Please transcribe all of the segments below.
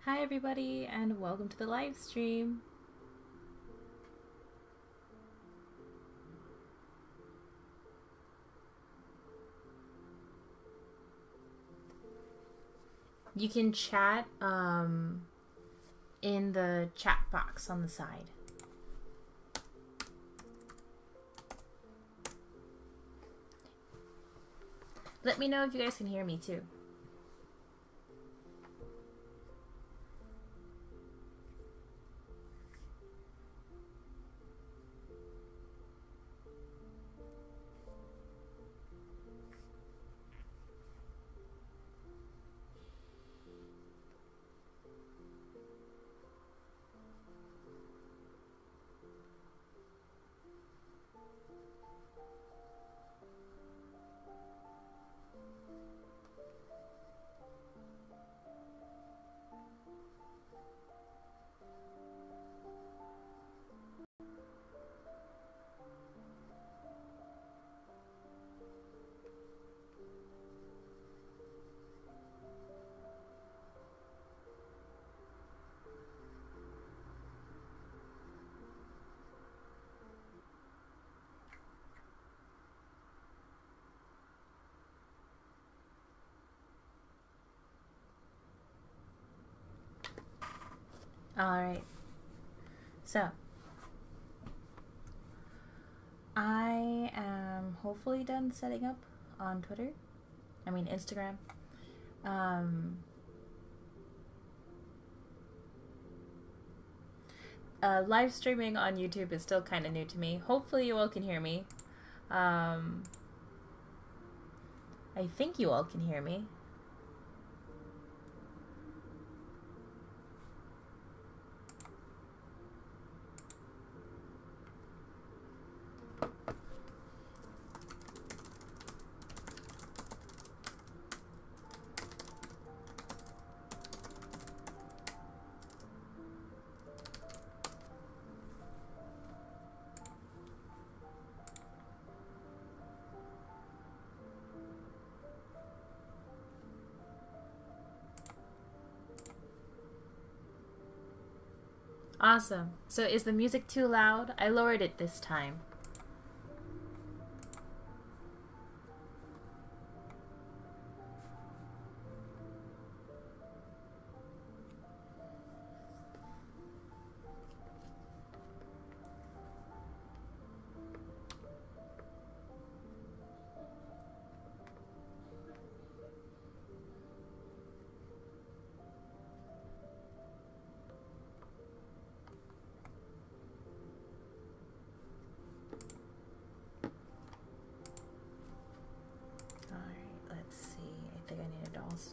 Hi everybody and welcome to the live stream. You can chat in the chat box on the side. Let me know if you guys can hear me too. Alright, so I am hopefully done setting up on Instagram. Live streaming on YouTube is still kind of new to me. Hopefully you all can hear me. I think you all can hear me. Awesome. So is the music too loud? I lowered it this time.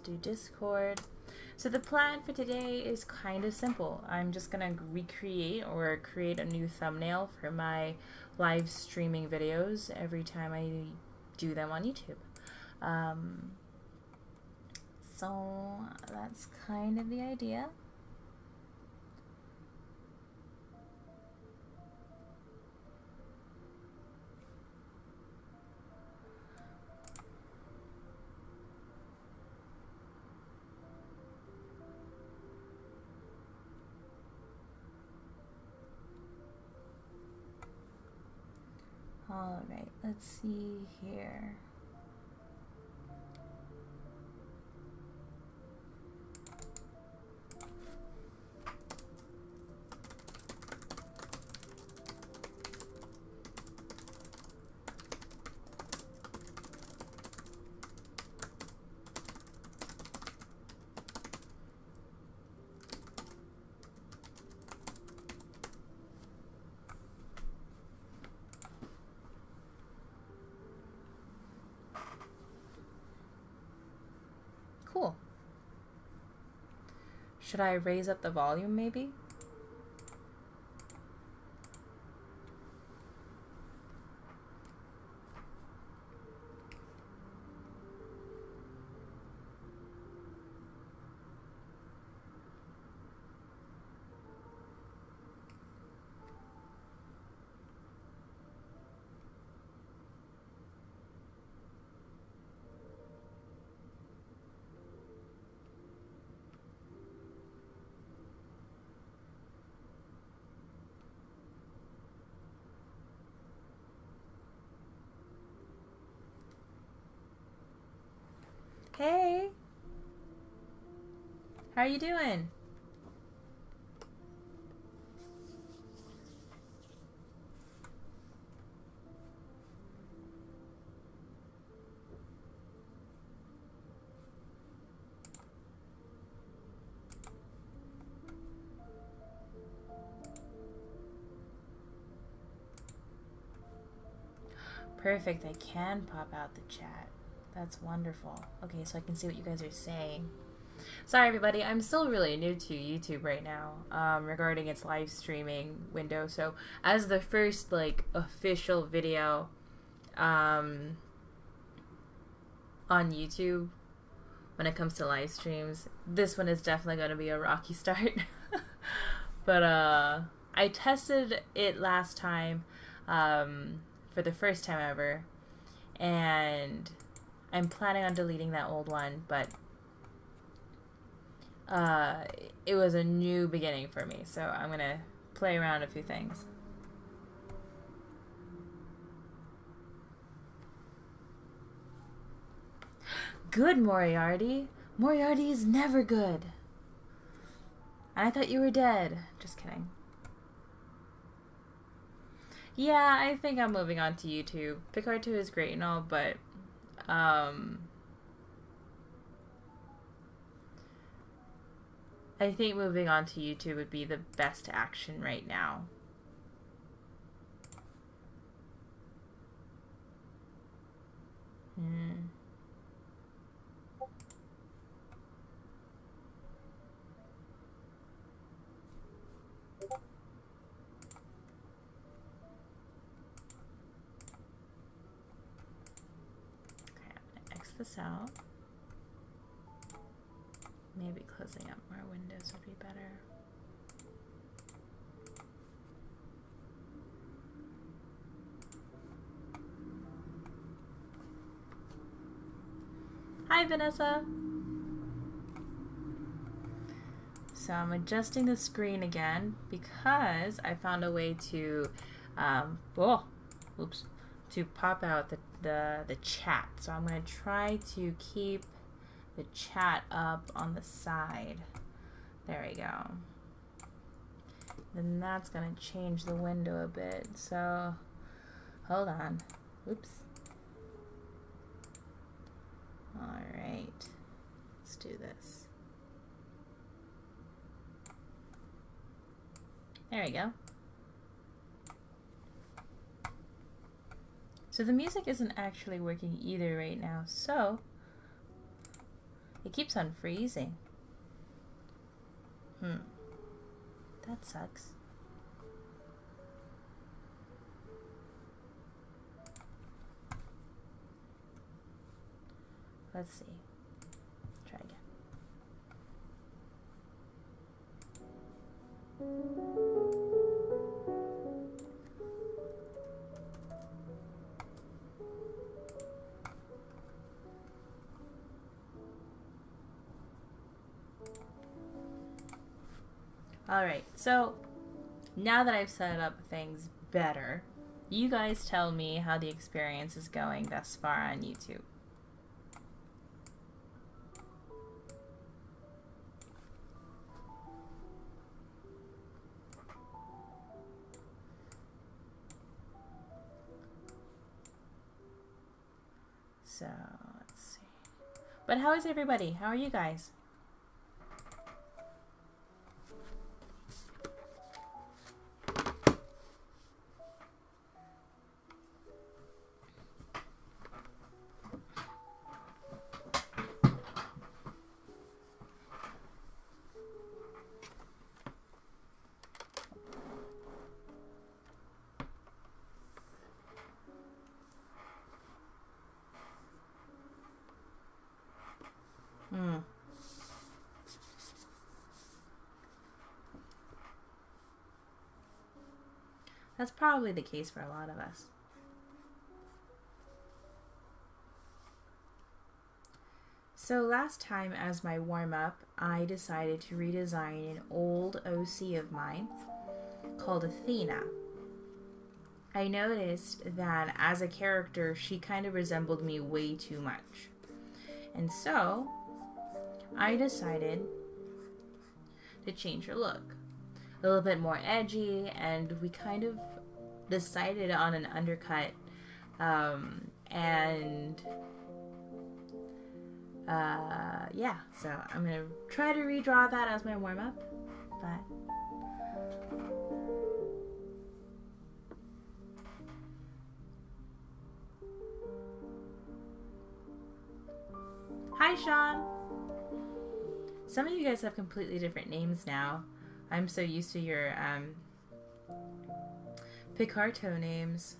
Do Discord. So the plan for today is kind of simple. I'm just gonna recreate or create a new thumbnail for my live streaming videos every time I do them on YouTube. So that's kind of the idea. All right, let's see here. Cool. Should I raise up the volume maybe? Hey! How are you doing? Perfect, I can pop out the chat. That's wonderful. Okay, so I can see what you guys are saying. Sorry everybody, I'm still really new to YouTube right now, regarding its live streaming window. So as the first like official video on YouTube when it comes to live streams, this one is definitely going to be a rocky start. But I tested it last time for the first time ever, and I'm planning on deleting that old one, but it was a new beginning for me, so I'm gonna play around a few things. Good, Moriarty. Moriarty is never good. I thought you were dead. Just kidding. Yeah, I think I'm moving on to YouTube. Picard 2 is great and all, but I think moving on to YouTube would be the best action right now. This out. Maybe closing up more windows would be better. Hi, Vanessa. So I'm adjusting the screen again because I found a way to, to pop out the chat. So I'm going to try to keep the chat up on the side. There we go. Then that's going to change the window a bit. So hold on. Oops. All right. Let's do this. There we go. So the music isn't actually working either right now, so it keeps on freezing. That sucks. Let's see. Try again. Alright, so now that I've set up things better, you guys tell me how the experience is going thus far on YouTube. So, let's see. But how is everybody? How are you guys? That's probably the case for a lot of us. So last time as my warm-up, I decided to redesign an old OC of mine called Athena. I noticed that as a character, she kind of resembled me way too much. And so I decided to change her look. A little bit more edgy, and we kind of decided on an undercut. Yeah, so I'm gonna try to redraw that as my warm-up, but hi Sean! Some of you guys have completely different names now. I'm so used to your Picarto names.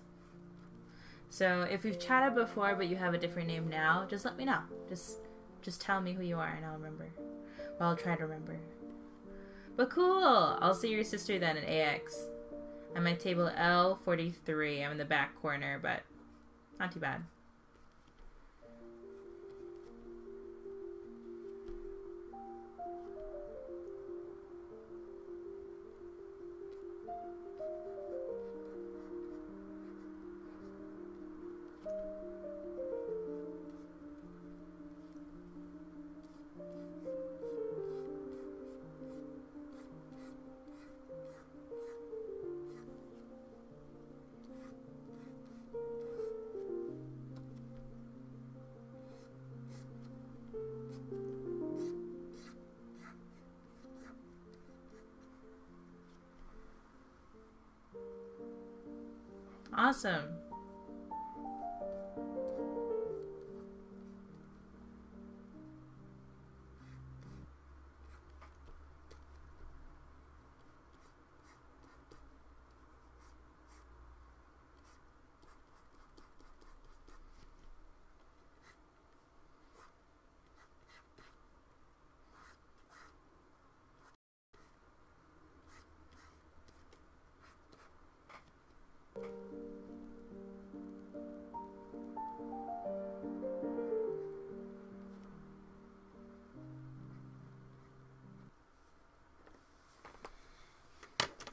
So if we've chatted before but you have a different name now, just let me know. Just tell me who you are and I'll remember. Well, I'll try to remember. But cool! I'll see your sister then at AX. I'm at table L43. I'm in the back corner, but not too bad. Awesome.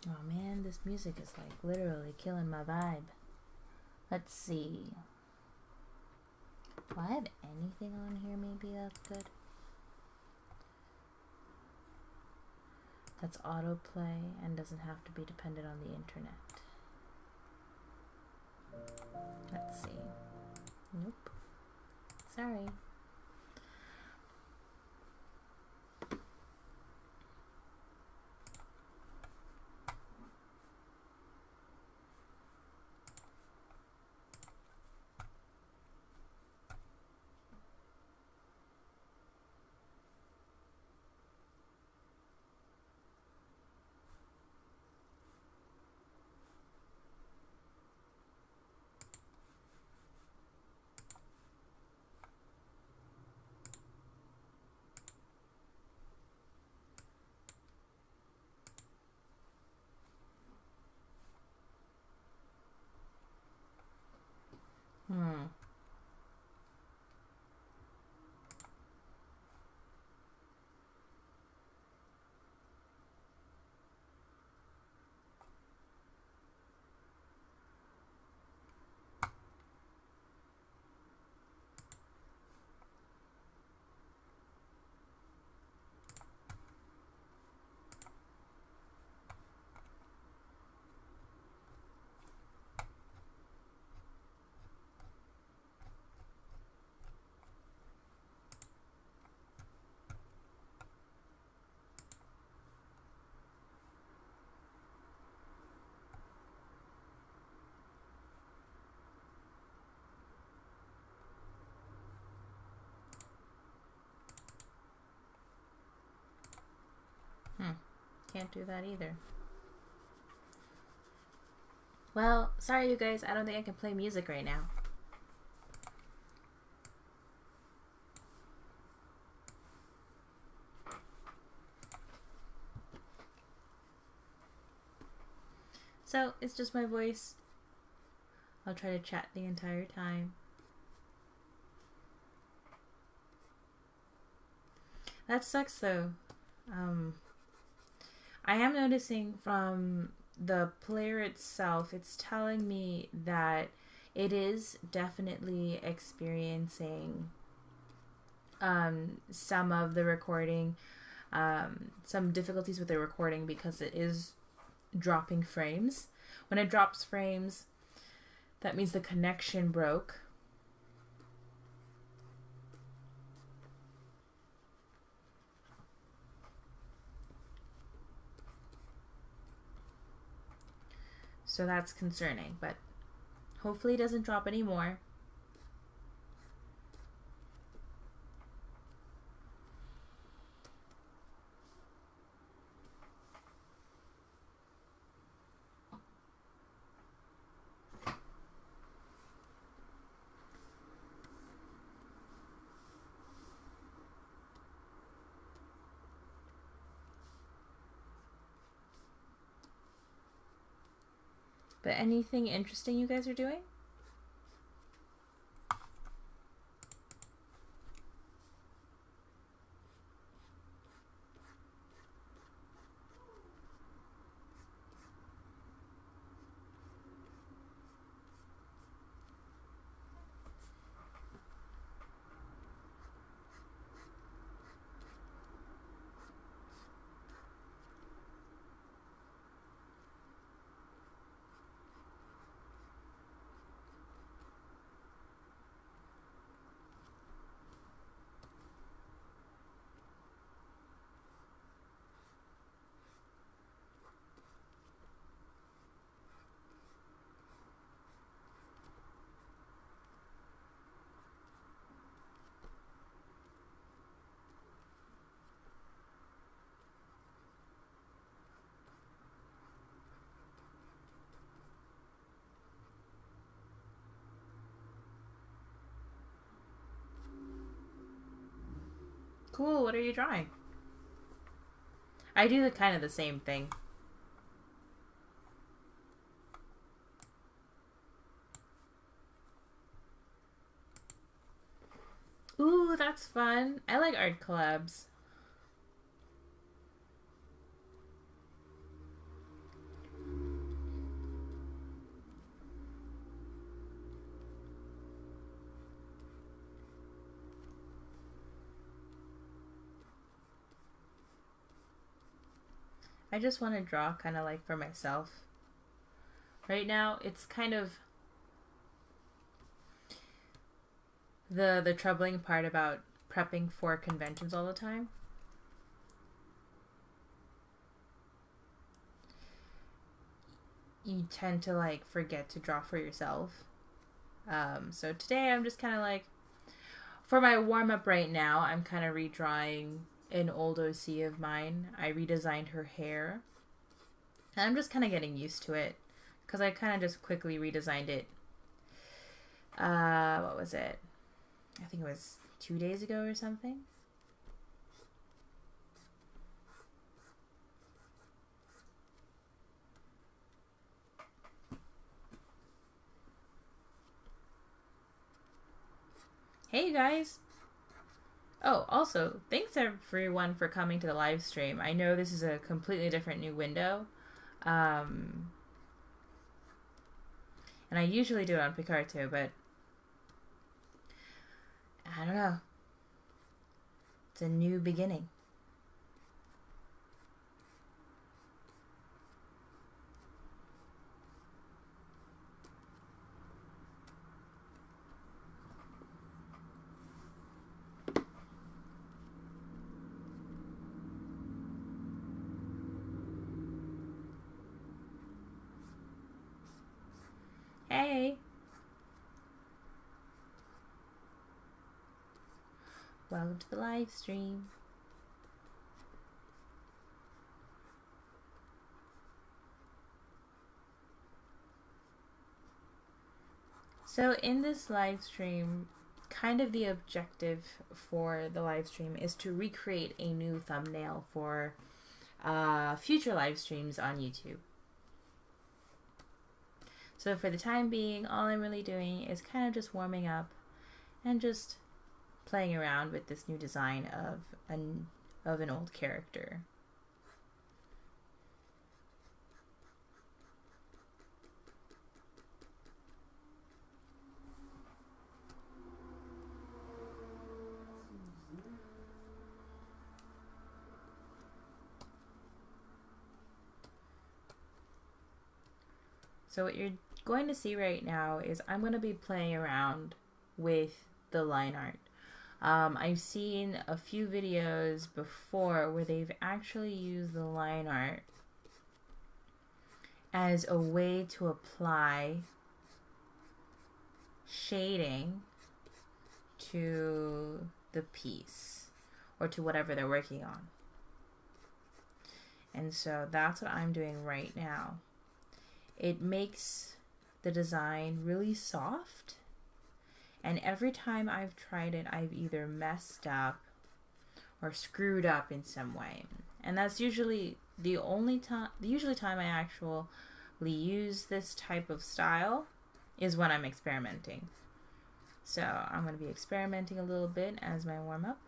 Oh man, this music is like literally killing my vibe. Let's see. Do I have anything on here maybe that's good? That's autoplay and doesn't have to be dependent on the internet. Let's see. Nope. Sorry. Hmm. Can't do that either. Well, sorry you guys, I don't think I can play music right now. So, it's just my voice. I'll try to chat the entire time. That sucks though. I am noticing from the player itself, it's telling me that it is definitely experiencing some of the recording, some difficulties with the recording because it is dropping frames. When it drops frames, that means the connection broke. So that's concerning, but hopefully it doesn't drop anymore. But anything interesting you guys are doing? Cool, what are you drawing? I do the kind of the same thing. Ooh, that's fun. I like art collabs. I just want to draw kind of like for myself. Right now, it's kind of the troubling part about prepping for conventions all the time. You tend to like forget to draw for yourself. So today I'm just kind of like, for my warm-up right now, I'm kind of redrawing an old OC of mine. I redesigned her hair. And I'm just kind of getting used to it because I kind of just quickly redesigned it. What was it? I think it was 2 days ago or something. Hey, you guys. Oh, also, thanks everyone for coming to the live stream. I know this is a completely different new window. And I usually do it on Picarto, but I don't know. It's a new beginning. Hey! Welcome to the live stream. So in this live stream, kind of the objective for the live stream is to recreate a new thumbnail for future live streams on YouTube. So for the time being, all I'm really doing is kind of just warming up and just playing around with this new design of an old character. So what you're going to see right now is I'm going to be playing around with the line art. I've seen a few videos before where they've actually used the line art as a way to apply shading to the piece or to whatever they're working on. And so that's what I'm doing right now. It makes the design really soft, and every time I've tried it, I've either messed up or screwed up in some way. And that's usually the only time, I actually use this type of style is when I'm experimenting. So I'm going to be experimenting a little bit as my warm-up.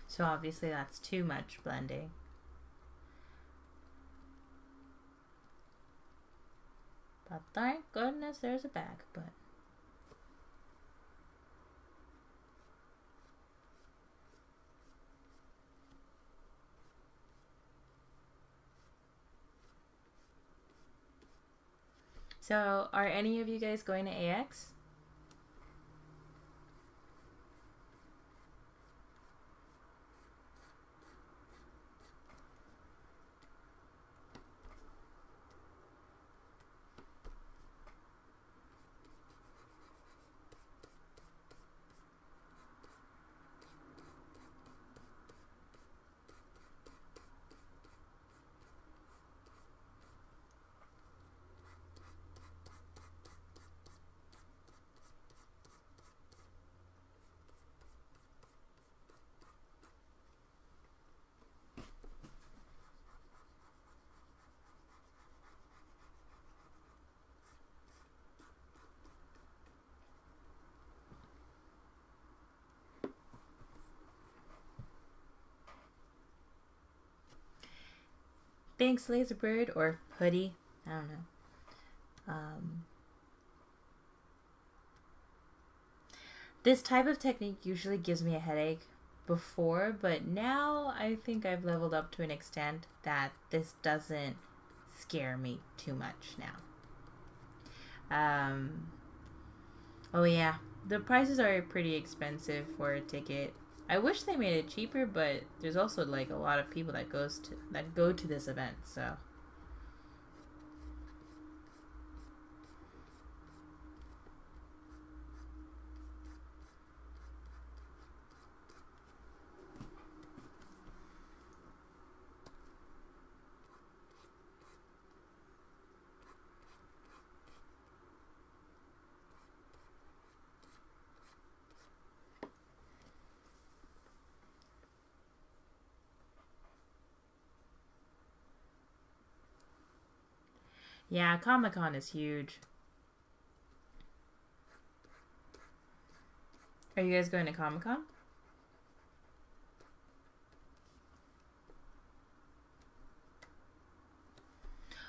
So obviously that's too much blending. But thank goodness there's a back button. So are any of you guys going to AX? Thanks, Laserbird, or Putty. I don't know. This type of technique usually gives me a headache before, but now I think I've leveled up to an extent that this doesn't scare me too much now. Oh yeah, the prices are pretty expensive for a ticket. I wish they made it cheaper, but there's also like a lot of people that go to this event, so. Yeah, Comic-Con is huge. Are you guys going to Comic-Con?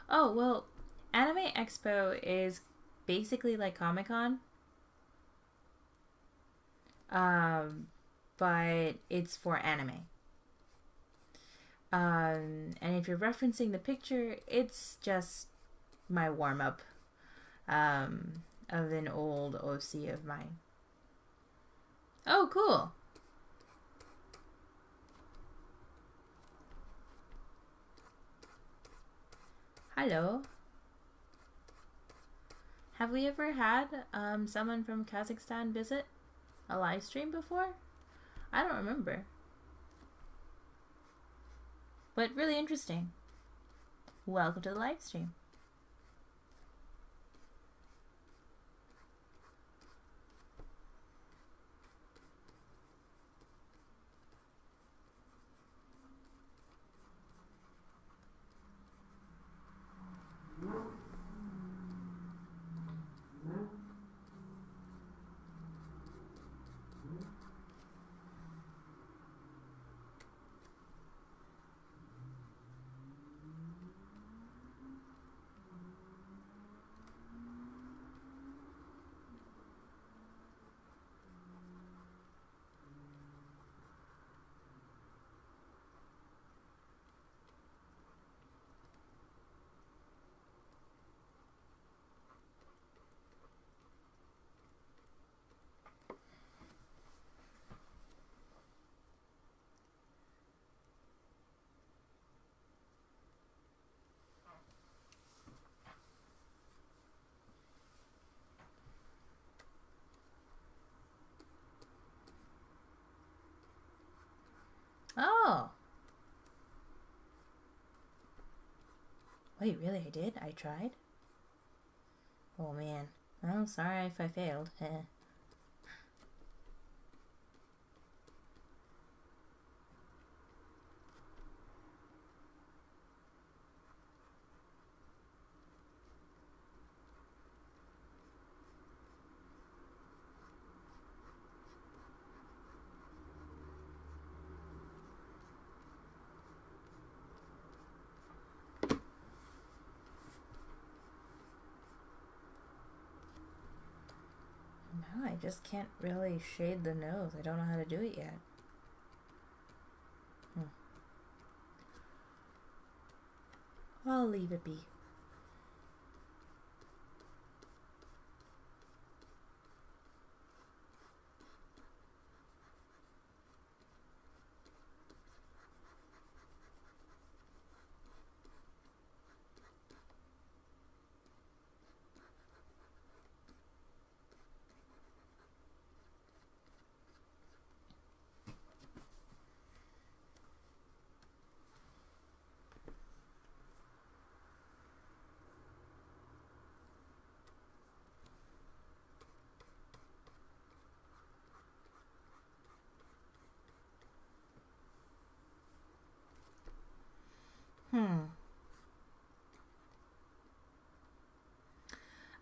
Oh, well, Anime Expo is basically like Comic-Con. But it's for anime. And if you're referencing the picture, it's just my warm-up of an old OC of mine. Oh, cool. Hello. Have we ever had someone from Kazakhstan visit a live stream before? I don't remember. But really interesting. Welcome to the live stream. Wait, really? I did? I tried? Oh, man. Well, sorry if I failed. No, I just can't really shade the nose. I don't know how to do it yet. I'll leave it be.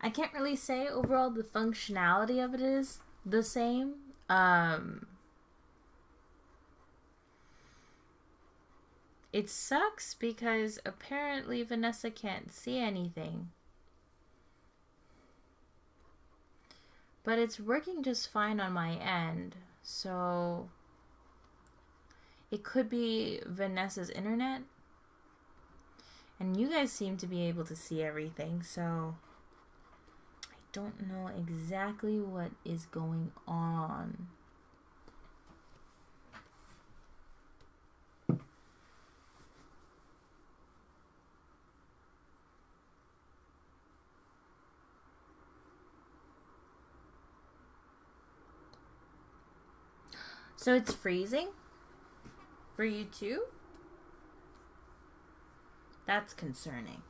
I can't really say overall the functionality of it is the same. It sucks because apparently Vanessa can't see anything. But it's working just fine on my end. So it could be Vanessa's internet. And you guys seem to be able to see everything, so I don't know exactly what is going on. So it's freezing for you too? That's concerning.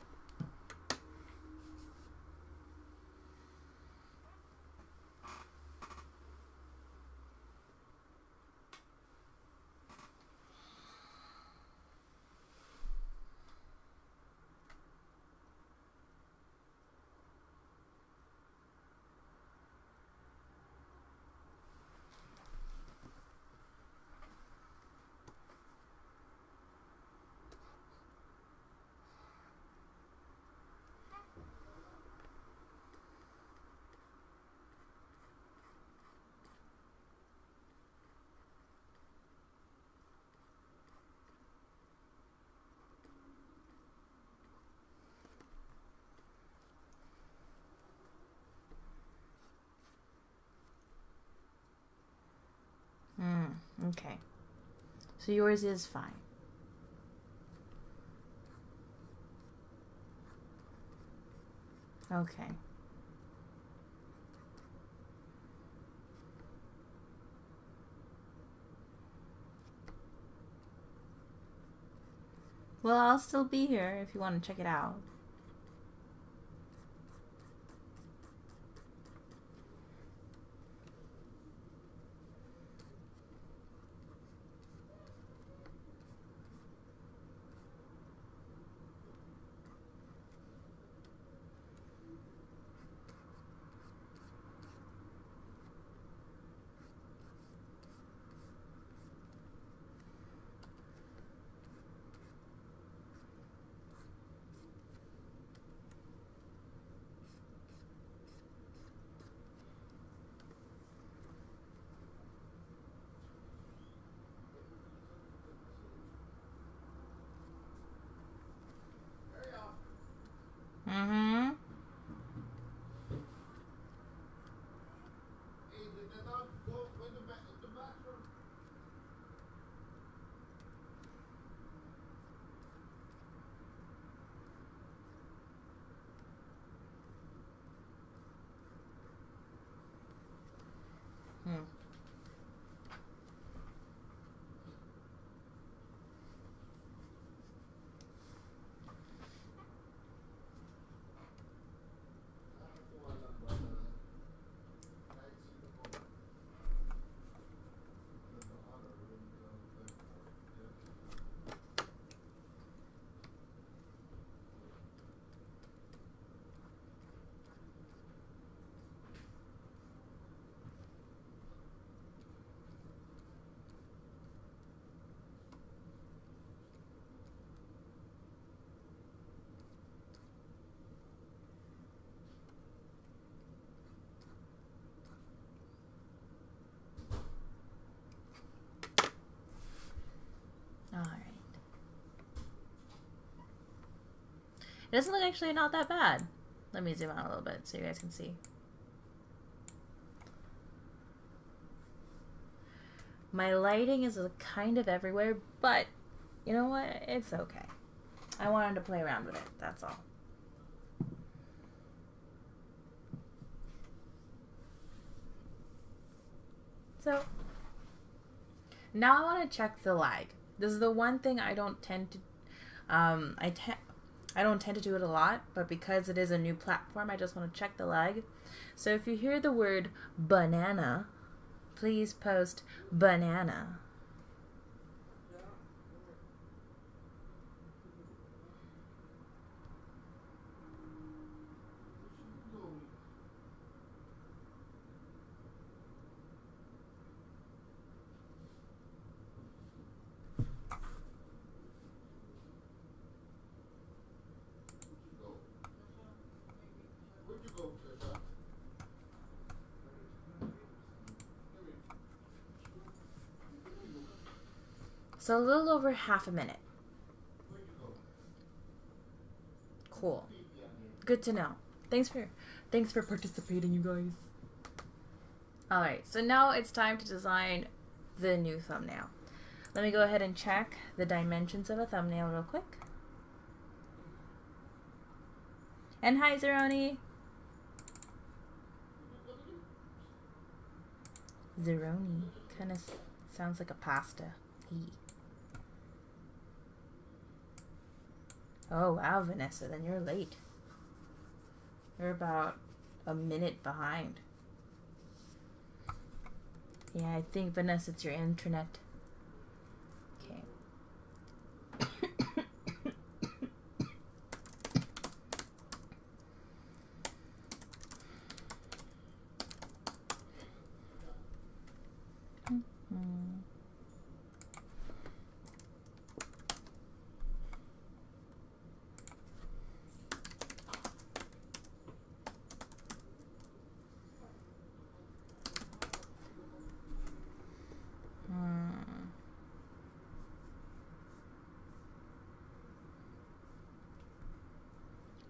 Okay. So yours is fine. Okay. Well, I'll still be here if you want to check it out. It doesn't look actually not that bad. Let me zoom out a little bit so you guys can see. My lighting is kind of everywhere, but you know what? It's okay. I wanted to play around with it, that's all. So now I want to check the lag. This is the one thing I don't tend to I don't tend to do it a lot, but because it is a new platform, I just want to check the lag. So if you hear the word banana, please post banana. So a little over half a minute. Cool. Good to know. Thanks for participating, you guys. Alright, so now it's time to design the new thumbnail. Let me go ahead and check the dimensions of a thumbnail real quick. And hi, Zeroni. Zeroni. Kind of sounds like a pasta. Oh, wow, Vanessa, then you're late. You're about a minute behind. Yeah, I think, Vanessa, it's your internet. Okay.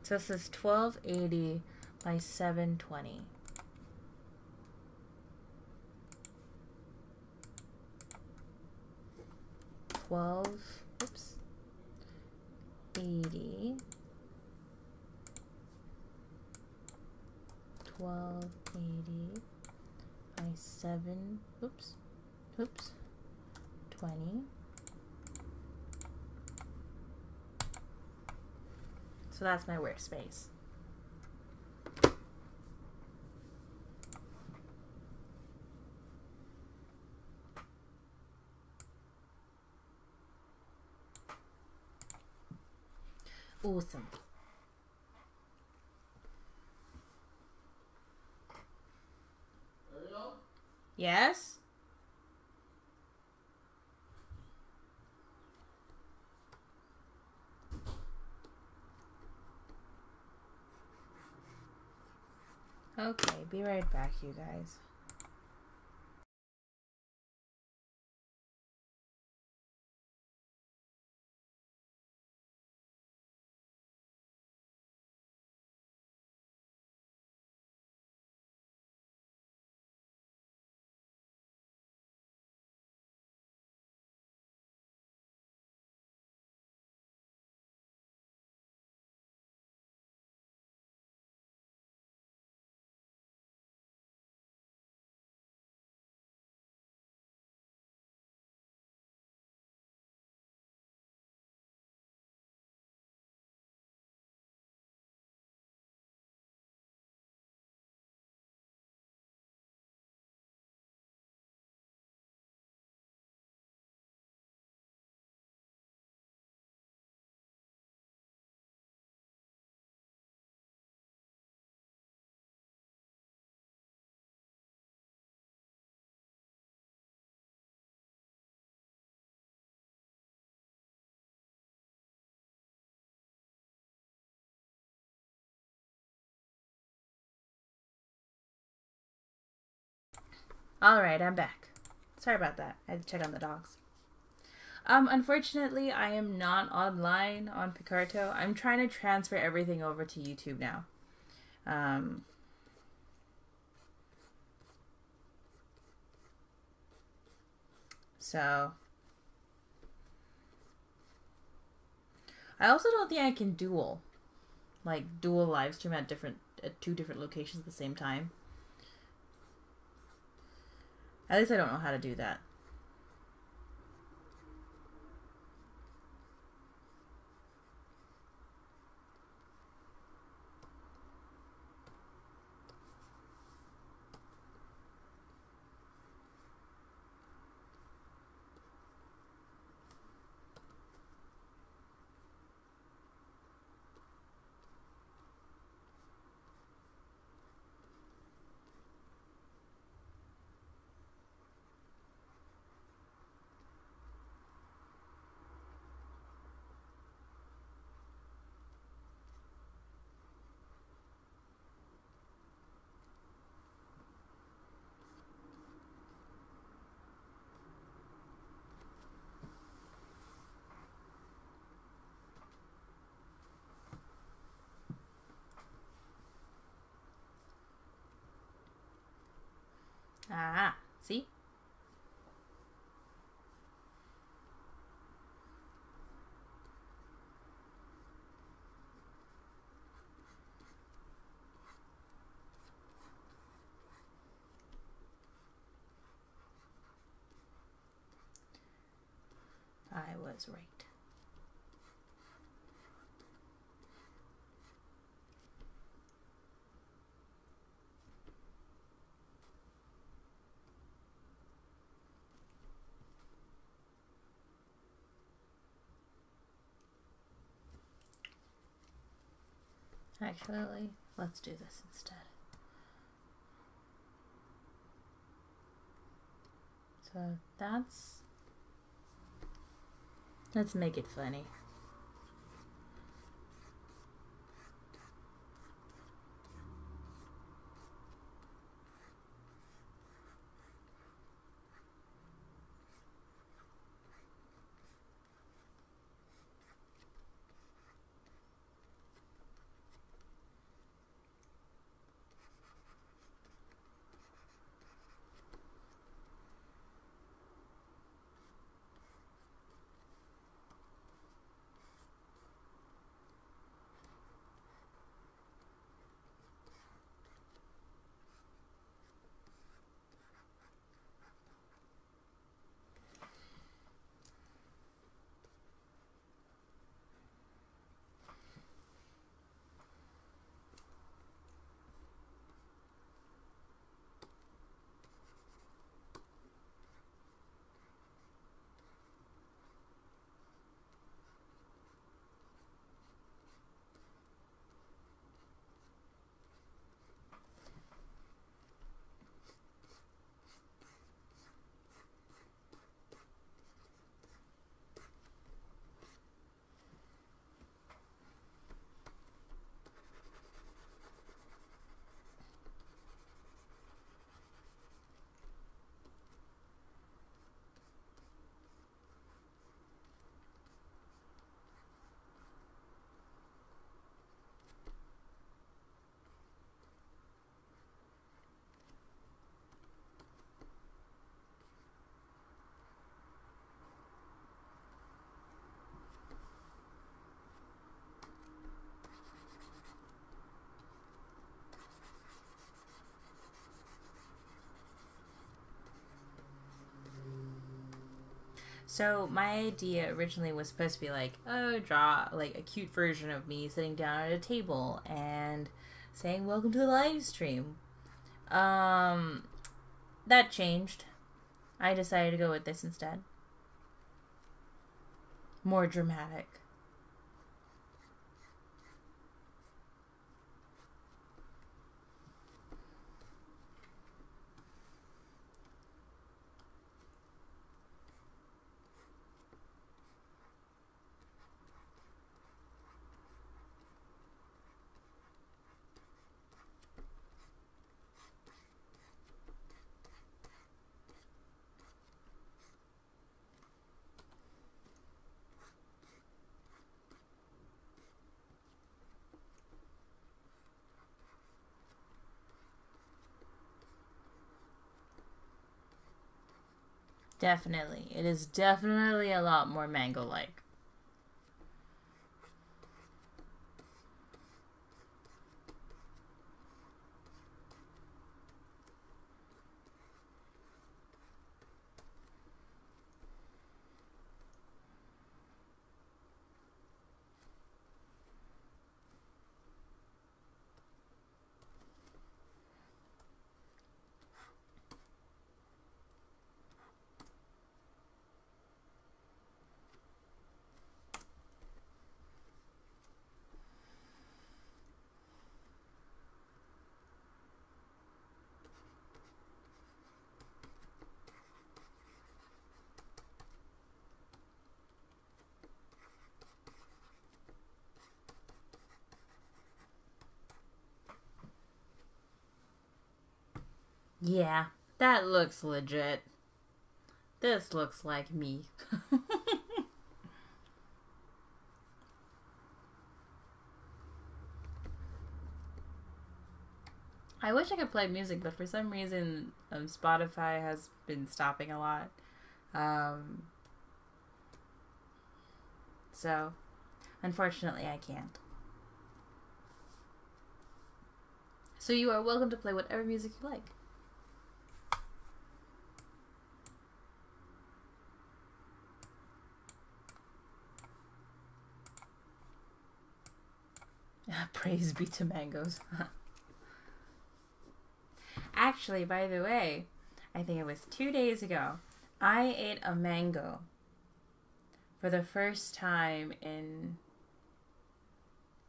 So this is 1280 by 720. Oops. 80. 1280 by 7. Oops. 20. So that's my workspace. Awesome. Yes? Okay, be right back, you guys. Alright, I'm back. Sorry about that. I had to check on the dogs. Unfortunately, I am not online on Picarto. I'm trying to transfer everything over to YouTube now. Um, so I also don't think I can dual live stream at two different locations at the same time. At least I don't know how to do that. Ah, see? I was right. Actually, let's do this instead. So let's make it funny. So my idea originally was supposed to be like, oh, draw like a cute version of me sitting down at a table and saying, "Welcome to the live stream." That changed. I decided to go with this instead. More dramatic. Definitely. It is definitely a lot more mango-like. Yeah, that looks legit. This looks like me. I wish I could play music, but for some reason, Spotify has been stopping a lot. Um, so, unfortunately, I can't. So you are welcome to play whatever music you like. Praise be to mangoes. Actually, by the way, I think it was 2 days ago, I ate a mango for the first time in,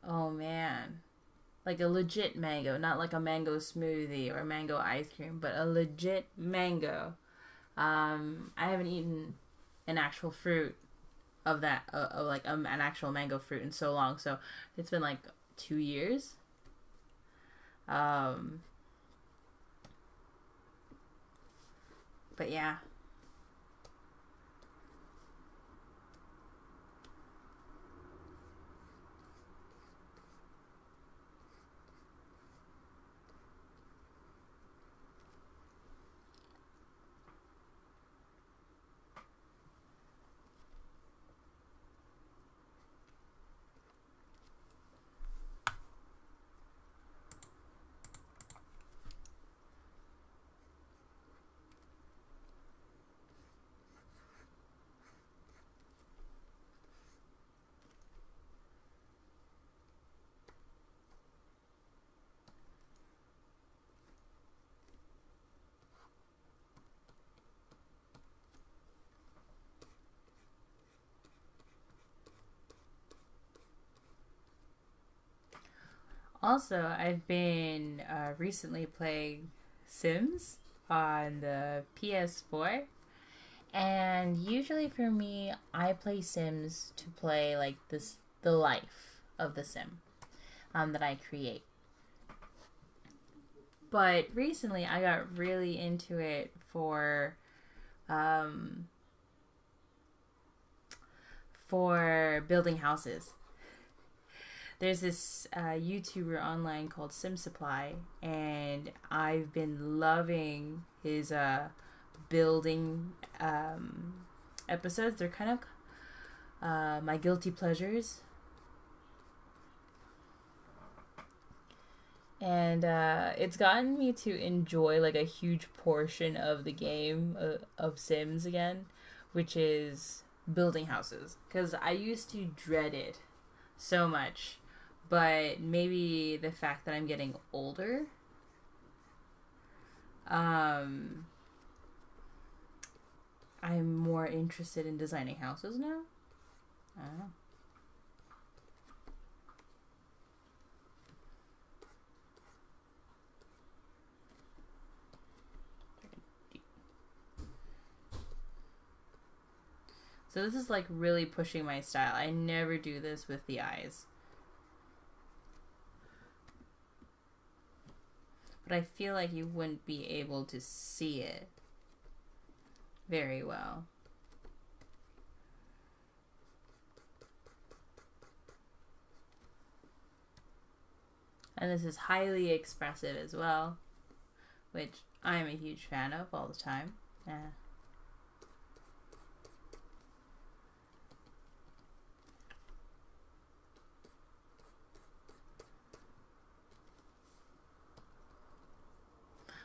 oh man, like a legit mango, not like a mango smoothie or mango ice cream, but a legit mango. I haven't eaten an actual fruit of that, like an actual mango fruit in so long, so it's been like 2 years. But yeah. Also, I've been recently playing Sims on the PS4. And usually for me, I play Sims to play like the life of the Sim that I create. But recently, I got really into it for building houses. There's this YouTuber online called Sim Supply, and I've been loving his building episodes. They're kind of my guilty pleasures. And it's gotten me to enjoy like a huge portion of the game of Sims again, which is building houses. Because I used to dread it so much, but maybe the fact that I'm getting older, I'm more interested in designing houses now. I don't know. So this is like really pushing my style. I never do this with the eyes. But I feel like you wouldn't be able to see it very well. And this is highly expressive as well, which I'm a huge fan of all the time. Yeah.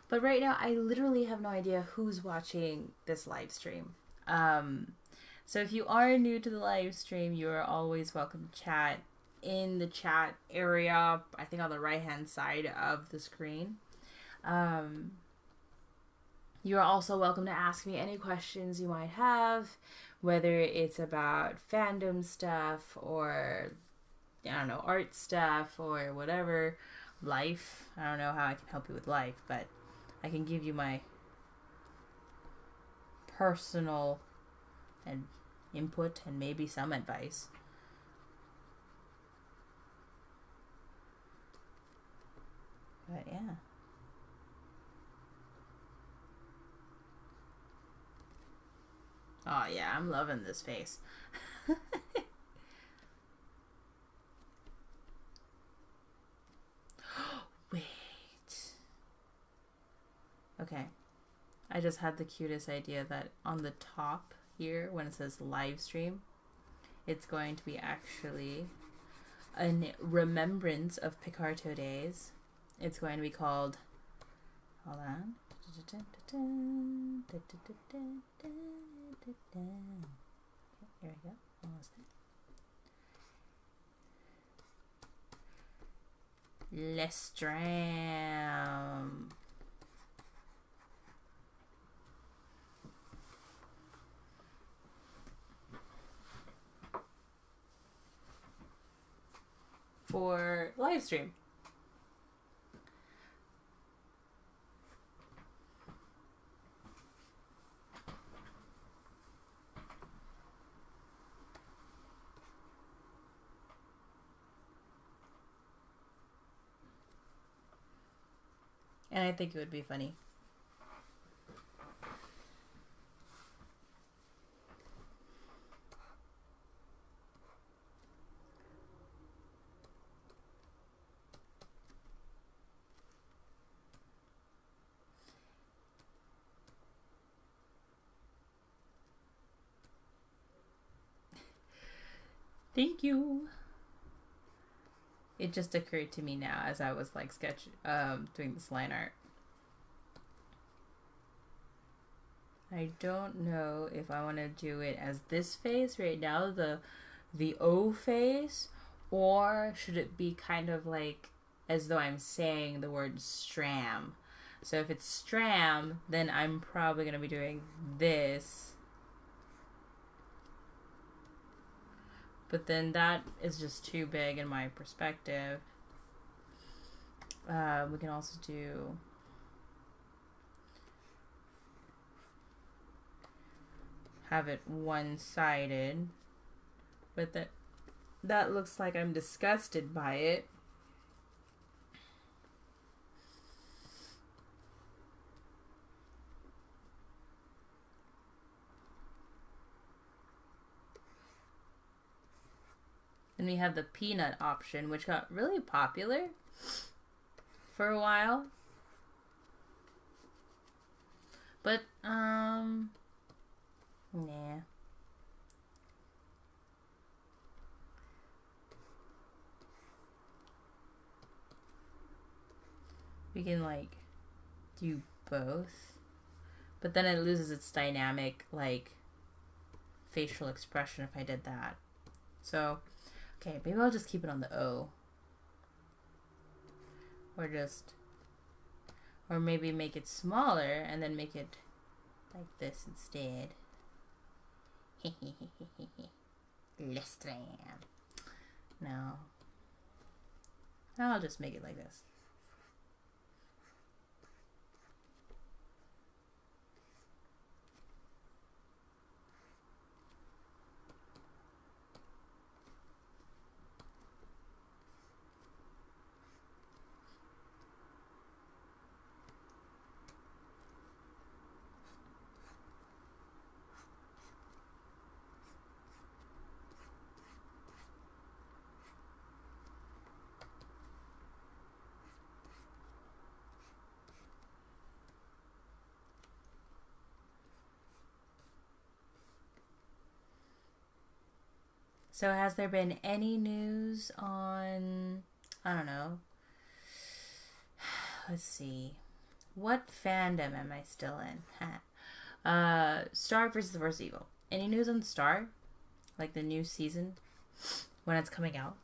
But right now, I literally have no idea who's watching this live stream. So if you are new to the live stream, you are always welcome to chat in the chat area, I think on the right-hand side of the screen. You are also welcome to ask me any questions you might have, whether it's about fandom stuff or, I don't know, art stuff or whatever, life. I don't know how I can help you with life, but I can give you my personal and input and maybe some advice. But yeah. Oh yeah, I'm loving this face. Wait. Okay. I just had the cutest idea that on the top here, when it says live stream, it's going to be actually a remembrance of Picarto days. It's going to be called, hold on. Okay, here we go. Almost there. Le STRAAAM. For live stream. And I think it would be funny. Thank you. It just occurred to me now as I was like doing this line art. I don't know if I want to do it as this face right now, the O face, or should it be kind of like as though I'm saying the word STRAAAM. So if it's STRAAAM, then I'm probably going to be doing this. But then that is just too big in my perspective. We can also do have it one-sided, but that looks like I'm disgusted by it. Then we have the peanut option, which got really popular for a while. But, nah. We can, like, do both. But then it loses its dynamic, like, facial expression if I did that. So, okay, maybe I'll just keep it on the O. Or maybe make it smaller and then make it like this instead. Le STRAAAM. No. I'll just make it like this. So has there been any news on, I don't know, let's see, What fandom am I still in? Star versus the First Evil. Any news on Star? Like the new season? When it's coming out?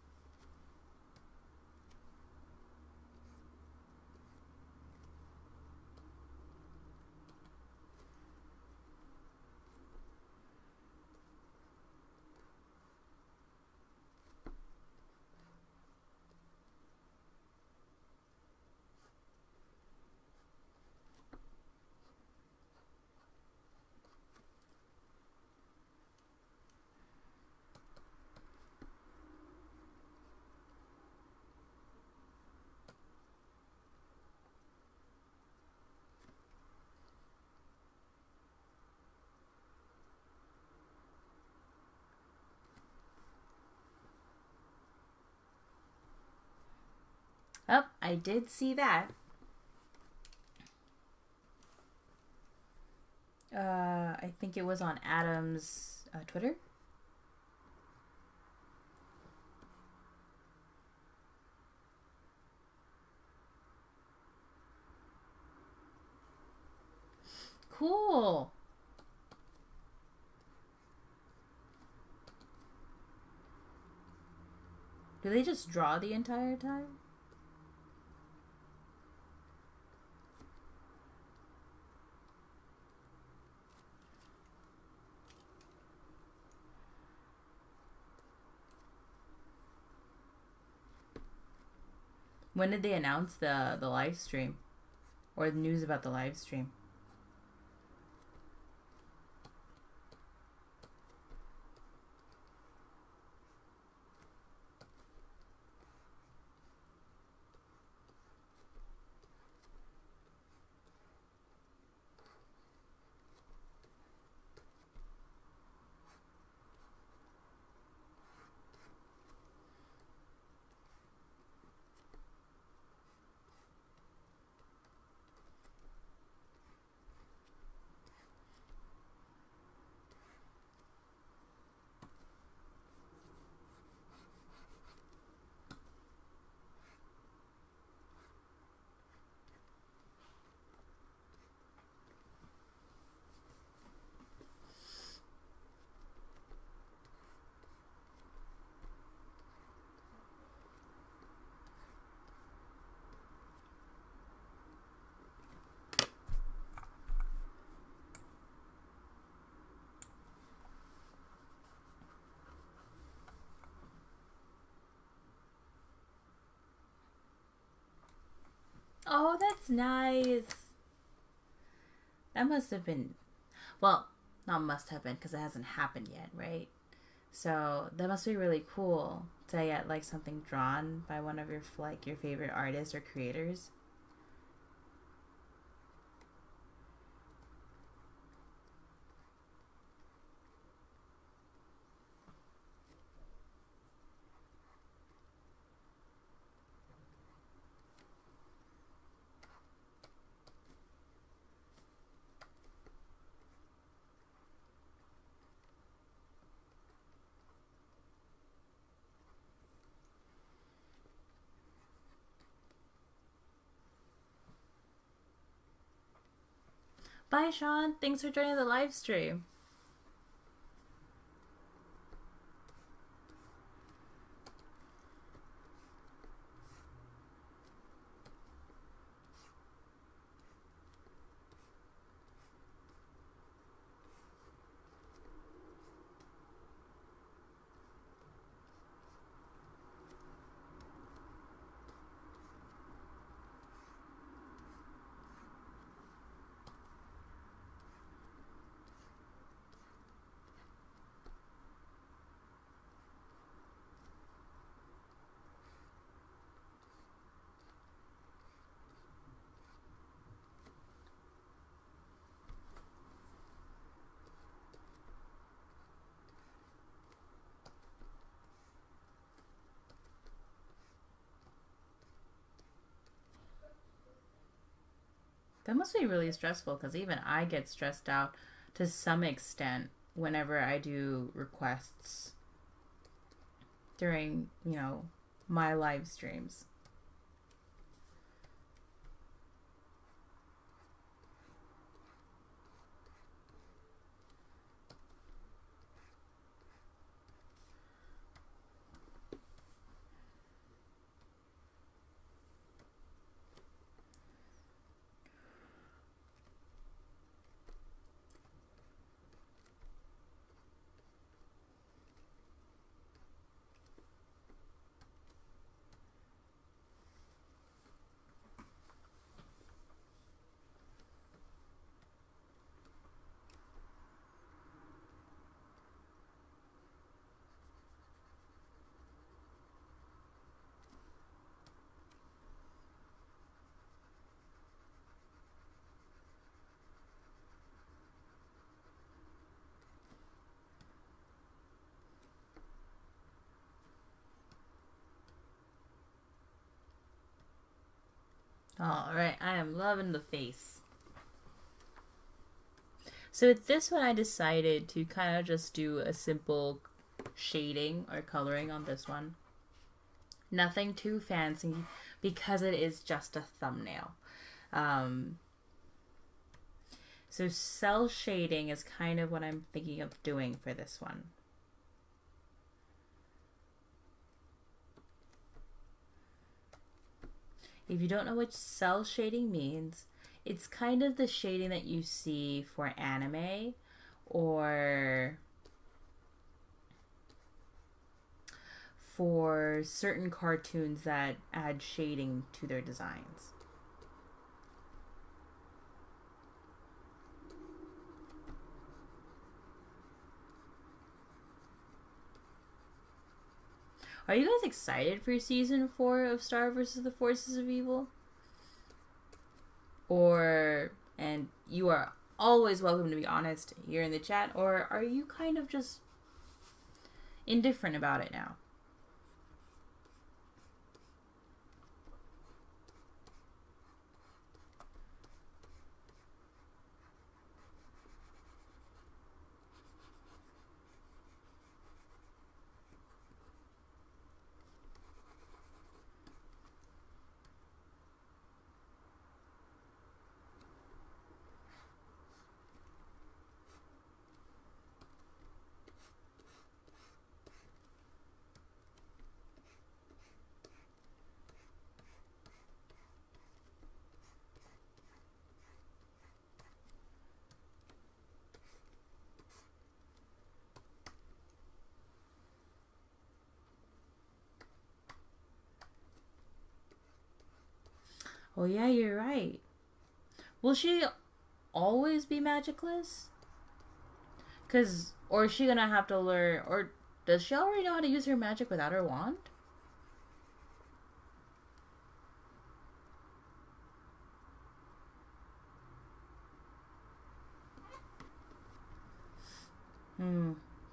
Oh, I did see that. I think it was on Adam's Twitter. Cool. Do they just draw the entire time? When did they announce the live stream? Or the news about the live stream? Oh, that's nice. That must have been, well, not must have been because it hasn't happened yet, right? So that must be really cool to get like something drawn by one of your like your favorite artists or creators. Bye, Sean. Thanks for joining the live stream. That must be really stressful because even I get stressed out to some extent whenever I do requests during, my live streams. Alright, I am loving the face. So with this one, I decided to kind of just do a simple shading or coloring on this one. Nothing too fancy because it is just a thumbnail. So cell shading is kind of what I'm thinking of doing for this one. If you don't know what cell shading means, it's kind of the shading that you see for anime or for certain cartoons that add shading to their designs. Are you guys excited for season 4 of Star vs. the Forces of Evil? And you are always welcome to be honest here in the chat, or are you kind of just indifferent about it now? Oh yeah, you're right. Will she always be magicless? Or is she gonna have to learn, or does she already know how to use her magic without her wand?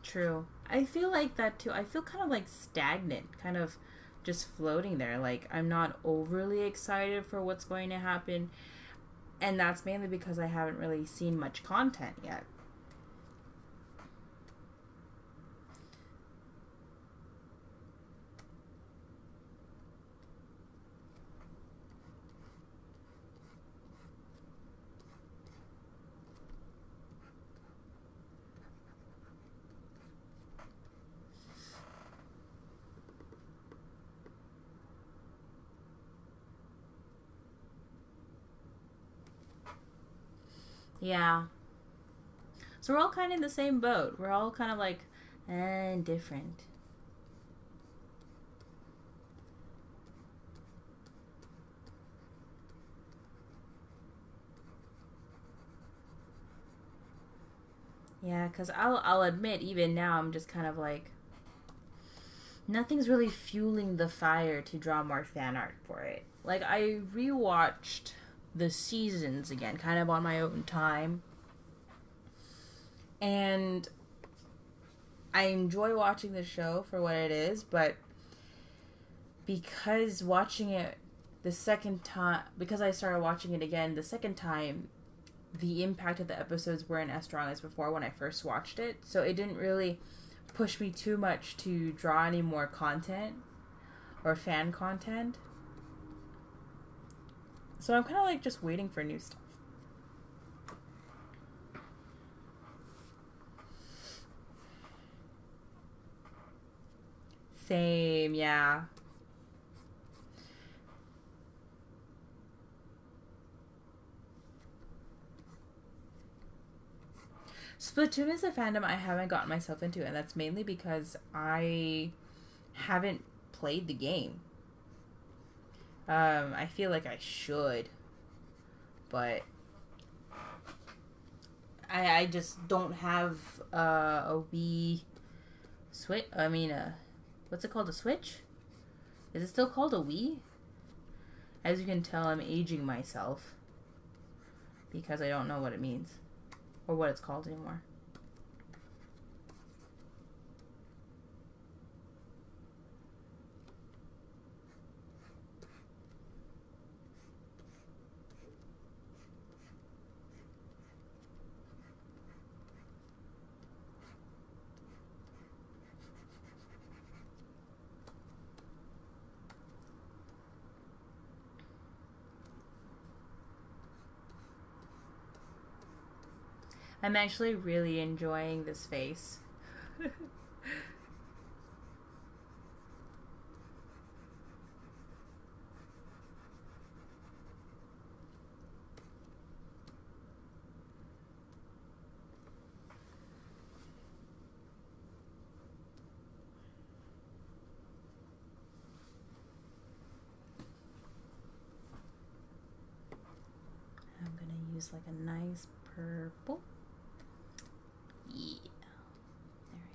True. I feel like that too. I feel kind of like stagnant, kind of just floating there. Like I'm not overly excited for what's going to happen. And that's mainly because I haven't really seen much content yet. Yeah. So we're all kind of in the same boat. We're all kind of like, different. Yeah, because I'll admit, even now, I'm just kind of like, nothing's really fueling the fire to draw more fan art for it. Like, I rewatched the seasons again, kind of on my own time. And I enjoy watching the show for what it is, but because watching it the second time, because I started watching it again the second time, the impact of the episodes weren't as strong as before when I first watched it. So it didn't really push me too much to draw any more content or fan content. So I'm kind of like just waiting for new stuff. Same, yeah. Splatoon is a fandom I haven't gotten myself into, and that's mainly because I haven't played the game. I feel like I should, but I just don't have a Wii Switch. I mean, what's it called? A Switch? Is it still called a Wii? As you can tell, I'm aging myself because I don't know what it means or what it's called anymore. I'm actually really enjoying this face. I'm gonna use like a nice purple. Yeah, there we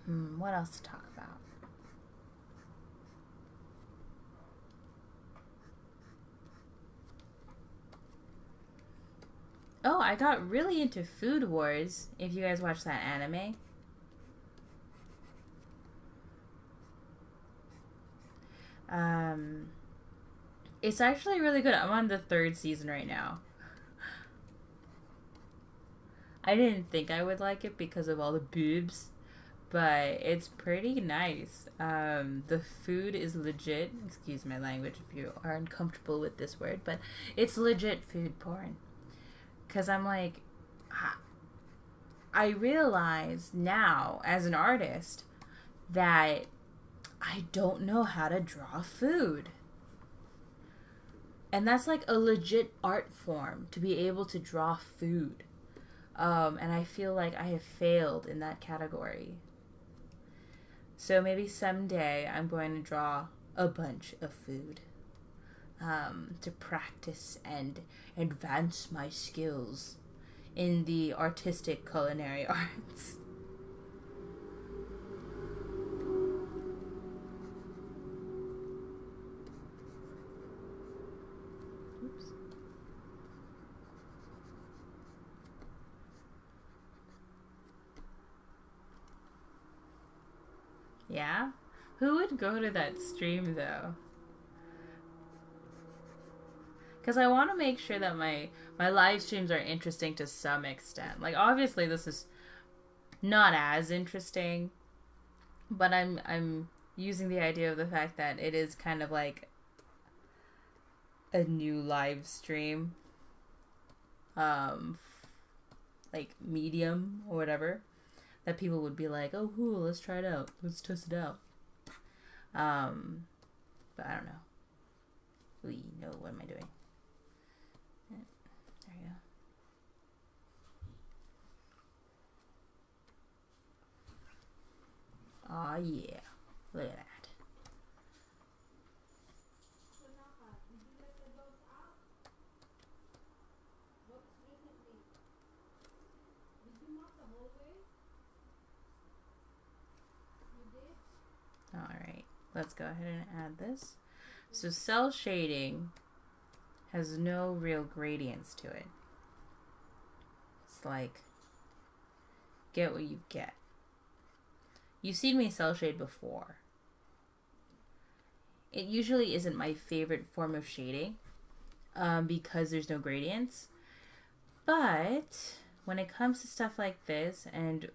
go. What else to talk about? Oh, I got really into Food Wars, if you guys watch that anime. It's actually really good. I'm on the 3rd season right now. I didn't think I would like it because of all the boobs, but it's pretty nice. The food is legit. Excuse my language if you are uncomfortable with this word, but it's legit food porn. Because I'm like, I realize now as an artist that I don't know how to draw food. And that's like a legit art form, to be able to draw food. And I feel like I have failed in that category. So maybe someday I'm going to draw a bunch of food to practice and advance my skills in the artistic culinary arts. Oops. Yeah? Who would go to that stream though? Because I want to make sure that my live streams are interesting to some extent. Like, obviously this is not as interesting, but I'm using the idea of the fact that it is kind of like a new live stream, like medium or whatever, that people would be like, oh cool, let's try it out, let's test it out. But I don't know. No, what am I doing? There you go. Aw, yeah. Look at that. Alright, let's go ahead and add this. So cell shading has no real gradients to it. It's like, get what you get. You've seen me cell shade before. It usually isn't my favorite form of shading because there's no gradients. But when it comes to stuff like this and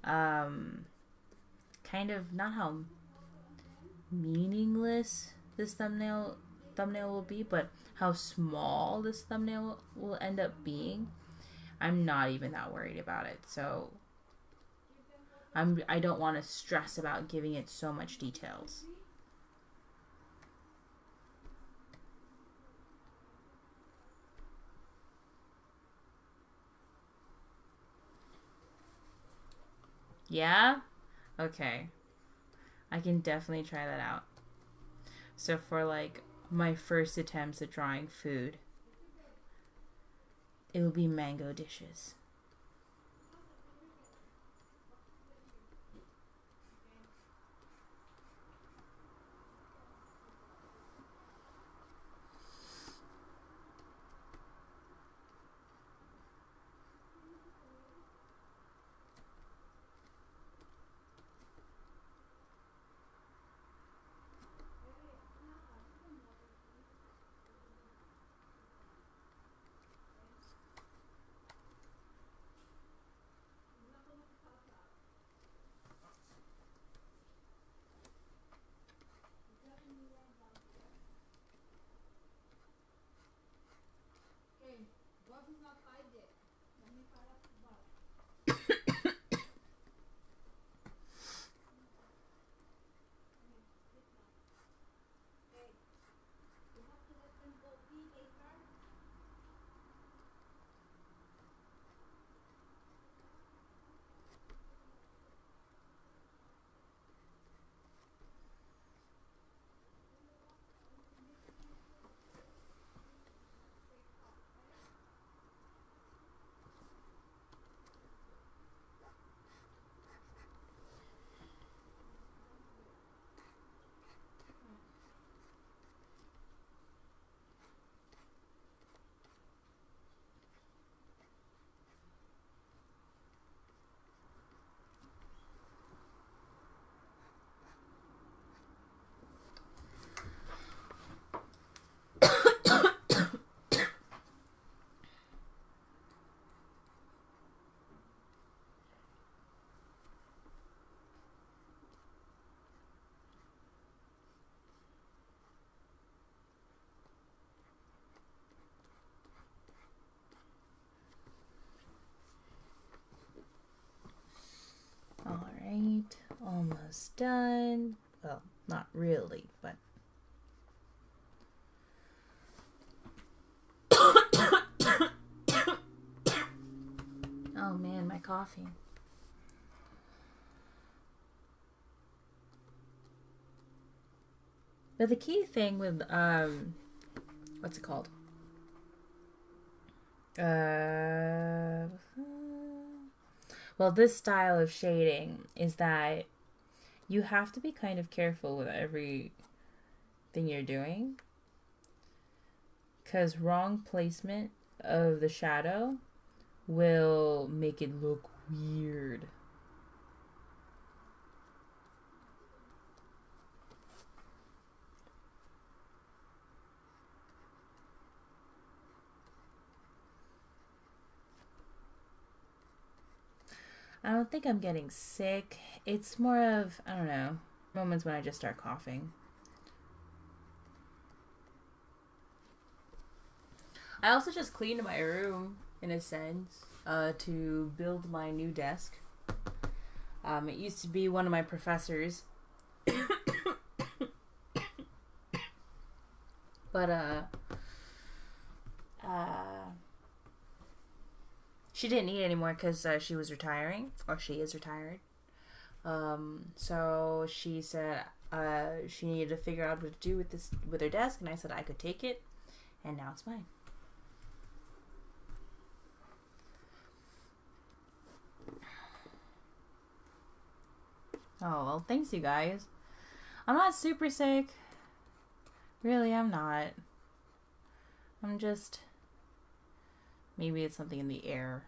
kind of not how meaningless this thumbnail will be, but how small this thumbnail will end up being, I'm not even that worried about it. So I don't want to stress about giving it so much details. Yeah? Okay. I can definitely try that out. So for like my first attempts at drawing food, it will be mango dishes. Alright, almost done. Well, not really, but... Oh man, my coffee. But the key thing with, what's it called? Well, this style of shading is that you have to be kind of careful with everything you're doing, because wrong placement of the shadow will make it look weird. I don't think I'm getting sick. It's more of, I don't know, moments when I just start coughing. I also just cleaned my room, in a sense, to build my new desk. It used to be one of my professors. But, she didn't need it anymore because she was retiring, or she is retired. So she said she needed to figure out what to do with her desk, and I said I could take it, and now it's mine. Oh, well, thanks, you guys. I'm not super sick. Really, I'm not. I'm just... Maybe it's something in the air.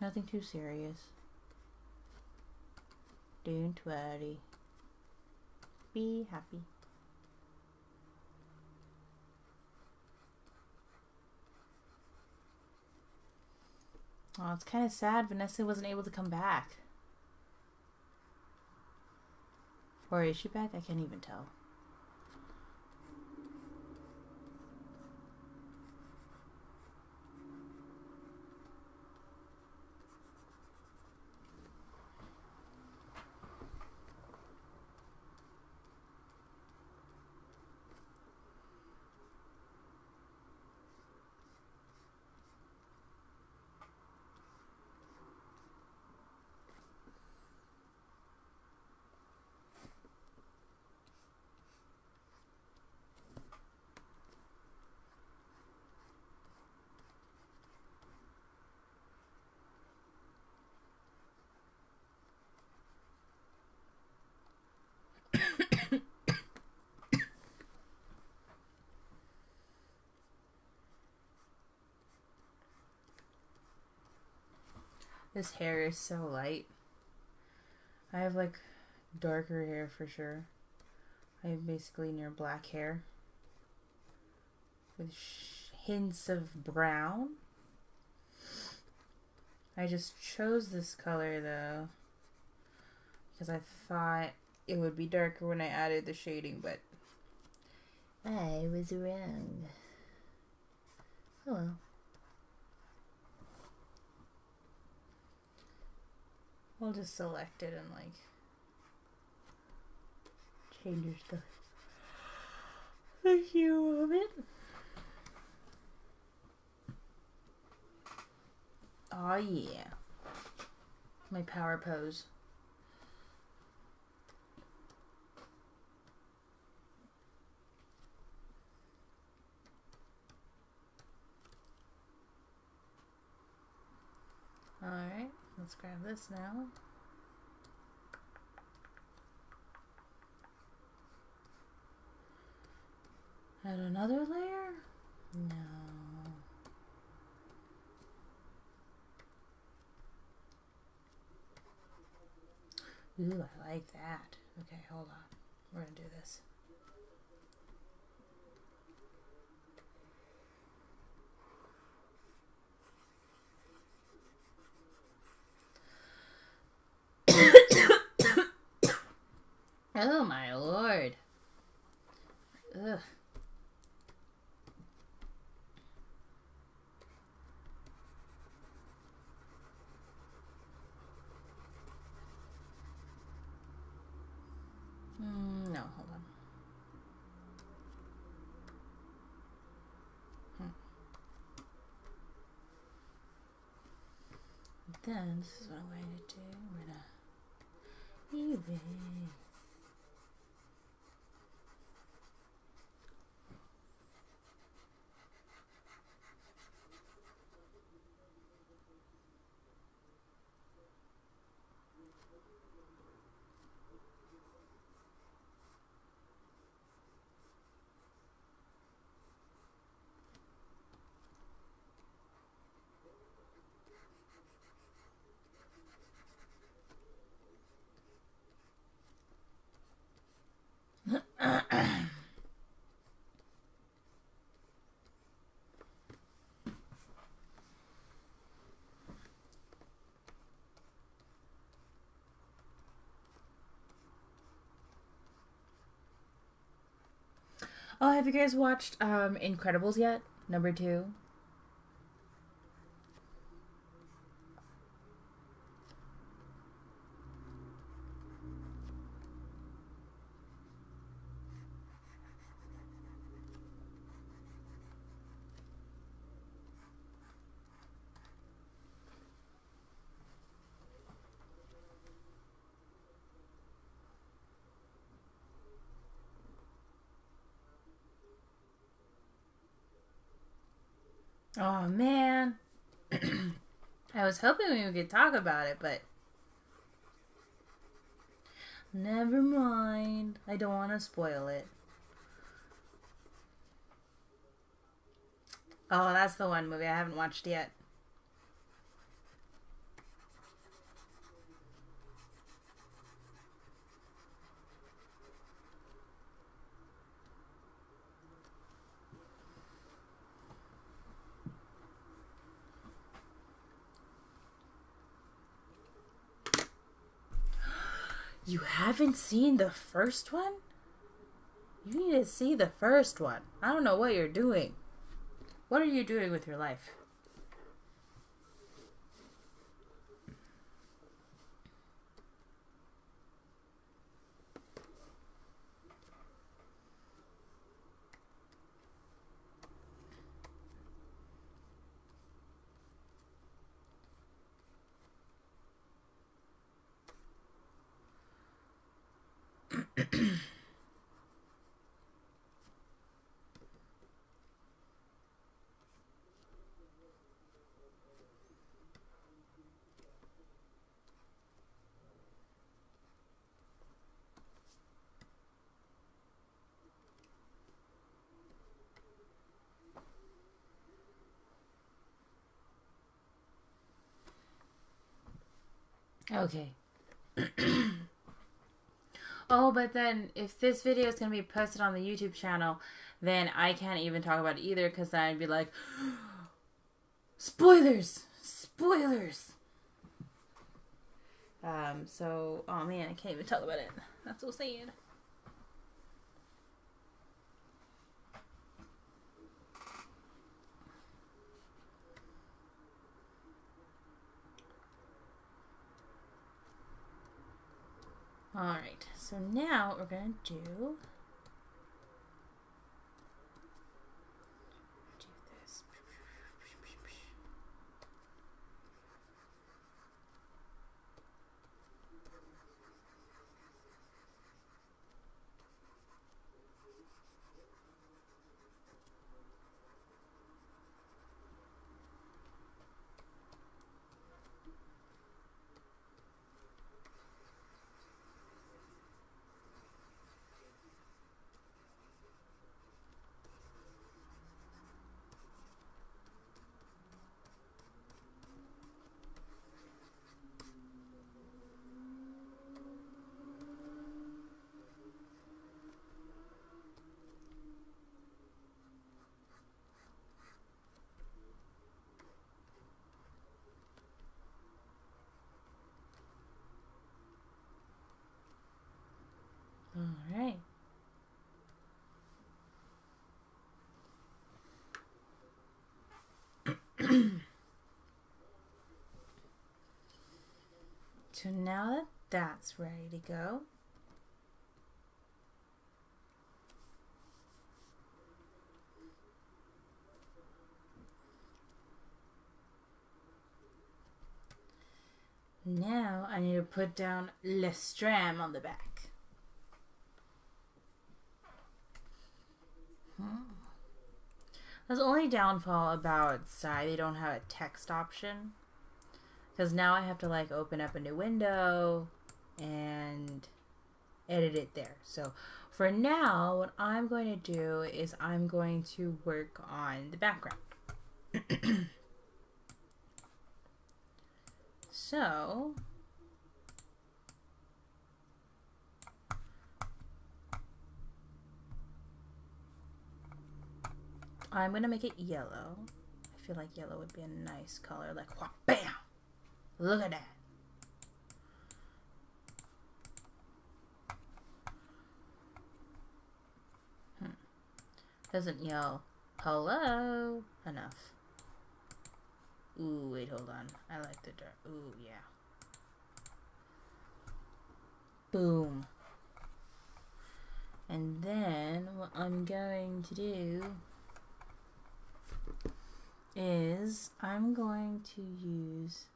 Nothing too serious. Don't worry. Be happy. Oh, it's kind of sad Vanessa wasn't able to come back. Or is she back? I can't even tell. This hair is so light. I have like darker hair for sure. I have basically near black hair with hints of brown. I just chose this color though because I thought it would be darker when I added the shading, but I was wrong. Oh well. We'll just select it and like change your stuff. The hue of it. Oh yeah. My power pose. Alright, let's grab this now. Add another layer? No. Ooh, I like that. Okay, hold on. We're gonna do this. Oh my lord. Ugh. No, hold on. Then this is what I'm going to do. I'm going to erase. Oh, have you guys watched Incredibles yet? Number 2? Oh, man. I was hoping we could talk about it, but never mind. I don't want to spoil it. Oh, that's the one movie I haven't watched yet. You haven't seen the first one? You need to see the first one. I don't know what you're doing. What are you doing with your life? Okay. Oh, but then if this video is going to be posted on the YouTube channel, then I can't even talk about it either because then I'd be like, spoilers! Spoilers! So, oh man, I can't even talk about it. That's so sad. Alright, so now what we're going to do this. Alright. So now that that's ready to go, Now I need to put down Le STRAAAM on the back. There's only downfall about they don't have a text option. Because now I have to like open up a new window and edit it there. So for now, what I'm going to do is I'm going to work on the background. So I'm going to make it yellow. I feel like yellow would be a nice color. Like, whop, bam! Look at that. Doesn't yell hello enough. Ooh, wait, hold on. I like the dark. Ooh, yeah. Boom. And then what I'm going to do is I'm going to use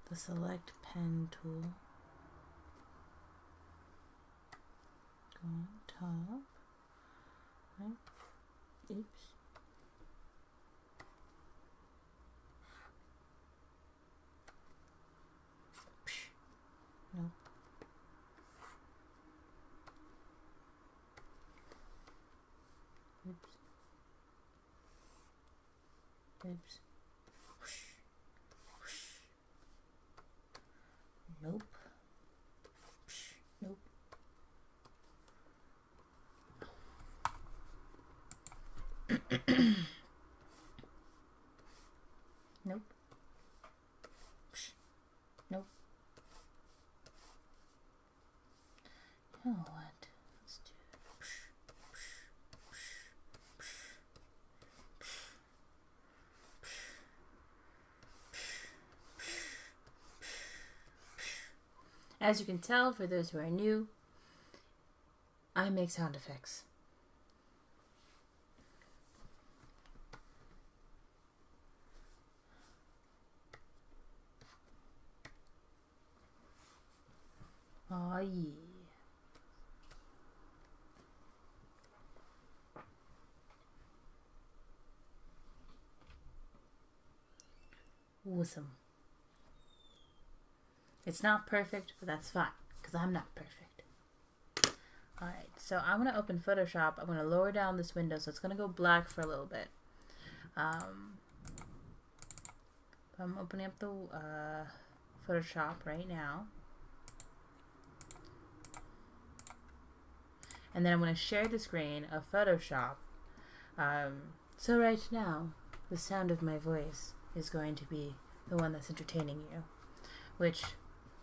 the select pen tool. Go on top. Right. Oops. Nope. Oops. Oops. Whoosh. Whoosh. Nope. Whoosh. Nope. Nope. Whoosh. Nope. Oh, what? Let's do it. As you can tell, for those who are new, I make sound effects. Oh yeah. Awesome. It's not perfect, but that's fine, because I'm not perfect. Alright, so I'm going to open Photoshop. I'm going to lower down this window, so it's going to go black for a little bit. I'm opening up the Photoshop right now. And then I'm going to share the screen of Photoshop. So right now, the sound of my voice is going to be the one that's entertaining you, which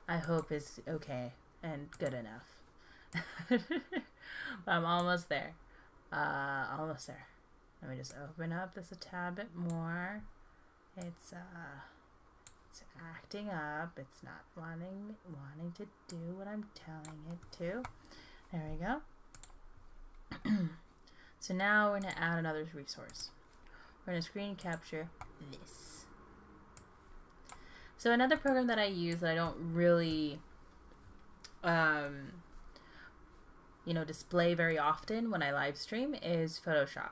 I hope is okay and good enough. But I'm almost there. Almost there. Let me just open up this a tad bit more. It's acting up. It's not wanting to do what I'm telling it to. There we go. So now we're going to add another resource. We're going to screen capture this. So another program that I use that I don't really display very often when I live stream is Photoshop.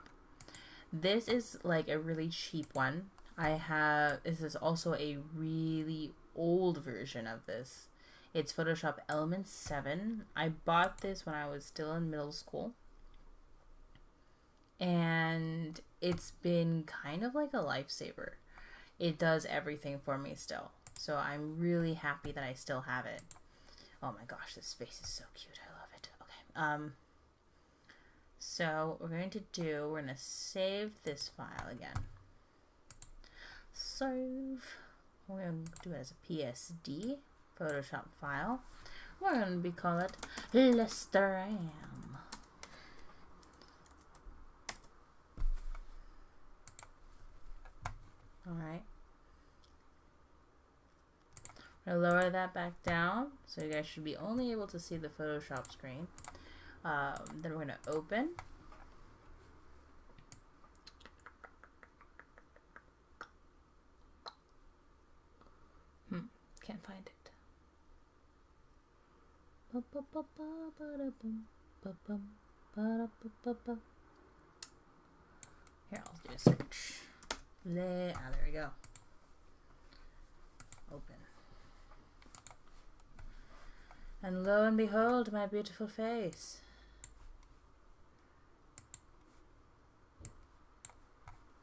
This is like a really cheap one. This is also a really old version of this. It's Photoshop Elements 7. I bought this when I was still in middle school. And it's been kind of like a lifesaver. It does everything for me still. So I'm really happy that I still have it. Oh my gosh, this face is so cute. I love it. Okay. So what we're going to do, we're going to save this file again. Save. We're going to do it as a PSD Photoshop file. We're going to call it Le STRAAAM. Alright. I'm gonna lower that back down, so you guys should be only able to see the Photoshop screen. Then we're gonna open. Can't find it. Here, I'll do a search. There we go. Open. And lo and behold, my beautiful face.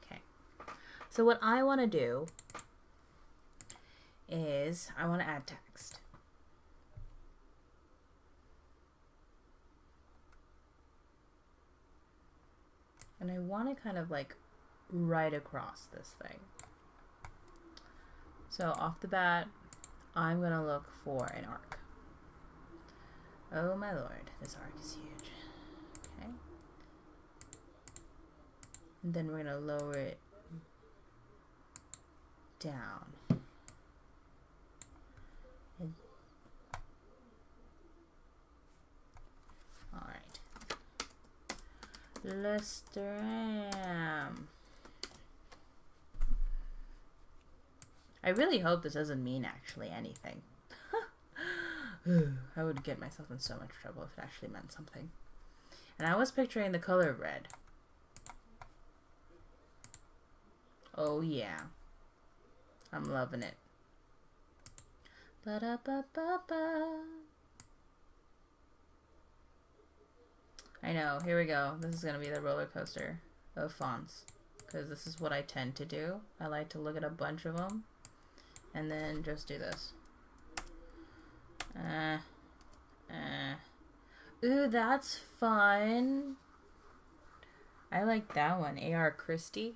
Okay. So what I want to do is I want to add text. And I want to kind of like right across this thing. So off the bat, I'm going to look for an arc. Oh my lord, this arc is huge. Okay. And then we're going to lower it down. Alright. Le STRAAAM. I really hope this doesn't mean actually anything. I would get myself in so much trouble if it actually meant something. And I was picturing the color red. Oh yeah. I'm loving it. Ba-da-ba-ba-ba. I know, here we go. This is going to be the roller coaster of fonts. Because this is what I tend to do. I like to look at a bunch of them. And then just do this. Ooh, that's fun. I like that one. A.R. Christie.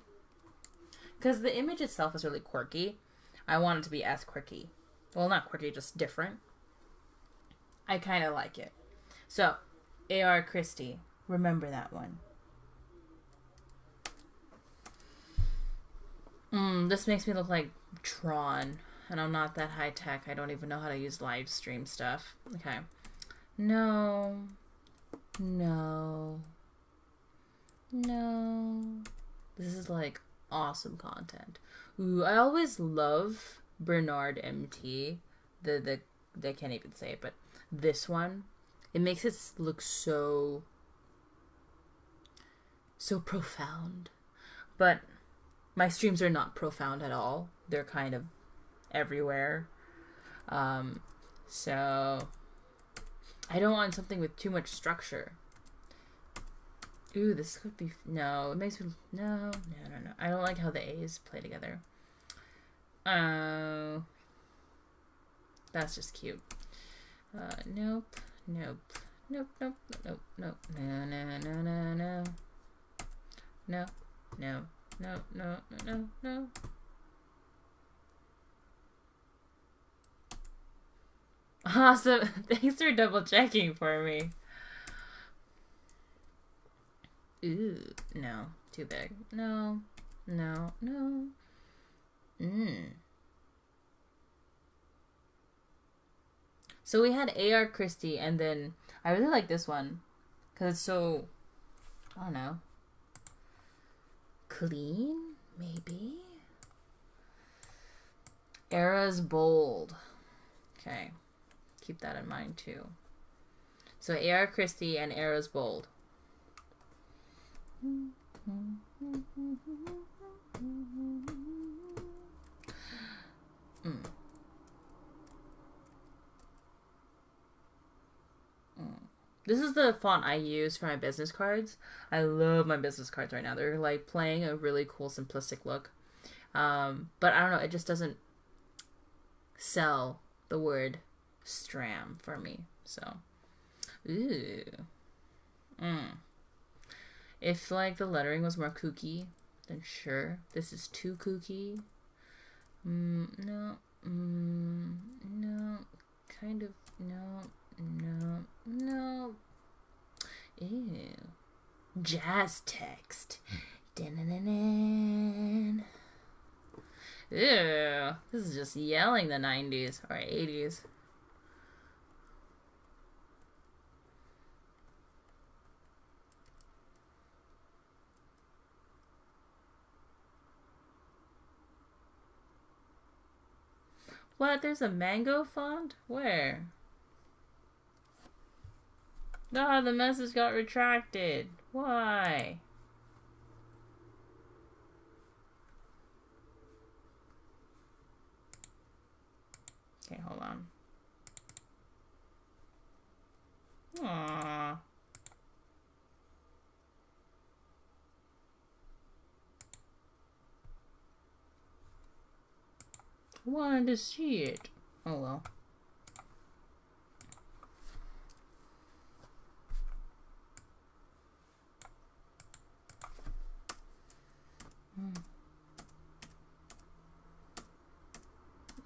Because the image itself is really quirky. I want it to be as quirky. Well, not quirky, just different. I kind of like it. So, A.R. Christie. Remember that one. This makes me look like Tron. And I'm not that high tech. I don't even know how to use live stream stuff. Okay. No. No. No. This is like awesome content. Ooh, I always love Bernard MT. They can't even say it, but this one, it makes it look so profound. But my streams are not profound at all. They're kind of everywhere. So I don't want something with too much structure. Ooh, this could be, no, it makes me, no. I don't like how the A's play together. Oh, that's just cute. Nope. No. Awesome. Thanks for double checking for me. Ooh, no. Too big. No. So we had A.R. Christie, and then I really like this one because it's so, I don't know, clean, maybe? Era's bold. Okay. Keep that in mind too. So A.R. Christie and Era's bold. This is the font I use for my business cards. I love my business cards right now. They're like playing a really cool simplistic look. But I don't know, it just doesn't sell the word STRAAAM for me. So, ooh. If like the lettering was more kooky, then sure. This is too kooky. No. Kind of, no. Ew. Jazz text. Ew. This is just yelling the 90s or 80s. What? There's a mango font? Where? Ah, the message got retracted. Why? Okay, hold on. Aww. I wanted to see it. Oh well.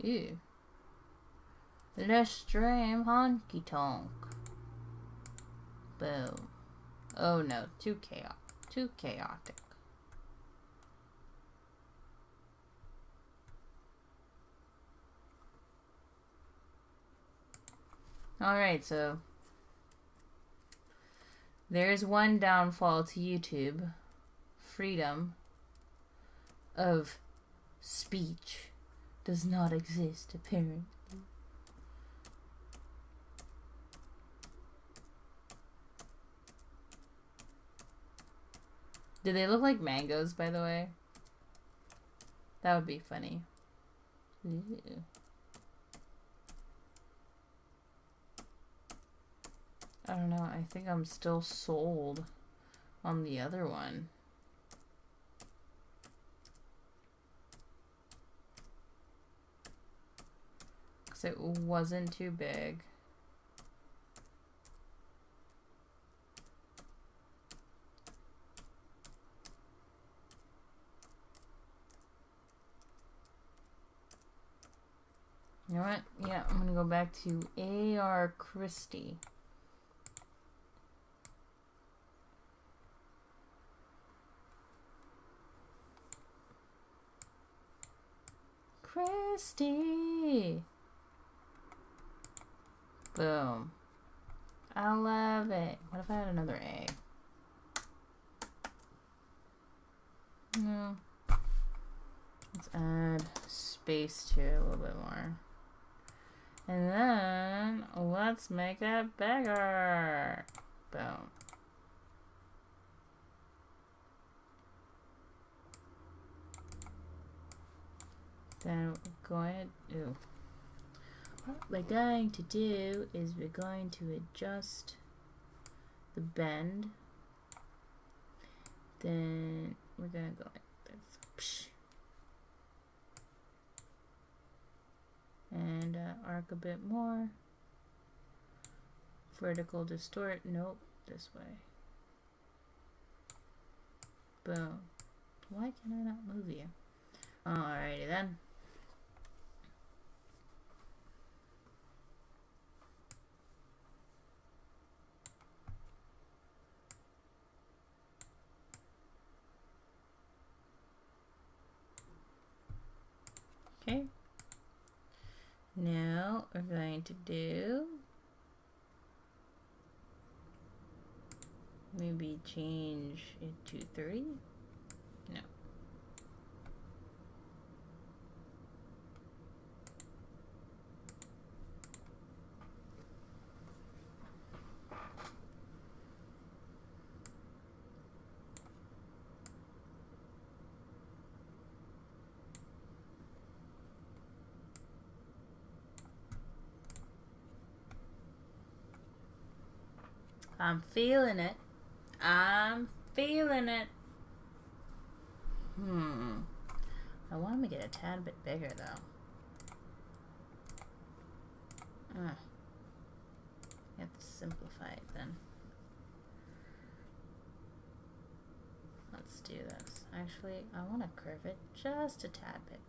Ew. Let's stream honky tonk. Boom. Oh no, too chaotic. Too chaotic. Alright, so there's one downfall to YouTube. Freedom of speech does not exist, apparently. Do they look like mangoes, by the way? That would be funny. Ew. I don't know, I think I'm still sold on the other one. Because it wasn't too big. You know what? Yeah, I'm gonna go back to A.R. Christie. Christie! Boom. I love it. What if I had another A? No. Let's add space to it a little bit more. And then let's make that bigger. Boom. Then we're going to do. What we're going to do is we're going to adjust the bend. Then we're gonna go like this. And arc a bit more. Vertical distort. Nope, this way. Boom. Why can I not move you? Alrighty then. Okay. Now we're going to do maybe change it to 30. No. I'm feeling it. I'm feeling it. I want to make it a tad bit bigger though. You have to simplify it then. Let's do this. Actually, I want to curve it just a tad bit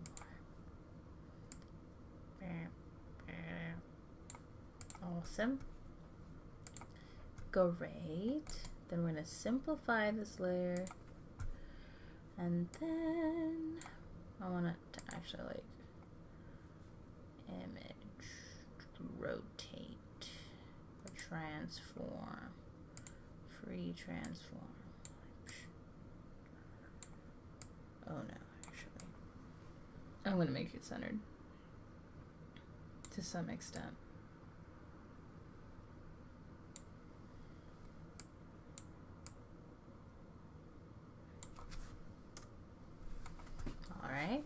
more. Awesome. Great. Then we're going to simplify this layer. And then, I want it to actually like image, rotate, or transform, free transform. Oh no, actually. I'm gonna make it centered to some extent. All right.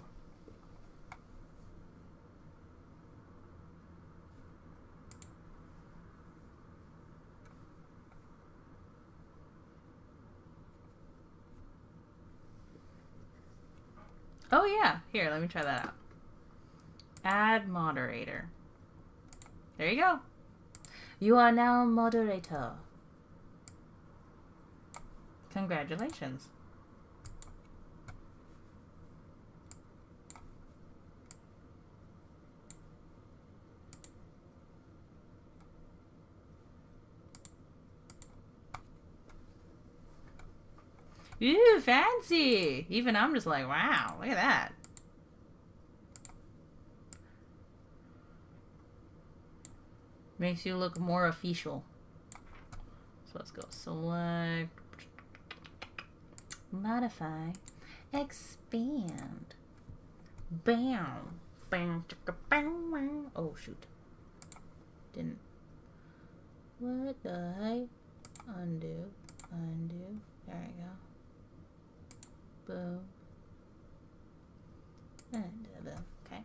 Oh yeah, here, let me try that out. Add moderator. There you go. You are now moderator. Congratulations. Ooh, fancy. Even I'm just like, wow, look at that. Makes you look more official. So let's go select, modify, expand. Bam. Bam. Bam. Oh, shoot. Didn't. What the heck? Undo. Undo. There you go. Boom. And boom. Okay.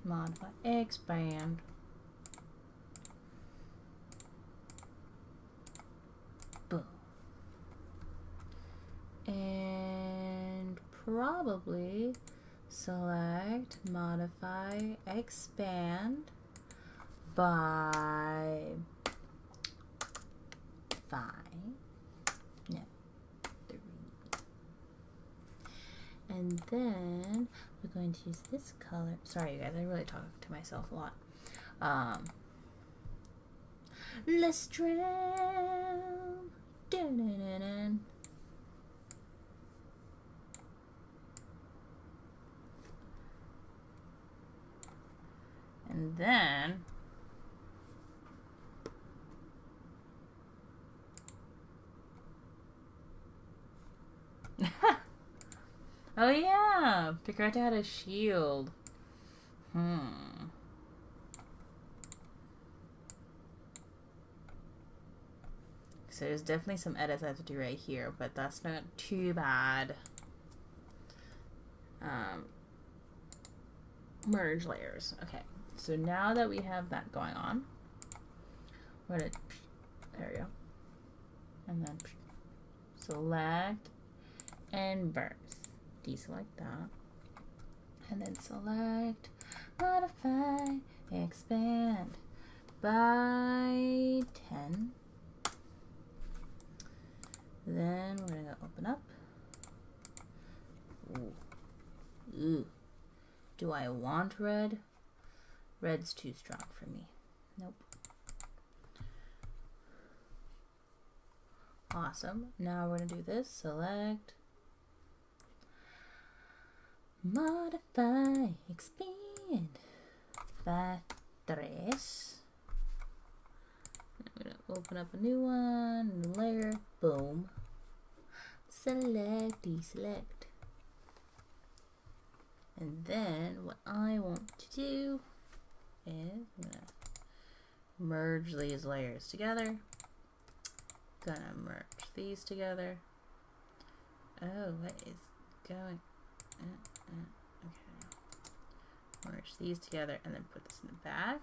Modify, expand. Boom. And probably select, modify, expand by 5. No, 3. And then we're going to use this color. Sorry, you guys, I really talk to myself a lot. Le STRAAAM. Dun-dun-dun-dun. And then oh yeah, Picard had a shield. So there's definitely some edits I have to do right here, but that's not too bad. Merge layers. Okay, so now that we have that going on, we're gonna, there we go, and then select and burst. Deselect that, and then select, modify, expand by 10. Then we're gonna open up. Ooh. Ooh. Do I want red? Red's too strong for me. Nope. Awesome. Now we're gonna do this. Select, modify, expand by 3. I'm gonna open up a new one, new layer. Boom. Select, deselect. And then what I want to do is I'm gonna merge these layers together. Gonna merge these together. Oh, what is going? Okay. Merge these together and then put this in the back.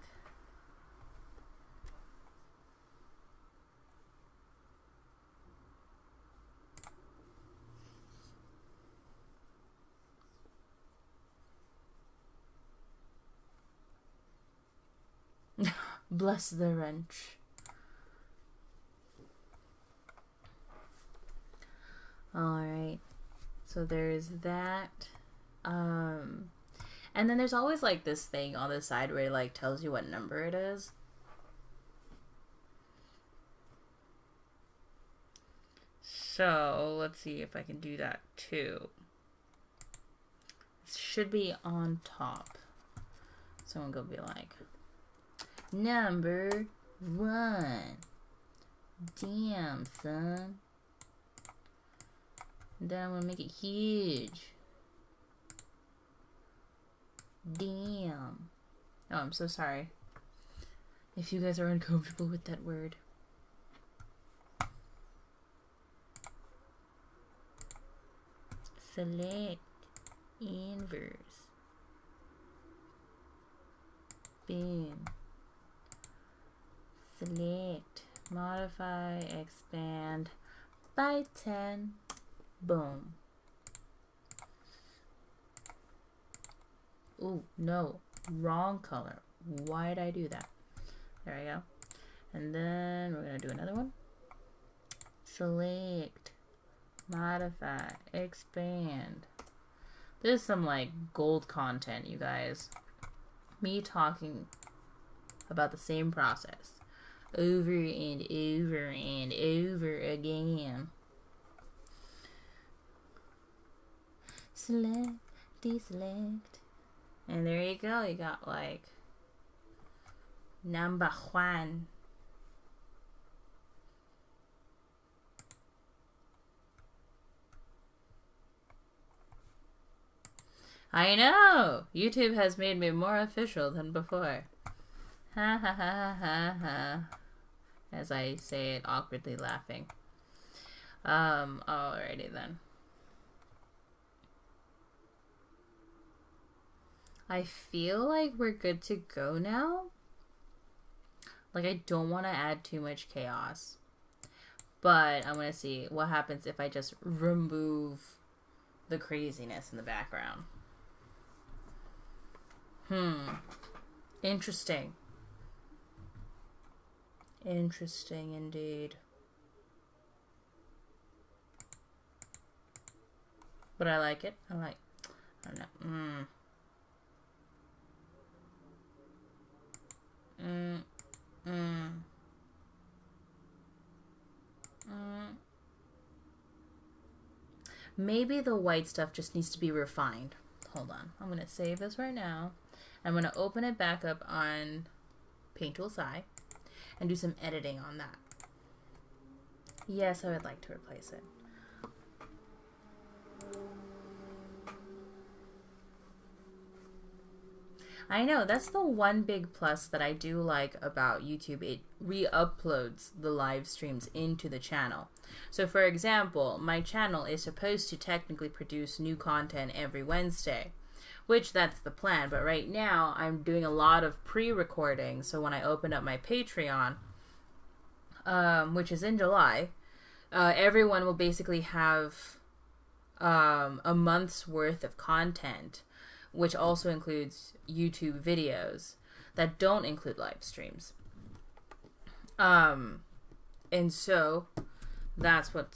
Bless the wrench. Alright, so there's that. And then there's always like this thing on the side where it like tells you what number it is. So let's see if I can do that too. should be on top. Someone go be like, number 1. Damn, son. Then I'm gonna make it huge. Damn. Oh, I'm so sorry if you guys are uncomfortable with that word. Select inverse. Boom. Select, modify, expand by 10. Boom. Ooh, no. Wrong color. Why did I do that? There we go. And then we're going to do another one. Select, modify, expand. There's some like gold content, you guys. Me talking about the same process over and over and over again. Select, deselect. And there you go. You got like number 1. I know! YouTube has made me more official than before. Ha ha ha ha ha. As I say it, awkwardly laughing. Alrighty then. I feel like we're good to go now. Like, I don't want to add too much chaos. But I'm going to see what happens if I just remove the craziness in the background. Interesting. Interesting indeed. But I like it. I don't know. Maybe the white stuff just needs to be refined. Hold on. I'm going to save this right now. I'm going to open it back up on Paint Tool SI and do some editing on that. Yes, I would like to replace it. I know, that's the one big plus that I do like about YouTube. It re-uploads the live streams into the channel. So for example, my channel is supposed to technically produce new content every Wednesday, which that's the plan. But right now I'm doing a lot of pre-recording. So when I open up my Patreon, which is in July, everyone will basically have a month's worth of content, which also includes YouTube videos that don't include live streams. And so that's what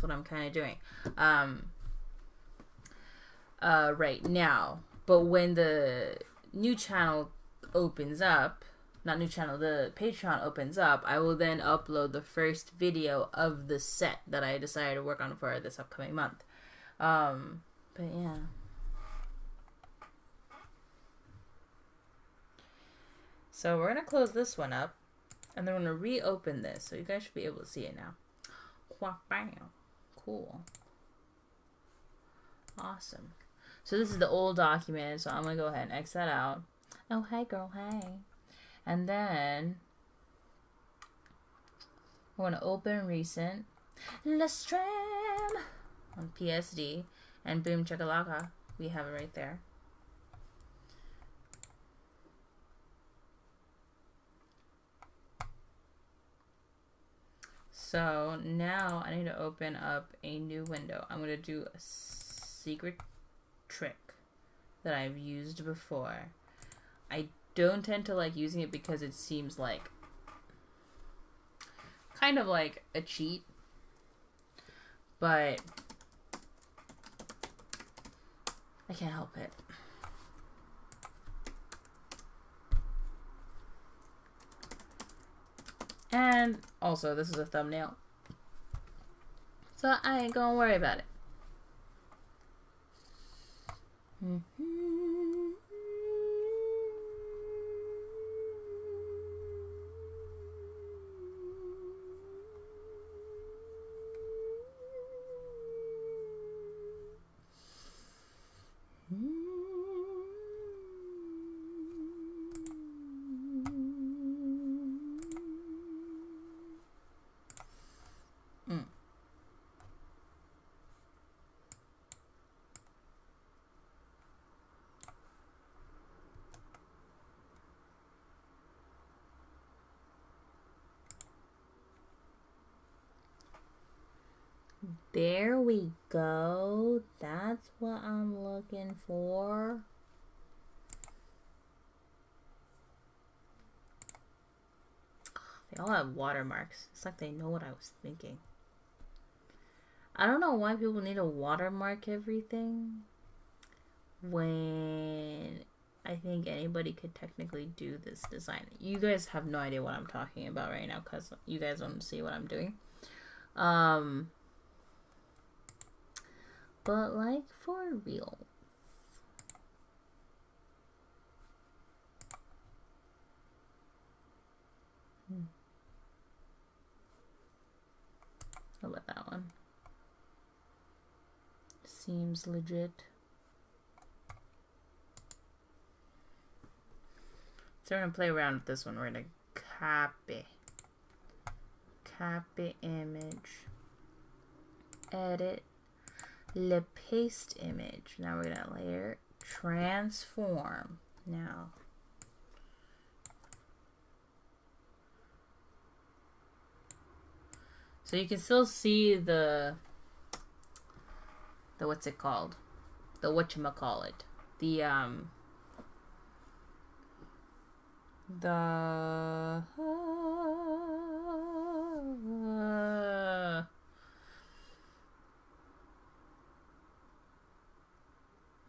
I'm kind of doing right now. But when the new channel opens up, the Patreon opens up, I will then upload the first video of the set that I decided to work on for this upcoming month. But yeah. So we're going to close this one up, and then we're going to reopen this, so you guys should be able to see it now. Cool. Awesome. So this is the old document, so I'm going to go ahead and X that out. Oh, hey girl, hey. And then we're going to open recent LE STRAAAM on PSD, and boom chakalaka, we have it right there. So now I need to open up a new window. I'm going to do a secret trick that I've used before. I don't tend to like using it because it seems like kind of like a cheat, but I can't help it. And also, this is a thumbnail, so I ain't gonna worry about it. There we go. That's what I'm looking for. They all have watermarks. It's like they know what I was thinking. I don't know why people need to watermark everything when I think anybody could technically do this design. You guys have no idea what I'm talking about right now because you guys don't see what I'm doing. But like for real. How about that one? Seems legit. So we're gonna play around with this one. We're gonna copy image, edit, paste image. Now we're gonna layer, transform. Now so you can still see the what's it called? The whatchamacallit.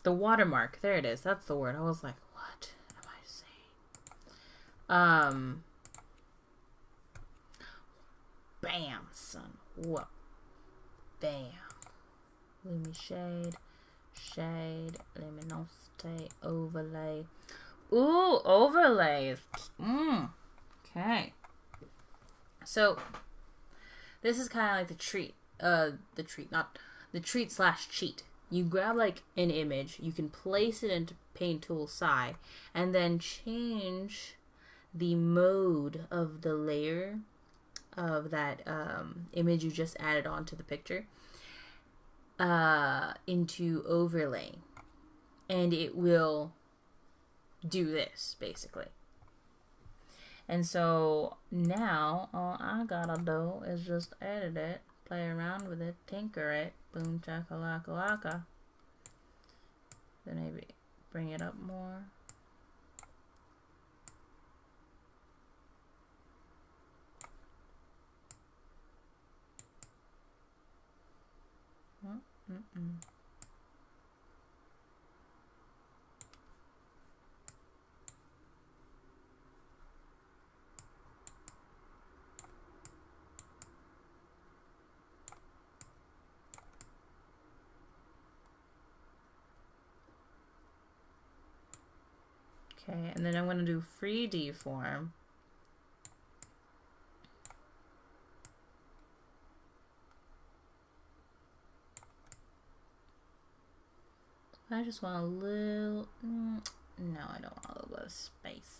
The watermark. There it is. That's the word. I was like, what am I saying? Bam, son. Whoa. Bam. Lumi shade, luminosity, overlay. Ooh, overlays. Okay. So this is kind of like the treat slash cheat. You grab like an image, you can place it into Paint Tool side, and then change the mode of the layer of that image you just added onto the picture into overlay, and it will do this basically. And so now all I gotta do is just edit it, play around with it, tinker it, boom chakalaka laka. Then maybe bring it up more. Okay, and then I'm going to do free deform. I just want a little, no, I don't want a little bit of space.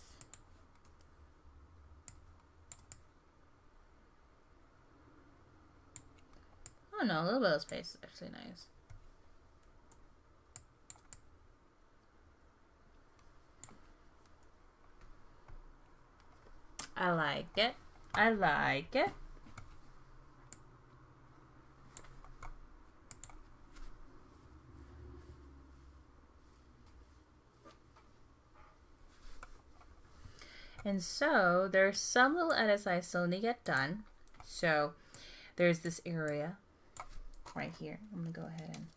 Oh no, a little bit of space is actually nice. I like it. I like it. And so there's some little edits I still need to get done. So there's this area right here. I'm gonna go ahead and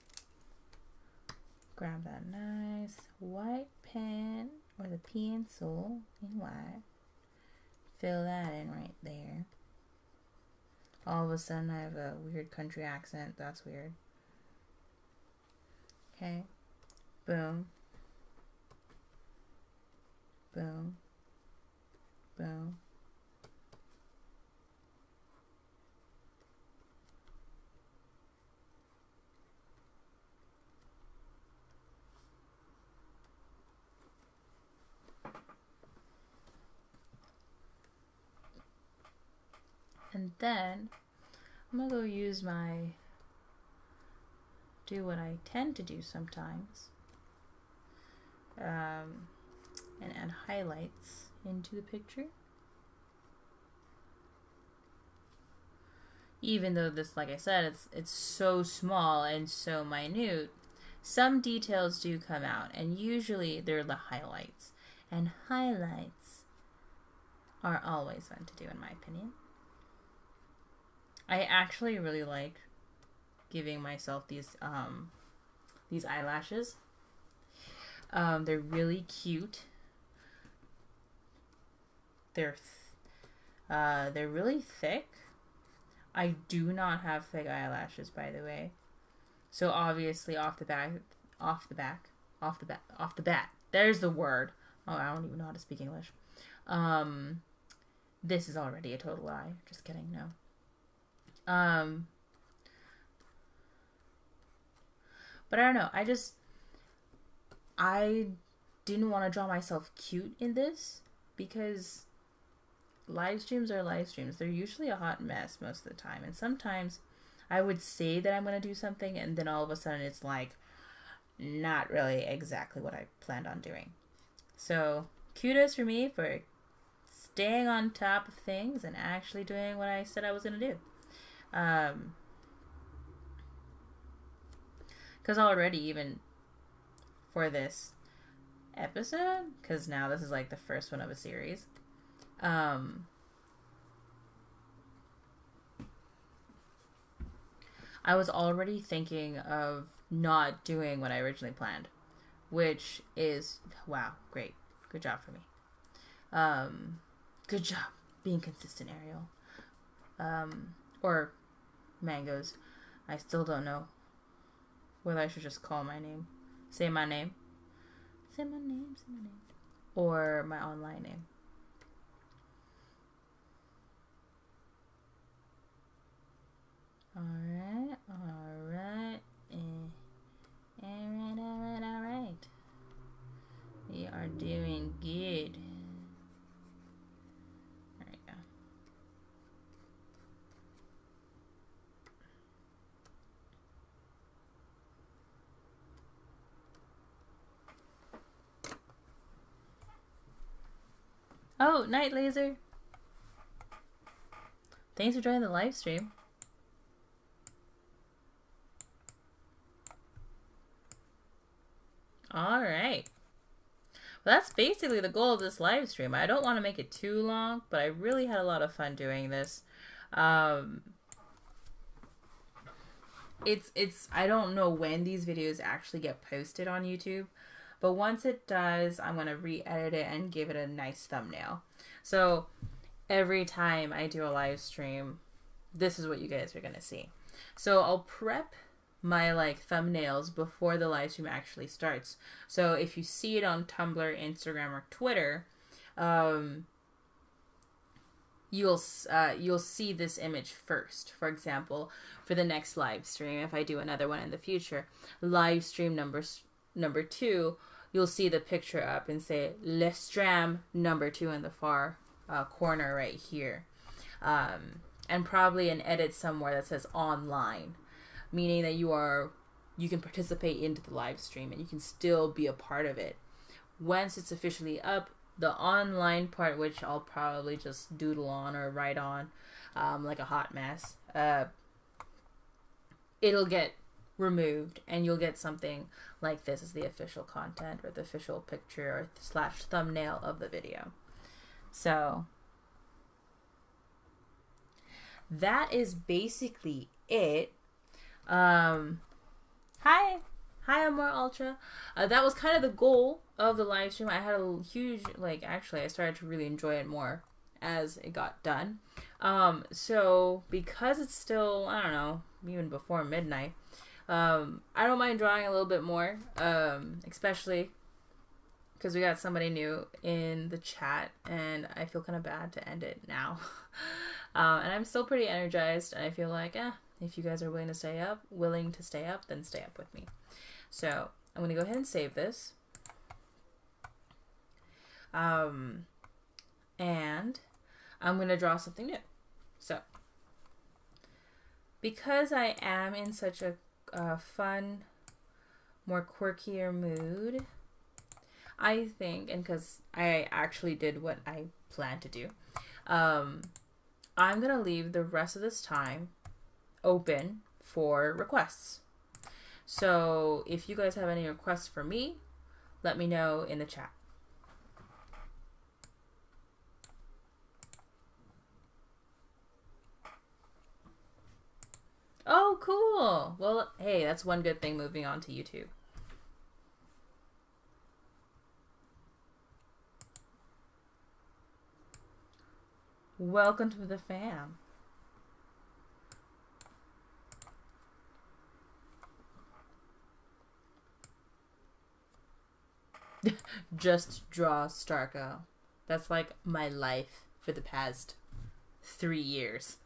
grab that nice white pen or the pencil in white. Fill that in right there. All of a sudden I have a weird country accent. That's weird. Okay. boom, boom, boom. And then I'm gonna go use do what I tend to do sometimes, and add highlights into the picture. Even though this, like I said, it's so small and so minute, some details do come out, and usually they're the highlights. And highlights are always fun to do, in my opinion. I actually really like giving myself these eyelashes. They're really cute. They're really thick. I do not have thick eyelashes, by the way. So obviously off the bat, there's the word. Oh, I don't even know how to speak English. This is already a total lie. Just kidding, no. But I don't know. I didn't want to draw myself cute in this because live streams are live streams. They're usually a hot mess most of the time. And sometimes I would say that I'm going to do something and then all of a sudden it's like not really exactly what I planned on doing. So kudos for me for staying on top of things and actually doing what I said I was going to do. Because already, even for this episode, because now this is like the first one of a series, I was already thinking of not doing what I originally planned, which is, wow, great. Good job for me. Good job being consistent, Ariel. Or Mangoes. I still don't know whether I should just call my name. Say my name. Say my name. Say my name. Or my online name. Alright. Alright. Alright. We are doing good. Oh, Night Laser. Thanks for joining the live stream. Alright. Well, that's basically the goal of this live stream. I don't want to make it too long, but I really had a lot of fun doing this. I don't know when these videos actually get posted on YouTube. But once it does, I'm going to re-edit it and give it a nice thumbnail. So every time I do a live stream, this is what you guys are going to see. So I'll prep my thumbnails before the live stream actually starts. So if you see it on Tumblr, Instagram, or Twitter, you'll see this image first. For example, for the next live stream, if I do another one in the future, live stream number 2, you'll see the picture up and say Le STRAAAM number 2 in the far corner right here. And probably an edit somewhere that says online, meaning that you can participate into the live stream and you can still be a part of it. Once it's officially up, the online part, which I'll probably just doodle on or write on like a hot mess, it'll get removed and you'll get something like this as the official content or the official picture or / thumbnail of the video. So that is basically it. Hi Amor Ultra. That was kind of the goal of the live stream. I had a huge, actually I started to really enjoy it more as it got done. So because it's still, I don't know, even before midnight, I don't mind drawing a little bit more, especially because we got somebody new in the chat, and I feel kind of bad to end it now. And I'm still pretty energized, and I feel like, if you guys are willing to stay up, then stay up with me. So I'm going to go ahead and save this. And I'm going to draw something new. So, because I am in such a fun, more quirkier mood, I think, and because I actually did what I planned to do, I'm going to leave the rest of this time open for requests. So if you guys have any requests for me, let me know in the chat. Oh, cool. Well, hey, that's one good thing moving on to YouTube. Welcome to the fam. Just draw Starco. That's like my life for the past 3 years.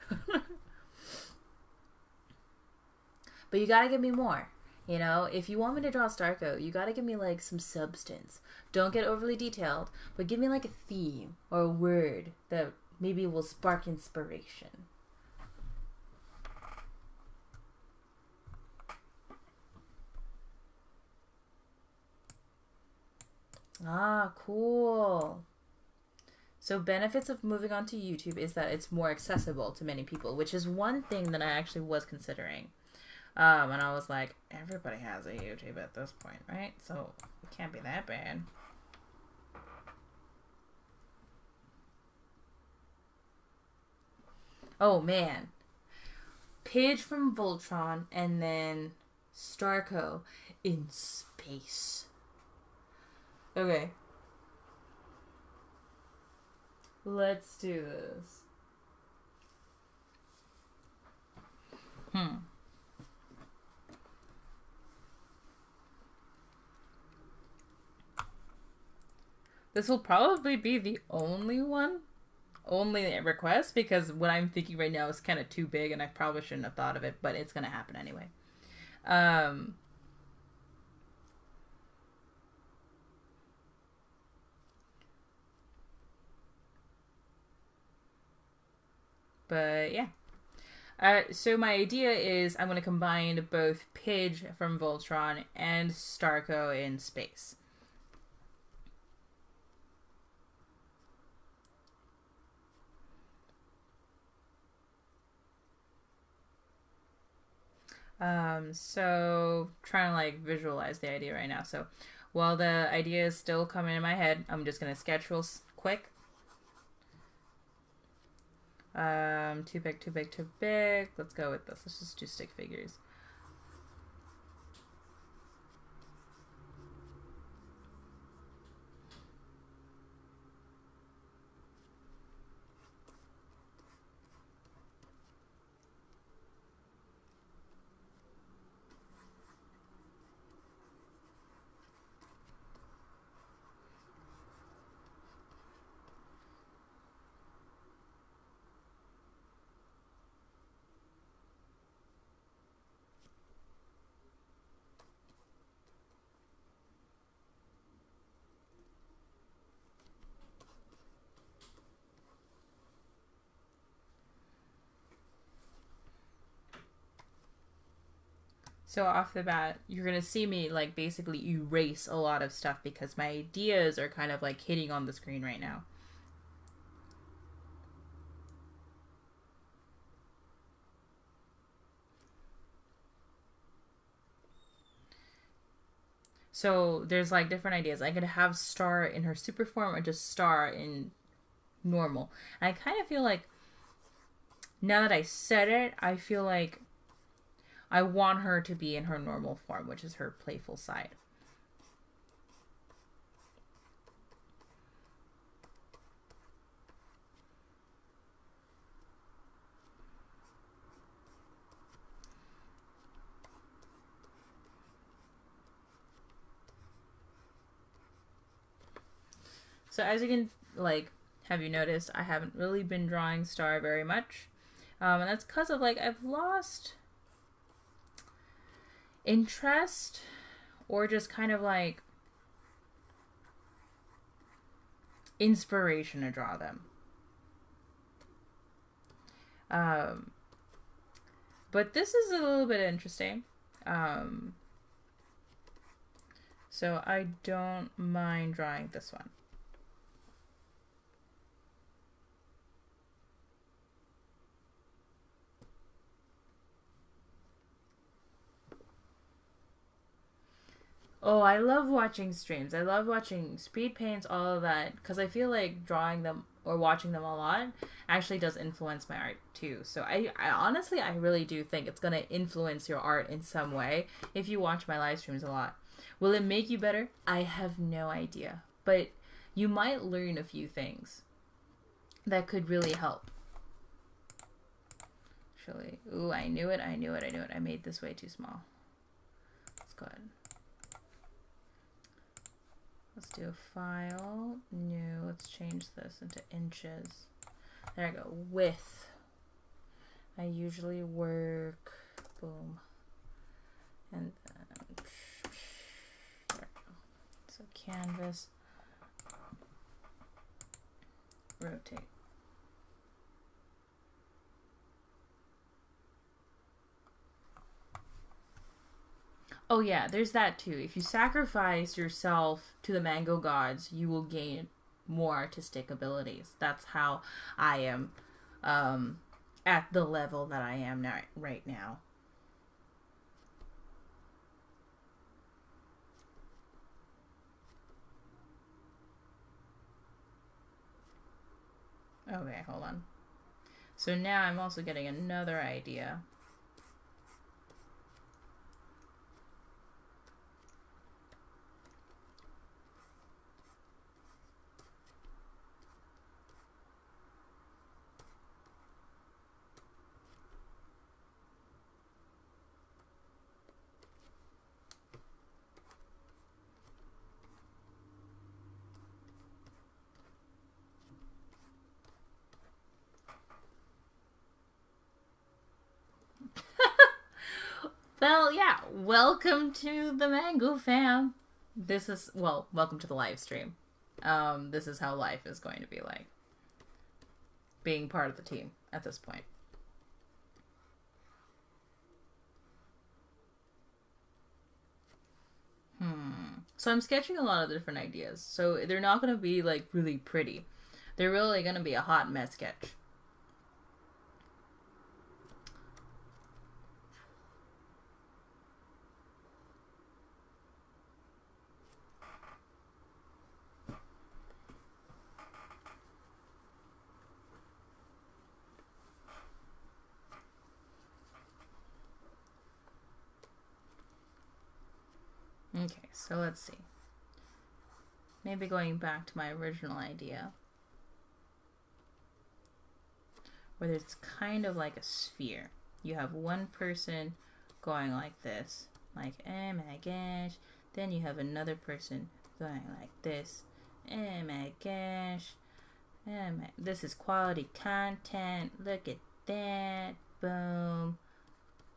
But you gotta give me more. You know, if you want me to draw Starco, you gotta give me like some substance. Don't get overly detailed, but give me like a theme or a word that maybe will spark inspiration. Ah, cool. So benefits of moving on to YouTube is that it's more accessible to many people, which is one thing that I actually was considering. And I was like, everybody has a YouTube at this point, right? So it can't be that bad. Oh, man. Pidge from Voltron and then Starco in space. Okay. Let's do this. This will probably be the only request, because what I'm thinking right now is kind of too big and I probably shouldn't have thought of it, but it's going to happen anyway. But yeah. So my idea is I'm going to combine both Pidge from Voltron and Starco in space. So trying to like visualize the idea right now. So while the idea is still coming in my head, I'm just gonna sketch real quick. Too big, too big, too big. Let's go with this. Let's just do stick figures. So off the bat, you're going to see me like basically erase a lot of stuff because my ideas are kind of like hitting on the screen right now. So there's like different ideas. I could have Star in her super form or just Star in normal. And I kind of feel like now that I said it, I feel like I want her to be in her normal form, which is her playful side. So as you can, like, have you noticed, I haven't really been drawing Star very much. And that's because of, like, I've lost interest or just kind of, like, inspiration to draw them. But this is a little bit interesting. So I don't mind drawing this one. Oh, I love watching streams. I love watching speed paints, all of that, because I feel like drawing them or watching them a lot actually does influence my art too. So I honestly, I really do think it's going to influence your art in some way if you watch my live streams a lot. Will it make you better? I have no idea. But you might learn a few things that could really help. Actually, ooh, I knew it. I made this way too small. Let's go ahead. Let's do a file, new, let's change this into inches. There I go, width. I usually work, boom. And then, there we go. So canvas, rotate. Oh yeah, there's that too. If you sacrifice yourself to the mango gods, you will gain more artistic abilities. That's how I am at the level that I am now, right now. Okay, hold on. So now I'm also getting another idea. Well, yeah, welcome to the Mango fam. This is, well, welcome to the live stream. This is how life is going to be like. Being part of the team at this point. So I'm sketching a lot of different ideas. So they're not going to be like really pretty. They're really going to be a hot mess sketch. Okay, so let's see. Maybe going back to my original idea, where it's kind of like a sphere. You have one person going like this, like, oh my gosh. Then you have another person going like this. Oh my gosh. Oh my, this is quality content. Look at that. Boom.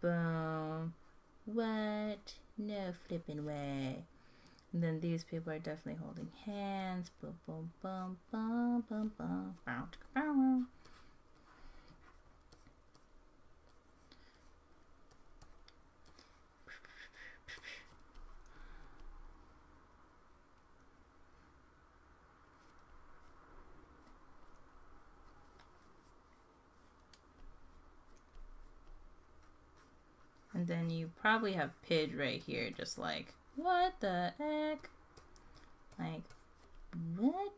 Boom. What? No flipping way. And then these people are definitely holding hands. Boom, boom, boom, boom, boom, boom, boom, boom. And then you probably have Pidge right here, just like, what the heck? Like, what?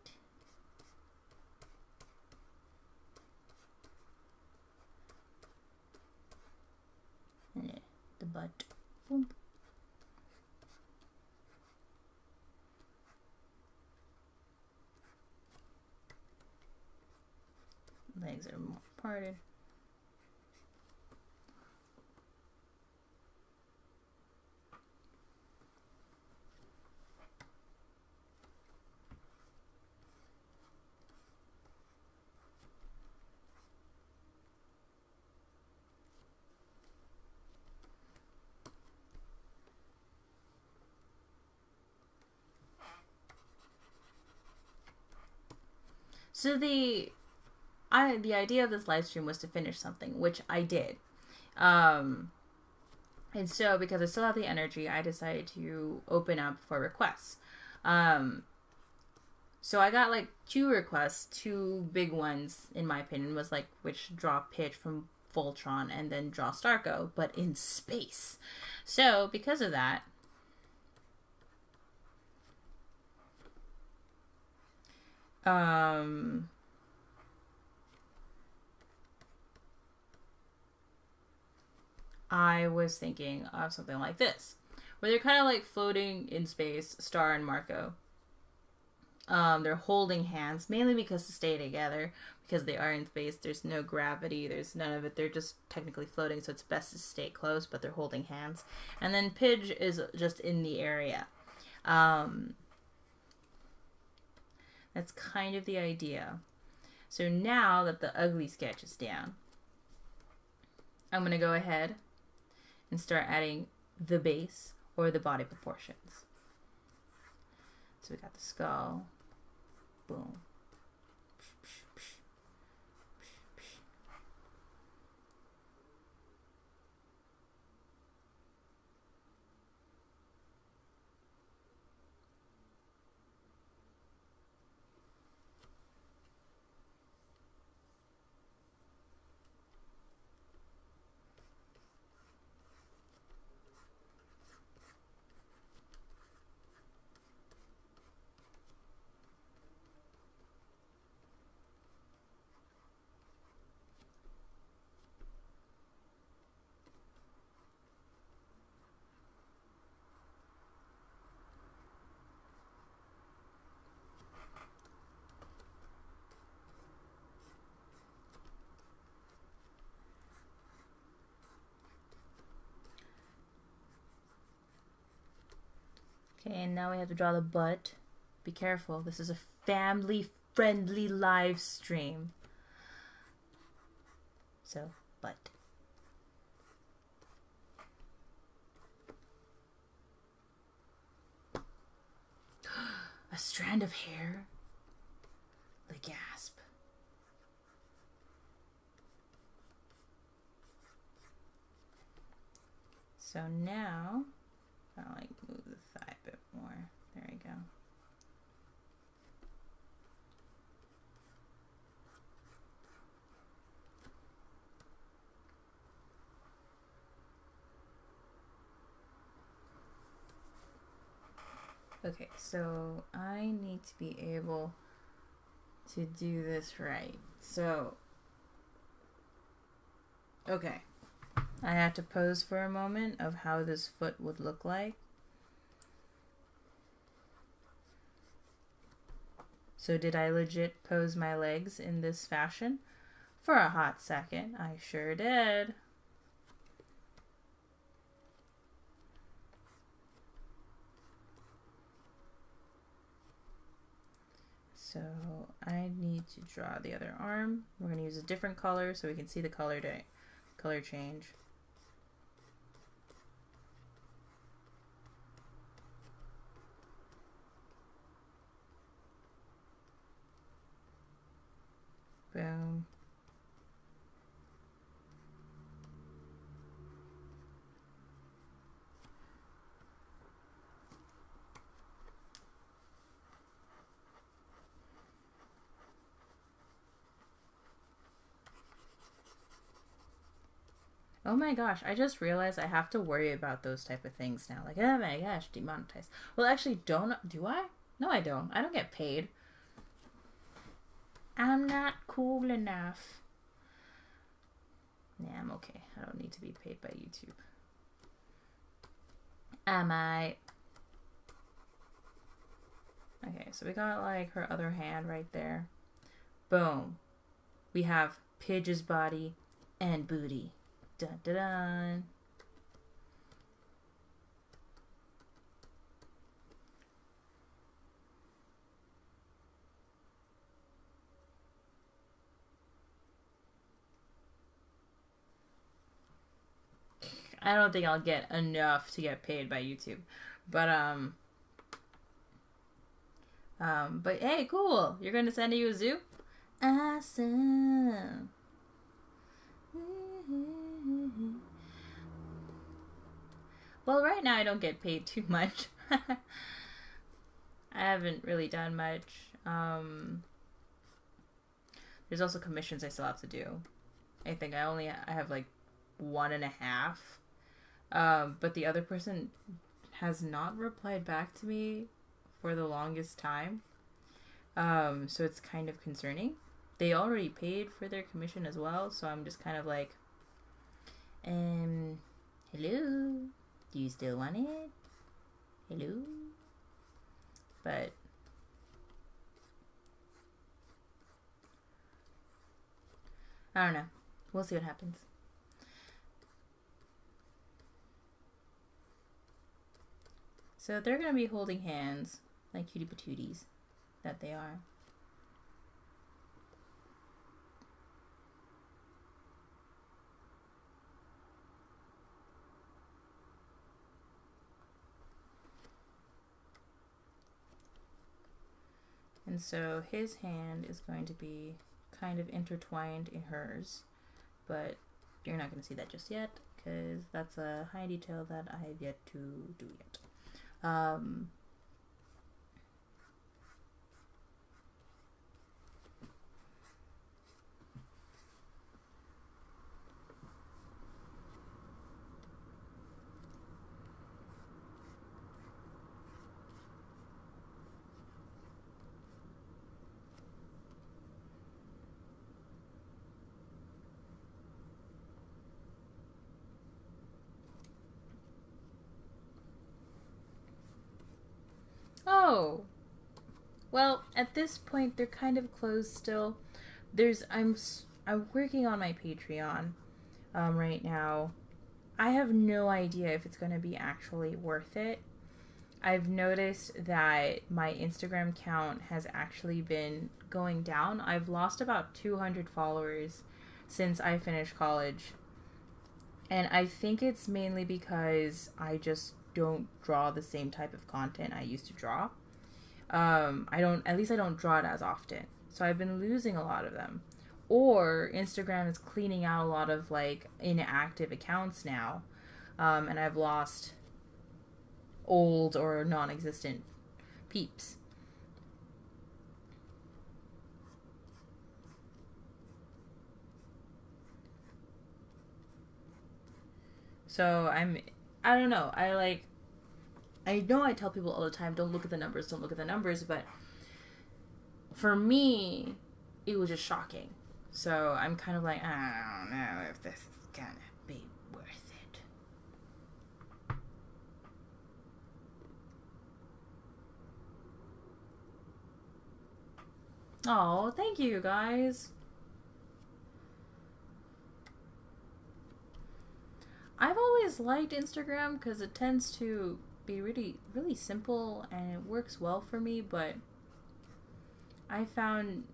Yeah, the butt. Boom. Legs are more parted. So the idea of this live stream was to finish something, which I did. And so because I still have the energy, I decided to open up for requests. So I got like 2 requests, 2 big ones in my opinion, was like which draw Pidge from Voltron and then draw Starko, but in space. So because of that, I was thinking of something like this, where they're kind of like floating in space, Star and Marco. They're holding hands, mainly because to stay together, because they are in space. There's no gravity, there's none of it. They're just technically floating, so it's best to stay close, but they're holding hands. And then Pidge is just in the area. That's kind of the idea. So now that the ugly sketch is down, I'm going to go ahead and start adding the base or the body proportions. So we got the skull. Boom. Okay, and now we have to draw the butt. Be careful, this is a family-friendly live stream. So, butt. A strand of hair? The gasp. So now, I'll like move the thigh a bit more. There we go. Okay, so I need to be able to do this right. So, okay. I had to pose for a moment of how this foot would look like. So did I legit pose my legs in this fashion? For a hot second, I sure did. So I need to draw the other arm. We're going to use a different color so we can see the color change. Boom. Oh my gosh, I just realized I have to worry about those type of things now. Like, oh my gosh, demonetized. Well, actually, do I? No, I don't. I don't get paid. I'm not cool enough. Yeah, I'm okay. I don't need to be paid by YouTube. Am I? Okay, so we got like her other hand right there. Boom. We have Pidge's body and booty. Dun dun dun. I don't think I'll get enough to get paid by YouTube, but hey, cool. You're gonna send you a zoo? Awesome. Well, right now I don't get paid too much. I haven't really done much. There's also commissions I still have to do. I think I have like 1.5. But the other person has not replied back to me for the longest time. So it's kind of concerning. They already paid for their commission as well, so I'm just kind of like, hello? Do you still want it? Hello? But I don't know. We'll see what happens. So they're going to be holding hands like cutie patooties that they are. And so his hand is going to be kind of intertwined in hers, but you're not going to see that just yet because that's a high detail that I have yet to do yet. Oh, well, at this point they're kind of closed still. I'm working on my Patreon right now. I have no idea if it's going to be actually worth it. I've noticed that my Instagram count has actually been going down. I've lost about 200 followers since I finished college. And I think it's mainly because I just don't draw the same type of content I used to draw. At least I don't draw it as often. So I've been losing a lot of them. Or Instagram is cleaning out a lot of like inactive accounts now. And I've lost old or non-existent peeps. So I don't know. I know I tell people all the time, don't look at the numbers, but for me, it was just shocking. So I'm kind of like, I don't know if this is gonna be worth it. Oh, thank you guys. I've always liked Instagram because it tends to be really, really simple and it works well for me, but I found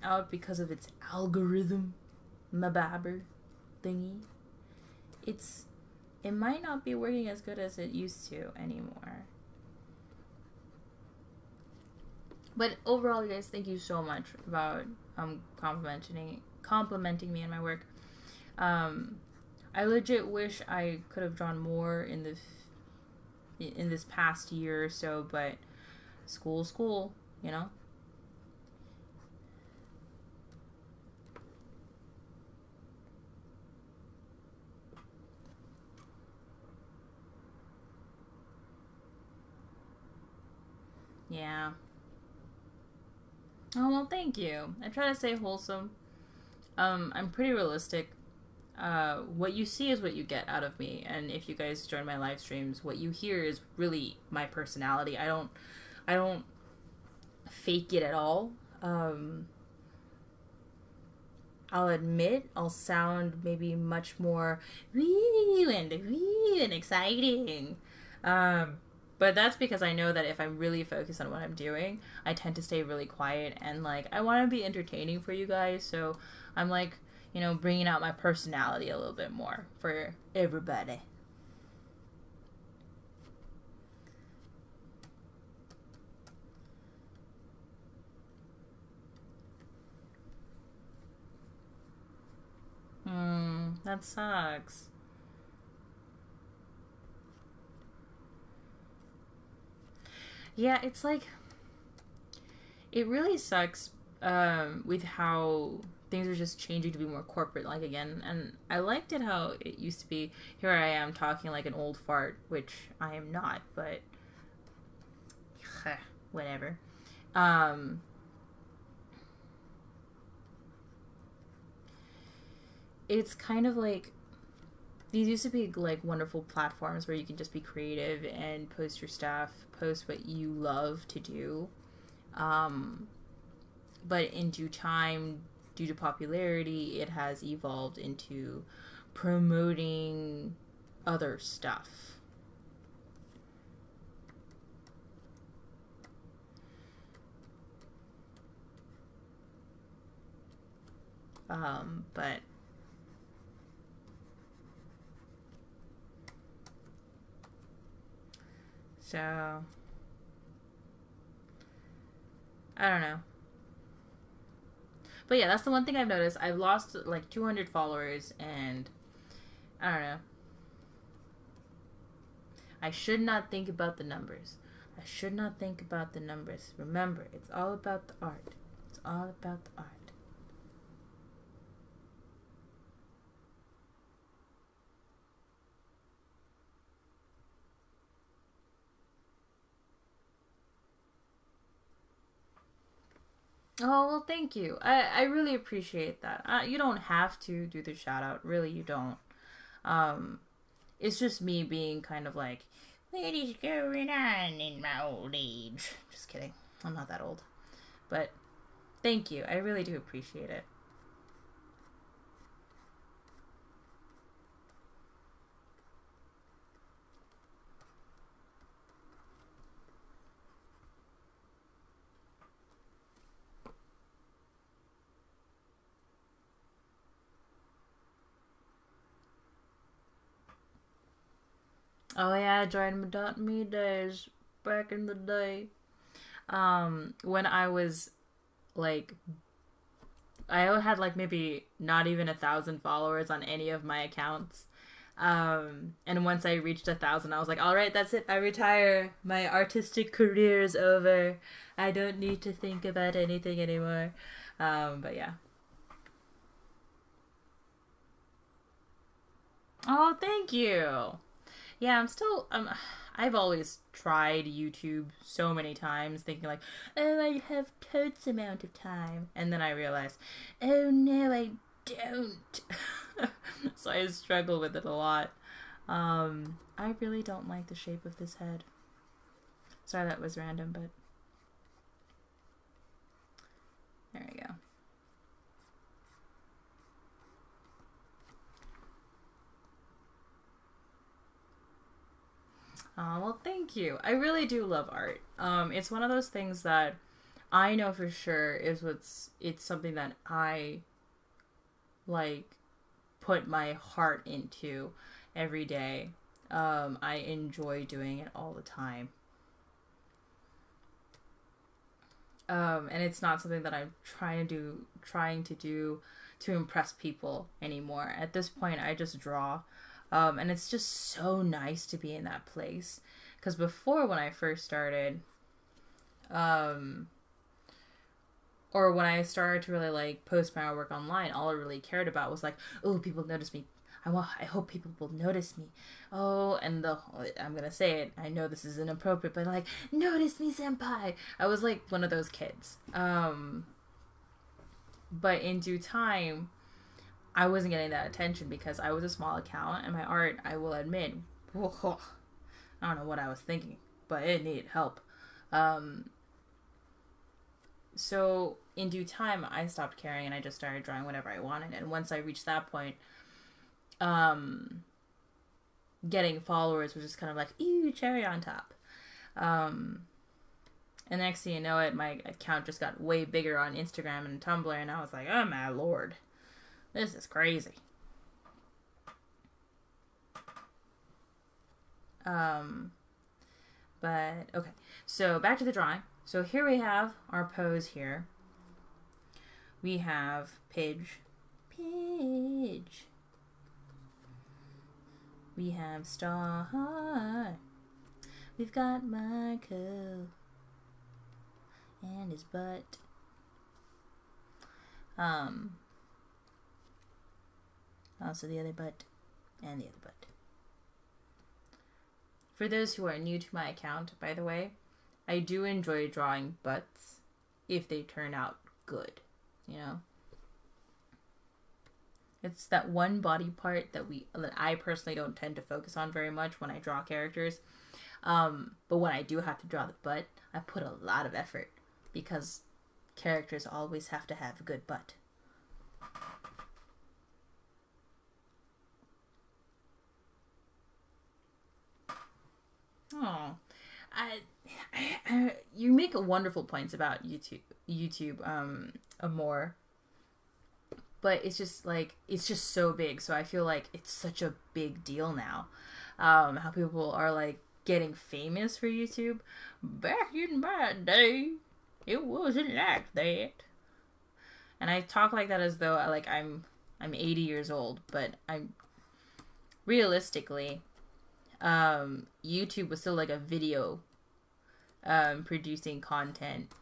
out because of its algorithm, mababber thingy, it might not be working as good as it used to anymore. But overall, you guys, thank you so much about complimenting me and my work. I legit wish I could have drawn more in this past year or so, but school, you know. Yeah. Oh, well, thank you. I try to stay wholesome. I'm pretty realistic. What you see is what you get out of me, and if you guys join my live streams, what you hear is really my personality. I don't fake it at all. I'll admit I'll sound maybe much more woo and exciting. But that's because I know that if I'm really focused on what I'm doing, I tend to stay really quiet and like I want to be entertaining for you guys. So I'm like, you know, bringing out my personality a little bit more for everybody. That sucks. Yeah, it's like, it really sucks with how things are just changing to be more corporate like again. And I liked it how it used to be. Here I am talking like an old fart, which I am not, but whatever. It's kind of like, these used to be like wonderful platforms where you can just be creative and post your stuff, post what you love to do. But in due time, due to popularity, it has evolved into promoting other stuff. But so I don't know. But yeah, that's the one thing I've noticed. I've lost like 200 followers, and I don't know. I should not think about the numbers. I should not think about the numbers. Remember, it's all about the art. It's all about the art. Oh, well, thank you. I really appreciate that. You don't have to do the shout out. Really, you don't. Um, it's just me being kind of like, what is going on in my old age? Just kidding. I'm not that old. But thank you. I really do appreciate it. Oh yeah, join.me days back in the day. When I was like, I had like maybe not even 1,000 followers on any of my accounts. And once I reached 1,000, I was like, all right, that's it. I retire. My artistic career is over. I don't need to think about anything anymore. But yeah. Oh, thank you. Yeah, I'm still. I've always tried YouTube so many times, thinking like, oh, I have totes amount of time, and then I realized, oh no, I don't. So I struggle with it a lot. I really don't like the shape of this head. Sorry, that was random, but there we go. Well, thank you. I really do love art. It's one of those things that I know for sure it's something that I like put my heart into every day. I enjoy doing it all the time. And it's not something that I'm trying to do to impress people anymore. At this point, I just draw. And it's just so nice to be in that place. Because before, when I first started, or when I started to really like post my work online, all I really cared about was like, oh, people notice me. I hope people will notice me. Oh, and I'm gonna say it. I know this is inappropriate, but like, notice me, senpai. I was like one of those kids. But in due time, I wasn't getting that attention because I was a small account, and my art, I will admit, I don't know what I was thinking, but it needed help. So in due time, I stopped caring and I just started drawing whatever I wanted. And once I reached that point, getting followers was just kind of like, ew, cherry on top. And next thing you know it, my account just got way bigger on Instagram and Tumblr, and I was like, oh my lord, this is crazy. But okay, so back to the drawing. So here we have our pose here. We have Pidge. We have Star. We've got Michael and his butt. Also the other butt and the other butt. For those who are new to my account, by the way, I do enjoy drawing butts if they turn out good, you know? It's that one body part that I personally don't tend to focus on very much when I draw characters. But when I do have to draw the butt, I put a lot of effort because characters always have to have a good butt. Oh, you make wonderful points about YouTube, Amore. But it's just like, it's just so big. So I feel like it's such a big deal now. How people are like getting famous for YouTube. Back in my day, it wasn't like that. And I talk like that as though I'm 80 years old, but I'm realistically, YouTube was still like a video producing content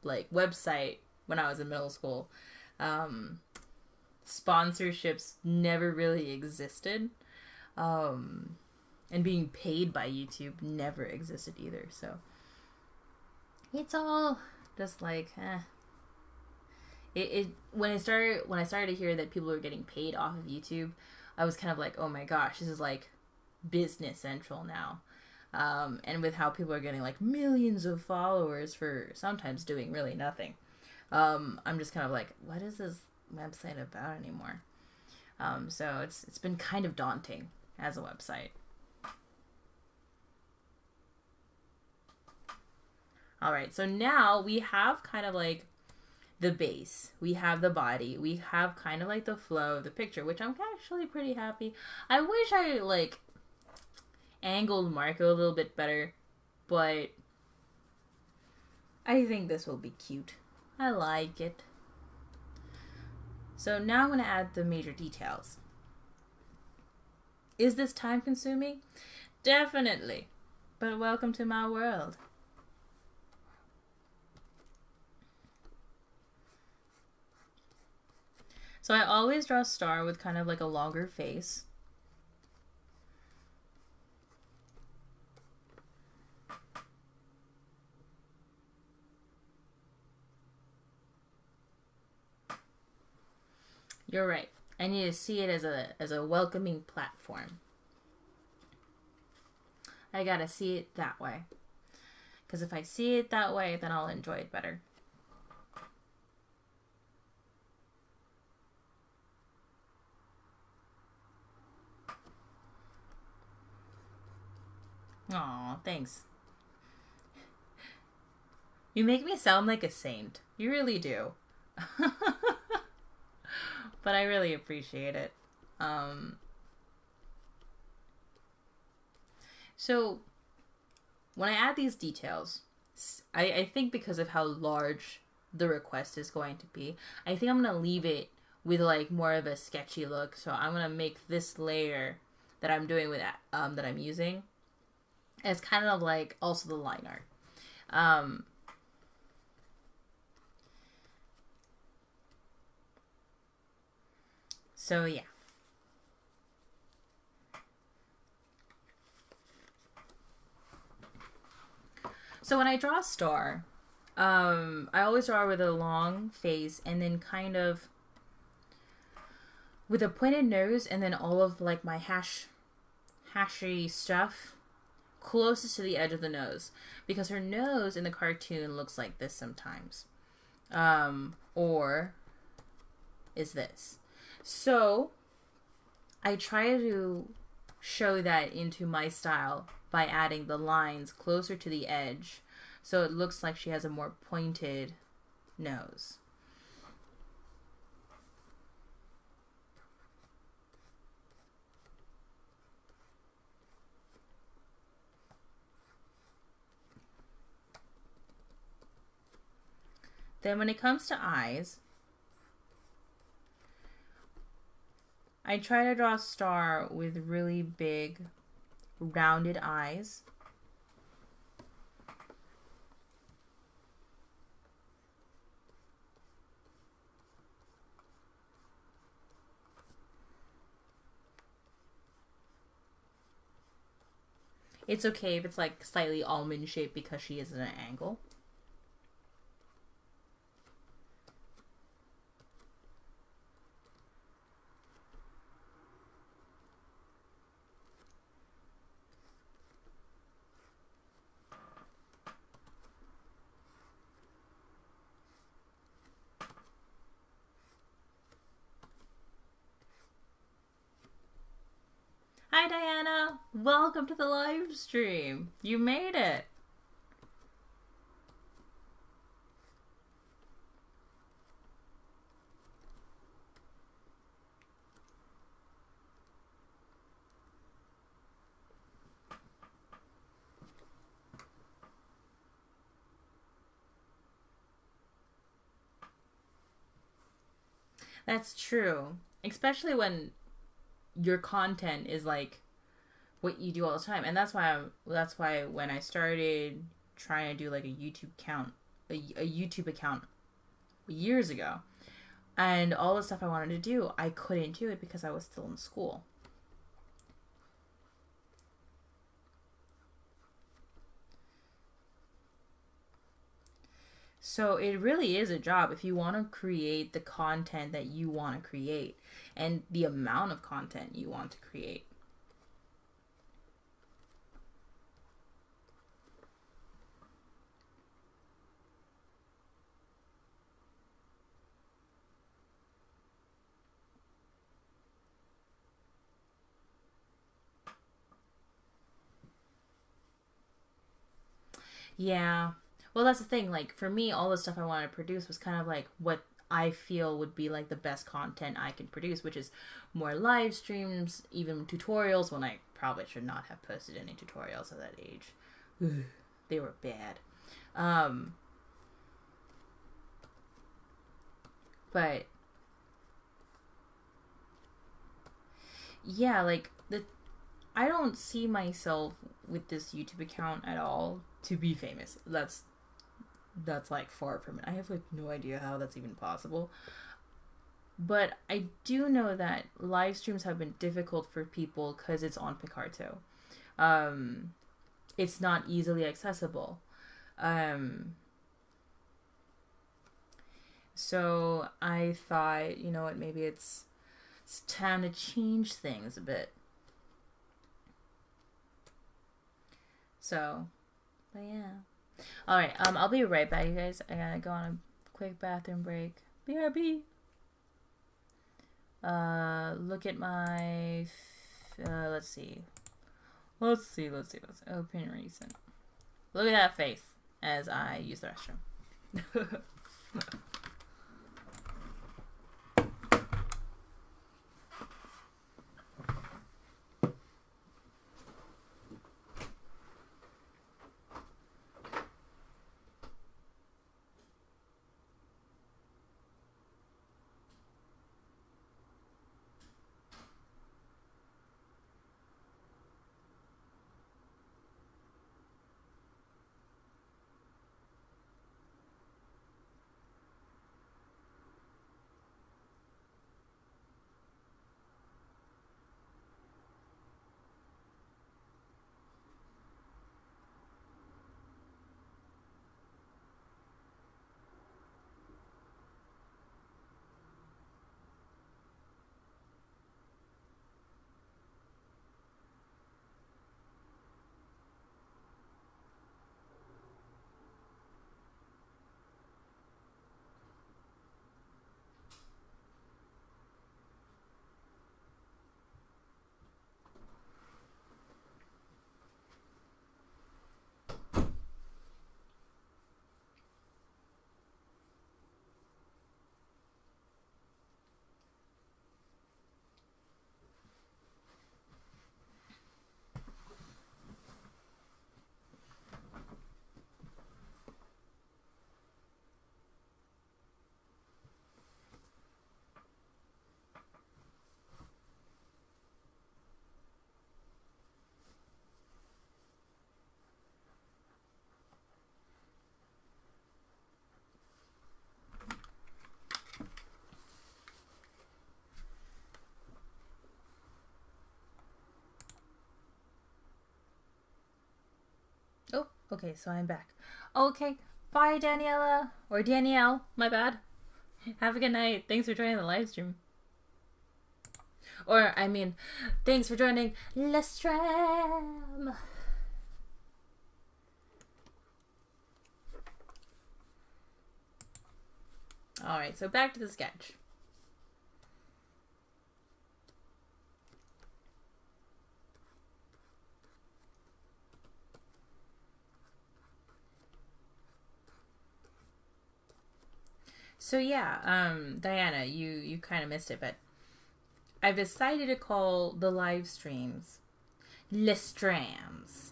like website when I was in middle school. Sponsorships never really existed, and being paid by YouTube never existed either. So it's all just like when I started to hear that people were getting paid off of YouTube, I was kind of like, oh my gosh, this is like business central now. And with how people are getting like millions of followers for sometimes doing really nothing, I'm just kind of like, what is this website about anymore? So it's been kind of daunting as a website. All right, so now we have kind of like the base, we have the body, we have kind of like the flow of the picture, which I'm actually pretty happy. I wish I like angled Marco a little bit better, but I think this will be cute. I like it. So now I'm going to add the major details. Is this time consuming? Definitely. But welcome to my world. So I always draw Star with kind of like a longer face. You're right. I need to see it as a welcoming platform. I gotta see it that way. Because if I see it that way, then I'll enjoy it better. Aw, thanks. You make me sound like a saint. You really do. But I really appreciate it. So when I add these details, I think because of how large the request is going to be, I think I'm going to leave it with like more of a sketchy look. So I'm going to make this layer that I'm doing with that I'm using as kind of like also the line art. So yeah. So when I draw a Star, I always draw with a long face and then kind of with a pointed nose, and then all of like my hashy stuff closest to the edge of the nose, because her nose in the cartoon looks like this sometimes, or is this. So I try to show that into my style by adding the lines closer to the edge, so it looks like she has a more pointed nose. Then when it comes to eyes, I try to draw a star with really big, rounded eyes. It's okay if it's like slightly almond shaped because she is at an angle. Hi Diana, welcome to the live stream. You made it. That's true, especially when your content is like what you do all the time, and that's why when I started trying to do like a YouTube account years ago, and all the stuff I wanted to do, I couldn't do it because I was still in school. So it really is a job if you want to create the content that you want to create and the amount of content you want to create. Yeah. Well, that's the thing. Like, for me, all the stuff I wanted to produce was kind of like what I feel would be like the best content I can produce, which is more live streams, even tutorials, when I probably should not have posted any tutorials at that age. Ugh, they were bad. But yeah, like I don't see myself with this YouTube account at all to be famous. That's like far from it. I have like no idea how that's even possible. But I do know that live streams have been difficult for people because it's on Picarto. It's not easily accessible. So I thought, you know what, maybe it's time to change things a bit. So, but yeah. Alright, I'll be right back, you guys. I gotta go on a quick bathroom break. BRB. Look at my, let's see. Open recent. Look at that face as I use the restroom. Okay, so I'm back. Okay, bye Daniela. Or Danielle, my bad. Have a good night. Thanks for joining the live stream. Or, I mean, thanks for joining Le STRAAAM. Alright, so back to the sketch. So yeah, Diana, you kind of missed it, but I've decided to call the live streams Le STRAAMs.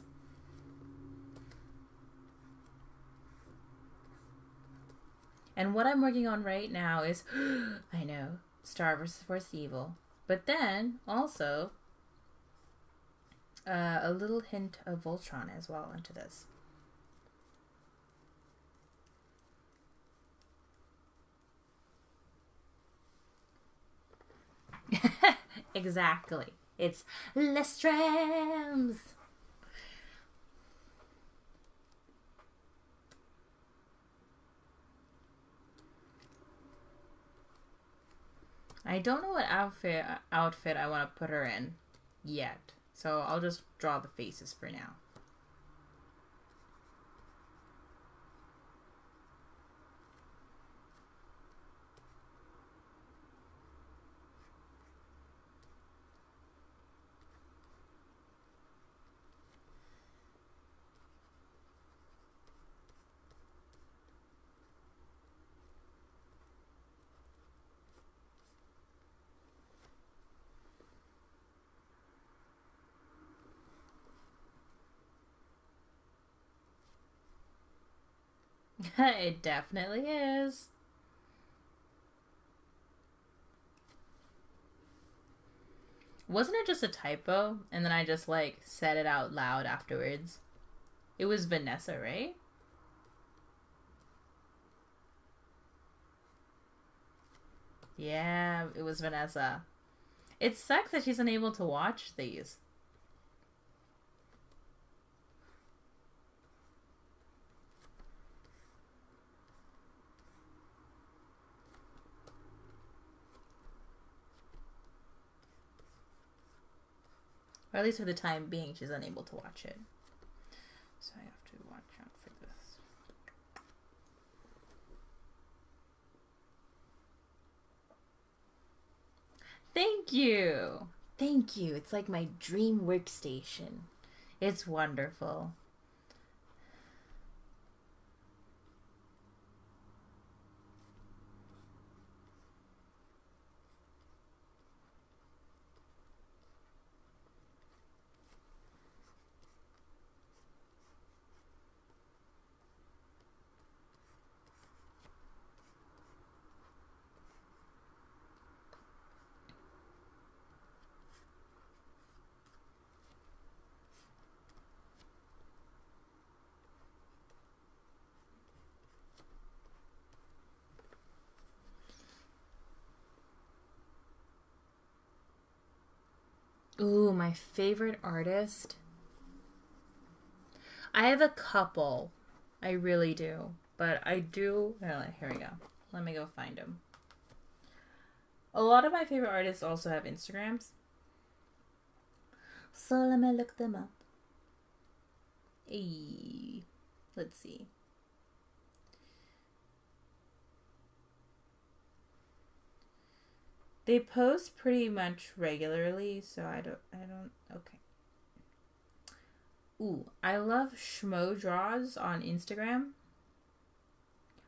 And what I'm working on right now is, I know, Star vs. Force Evil, but then also a little hint of Voltron as well into this. Exactly. It's Le STRAAMs. I don't know what outfit I want to put her in yet. So I'll just draw the faces for now. It definitely is. Wasn't it just a typo? And then I just like said it out loud afterwards. It was Vanessa, right? Yeah, it was Vanessa. It sucks that she's unable to watch these. Or at least for the time being, she's unable to watch it. So I have to watch out for this. Thank you! Thank you. It's like my dream workstation. It's wonderful. Ooh, my favorite artist. I have a couple. I really do. But I do... Oh, here we go. Let me go find them. A lot of my favorite artists also have Instagrams. So let me look them up. Hey, let's see. They post pretty much regularly, so I don't, okay. Ooh, I love Schmo Draws on Instagram.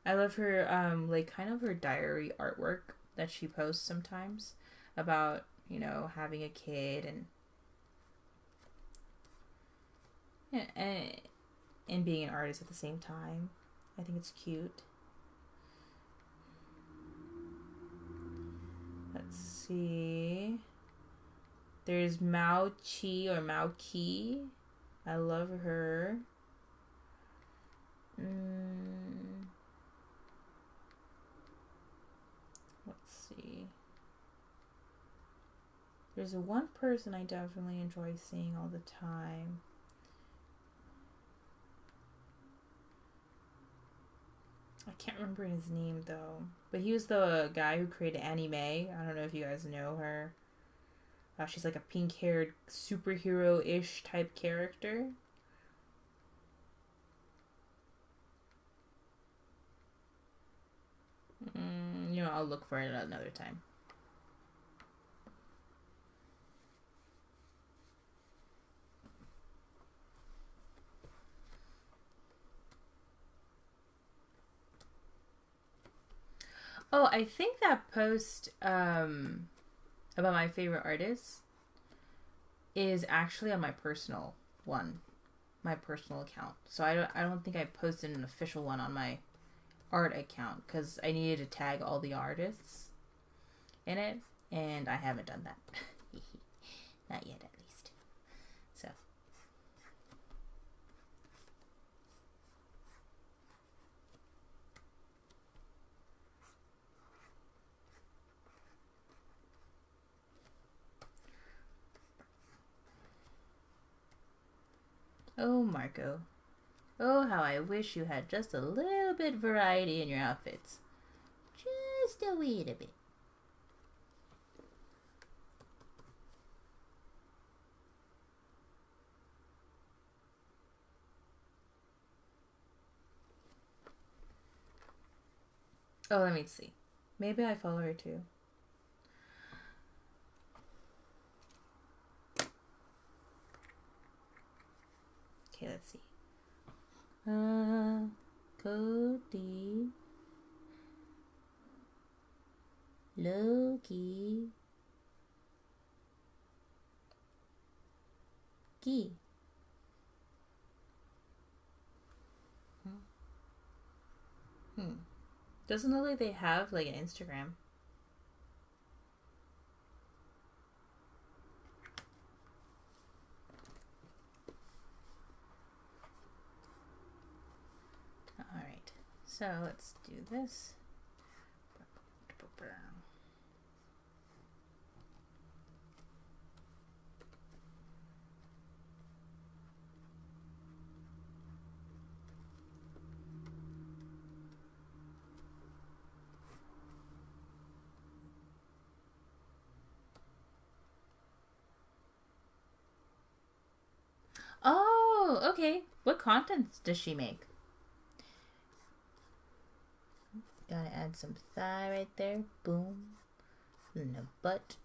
I love her, like, kind of her diary artwork that she posts sometimes about, you know, having a kid and and being an artist at the same time. I think it's cute. Let's see. There's Mao Chi or Mao Ki. I love her. Let's see. There's one person I definitely enjoy seeing all the time. I can't remember his name though. But he was the guy who created Annie Mae. I don't know if you guys know her. She's like a pink-haired superhero-ish type character. You know, I'll look for it another time. Oh, I think that post about my favorite artists is actually on my personal one, my personal account. So I don't think I posted an official one on my art account because I needed to tag all the artists in it, and I haven't done that. Not yet, at least. So. Oh, Marco. Oh, how I wish you had just a little bit variety in your outfits. Just a wee bit. Oh, let me see. Maybe I follow her too. Okay, let's see. Cody. Loki. Key. Doesn't look like they have like an Instagram. Alright, so let's do this. Oh, okay. What content does she make? Gotta add some thigh right there. Boom. And a butt.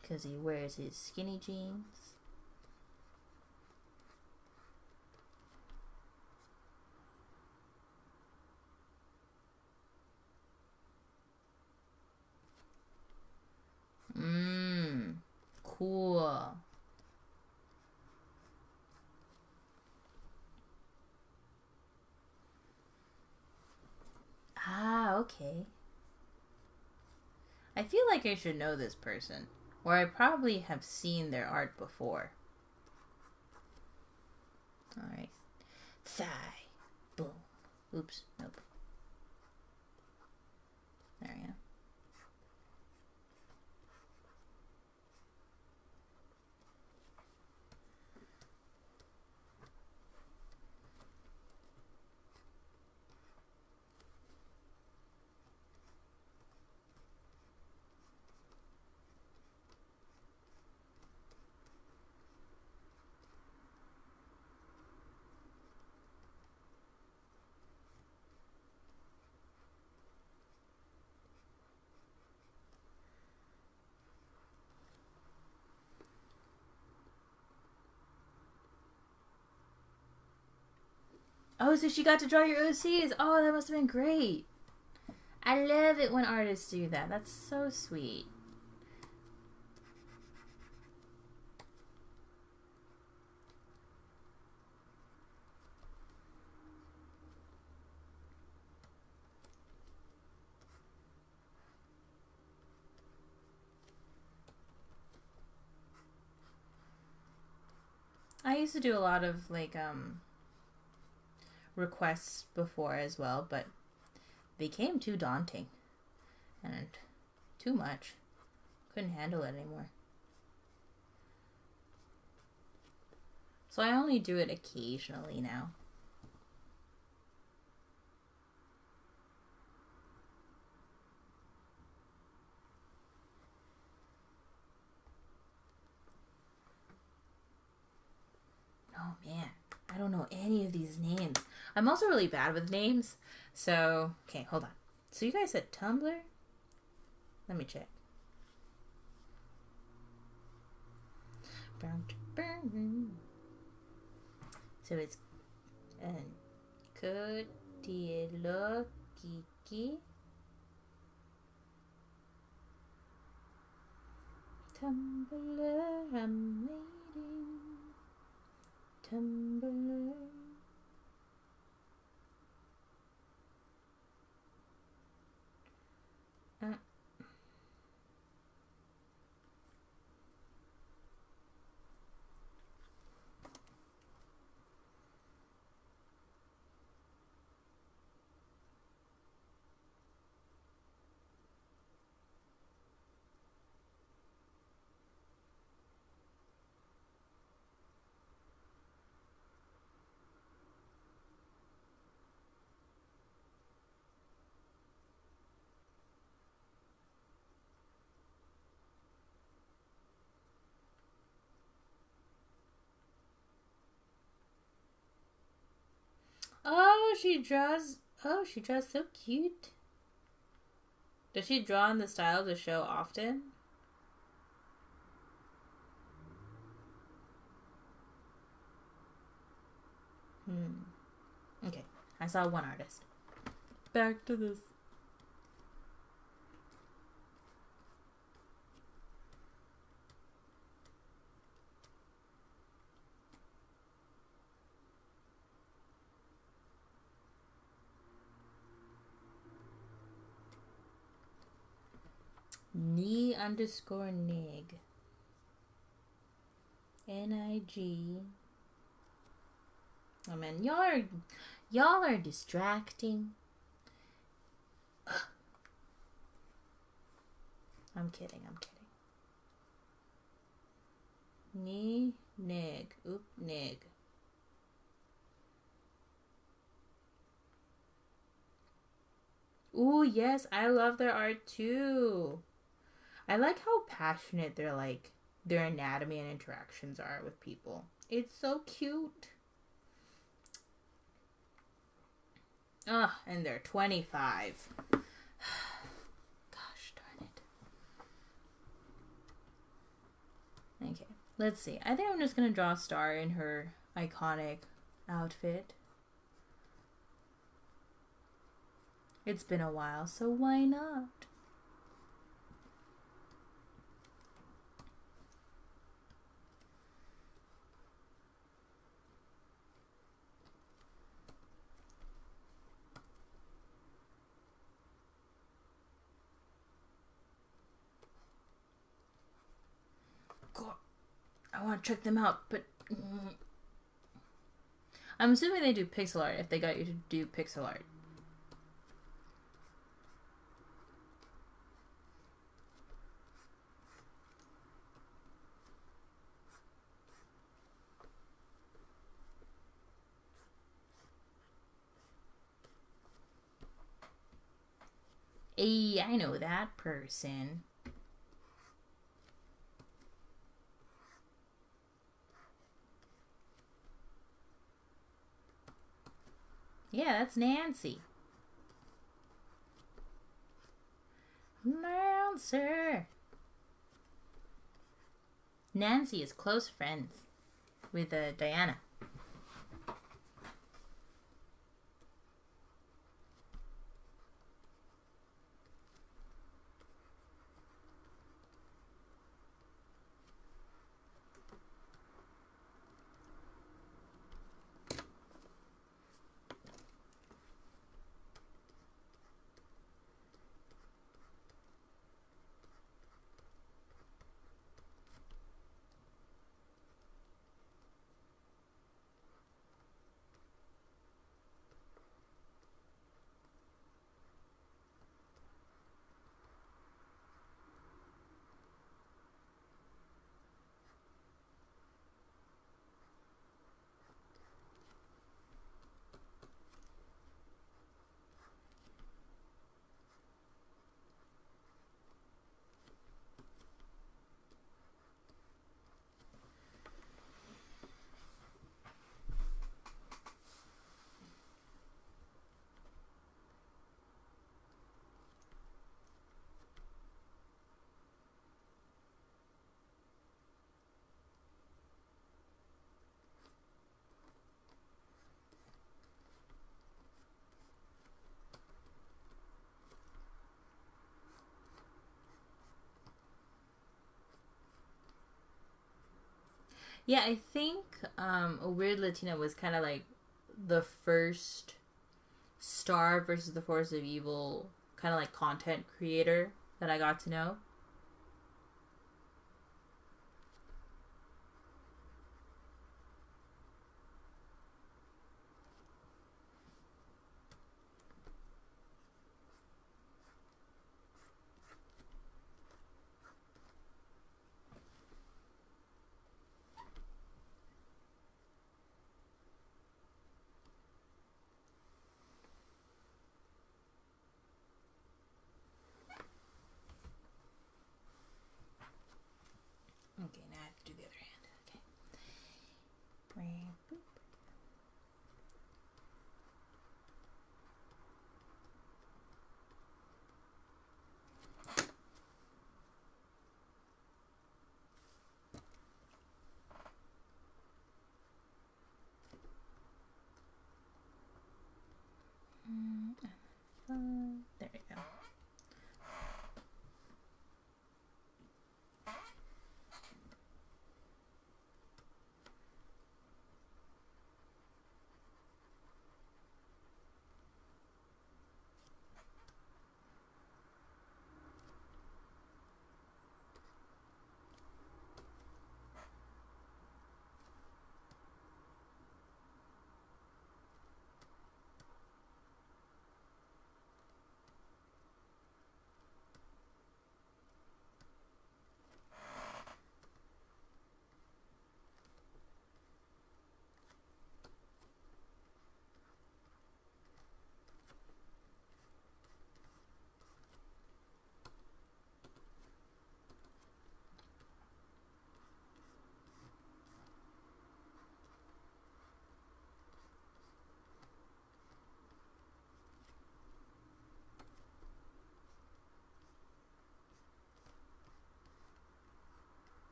Because he wears his skinny jeans. Cool. Ah, okay. I feel like I should know this person, or I probably have seen their art before. Alright. Thigh. Boom. Oops. Nope. There we go. Oh, so she got to draw your OCs. Oh, that must have been great. I love it when artists do that. That's so sweet. I used to do a lot of like requests before as well, but became too daunting and too much. Couldn't handle it anymore. So I only do it occasionally now. know any of these names. I'm also really bad with names. So, okay, hold on. So you guys said Tumblr? Let me check. So it's Kutielo Kiki Tumblr, I'm waiting. Tumblr. Oh, she draws. Oh, she draws so cute. Does she draw in the style of the show often? Okay, I saw one artist. Back to this. Ni_nig. N-I-G. Oh man, y'all are distracting. Ugh. I'm kidding. Ni-nig. Oop-nig. Ooh, yes, I love their art too. I like how passionate their anatomy and interactions are with people. It's so cute. Ugh, and they're 25. Gosh darn it. Okay, let's see. I think I'm just gonna draw a star in her iconic outfit. It's been a while, so why not? I want to check them out, but I'm assuming they do pixel art if they got you to do pixel art. Hey, I know that person. Yeah, that's Nancy. Nancy is close friends with Diana. Yeah, I think A Weird Latina was kind of like the first Star versus the Force of Evil kind of like content creator that I got to know. Okay, now I have to do the other hand. Okay. There we go.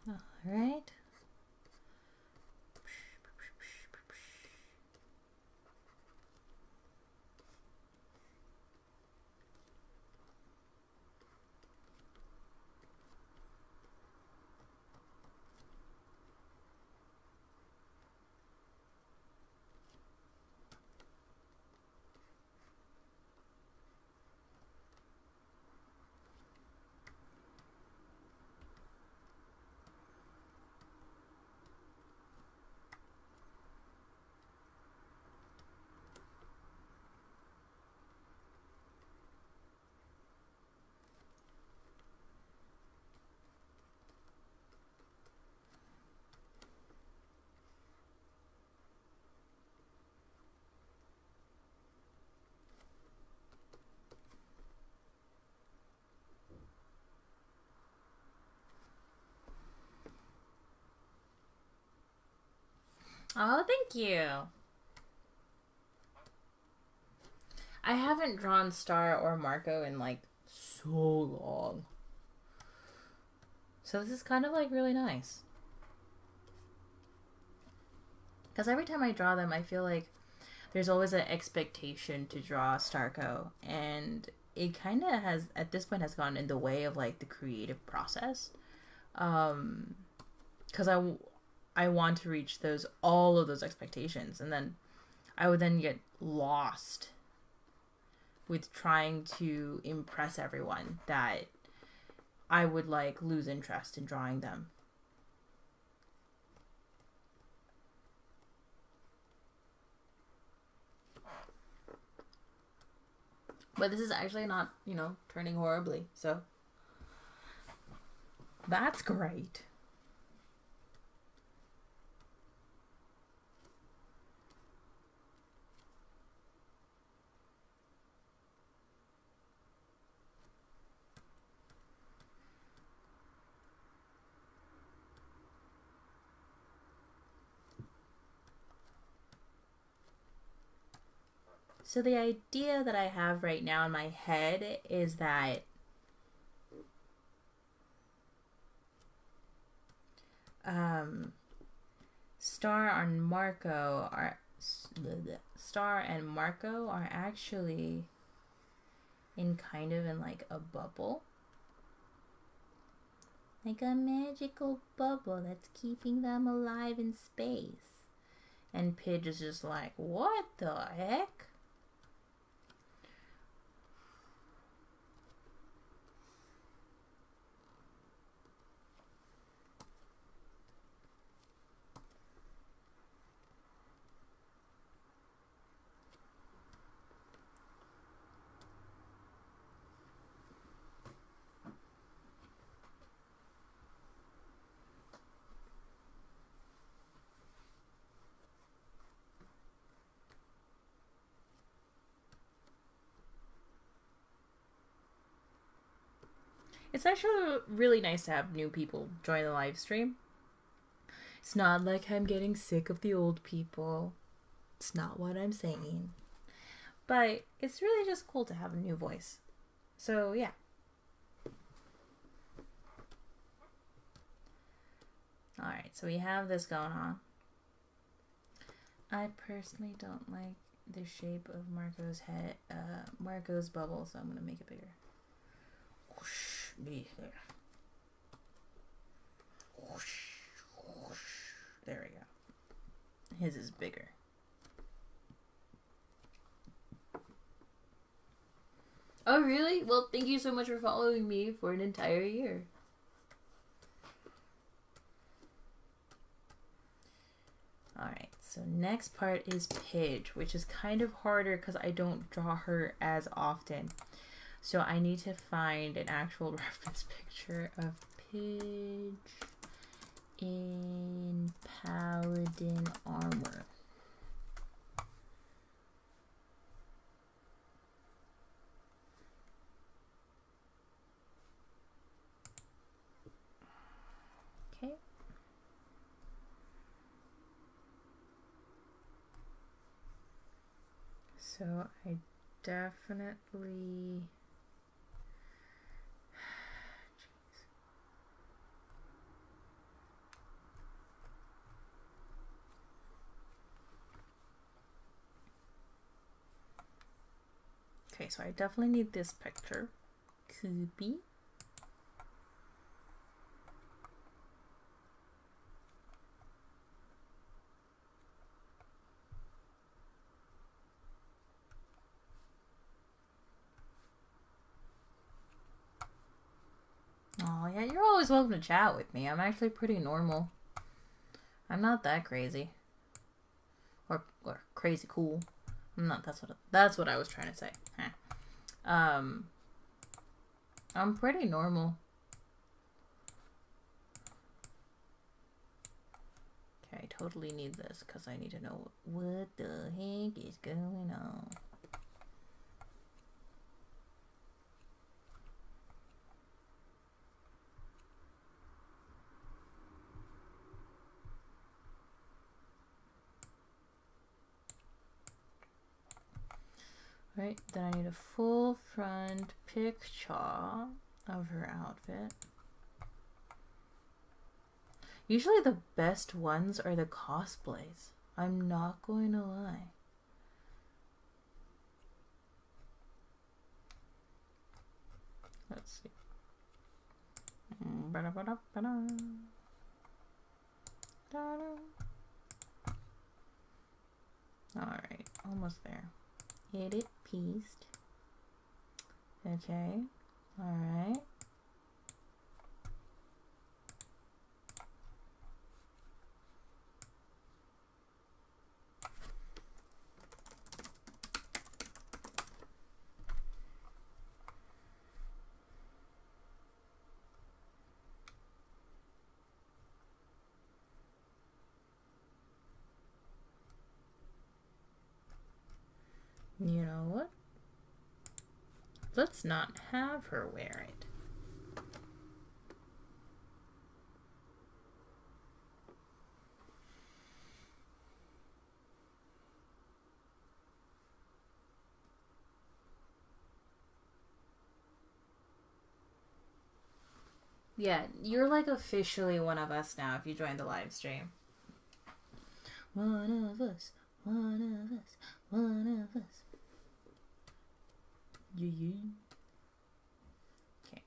All right. Oh, thank you. I haven't drawn Star or Marco in like so long. So this is kind of like really nice. Because every time I draw them, I feel like there's always an expectation to draw Starco. And it kind of has, at this point, has gotten in the way of like the creative process. Because I want to reach all of those expectations. And then I would then get lost with trying to impress everyone that I would like lose interest in drawing them. But this is actually not, turning horribly. So that's great. So the idea that I have right now in my head is that Star and Marco are actually in kind of in like a bubble. Like a magical bubble that's keeping them alive in space. And Pidge is just like, what the heck? It's actually really nice to have new people join the live stream. It's not like I'm getting sick of the old people. It's not what I'm saying. But it's really just cool to have a new voice. So, yeah. Alright, so we have this going on. I personally don't like the shape of Marco's head, Marco's bubble, so I'm going to make it bigger. Whoosh. There we go. His is bigger. Oh, really? Well, thank you so much for following me for an entire year. Alright, so next part is Pidge, which is kind of harder because I don't draw her as often. So I need to find an actual reference picture of Pidge in Paladin armor. Okay. So I definitely... Okay, so I definitely need this picture. Koopy. Oh, yeah, you're always welcome to chat with me. I'm actually pretty normal. I'm not that crazy. Or crazy cool. I'm not, that's what I was trying to say. I'm pretty normal. Okay, I totally need this because I need to know what the heck is going on. Right, then I need a full front picture of her outfit. Usually the best ones are the cosplays. I'm not going to lie. Let's see. Alright, almost there. Edit pieced. Okay. Alright. You know what? Let's not have her wear it. Yeah, you're like officially one of us now if you join the live stream. One of us, one of us, one of us. Yeah. Okay.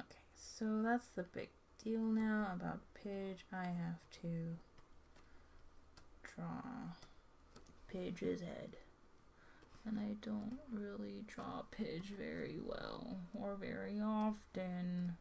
Okay, so that's the big deal now about Pidge. I have to draw Pidge's head. And I don't really draw Pidge very well or very often.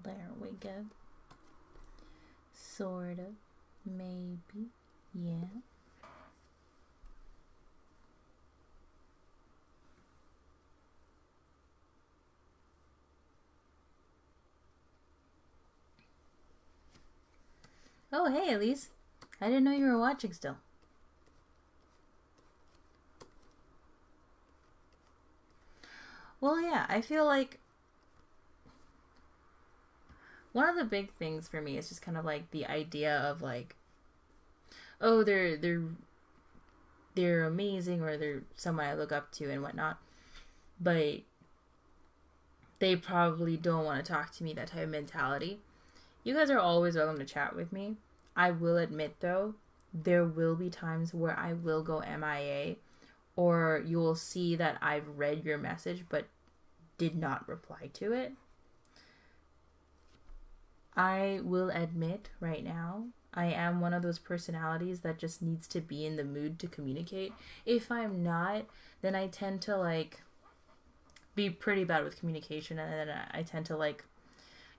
There we go. Sort of. Maybe. Yeah. Oh, hey, Elise. I didn't know you were watching still. Well, yeah, I feel like one of the big things for me is just kind of like the idea of like, oh, they're amazing, or they're someone I look up to and whatnot, but they probably don't want to talk to me, that type of mentality. You guys are always welcome to chat with me. I will admit though, there will be times where I will go MIA, or you will see that I've read your message but did not reply to it. I will admit right now, I am one of those personalities that just needs to be in the mood to communicate. If I'm not, then I tend to like be pretty bad with communication, and then I tend to like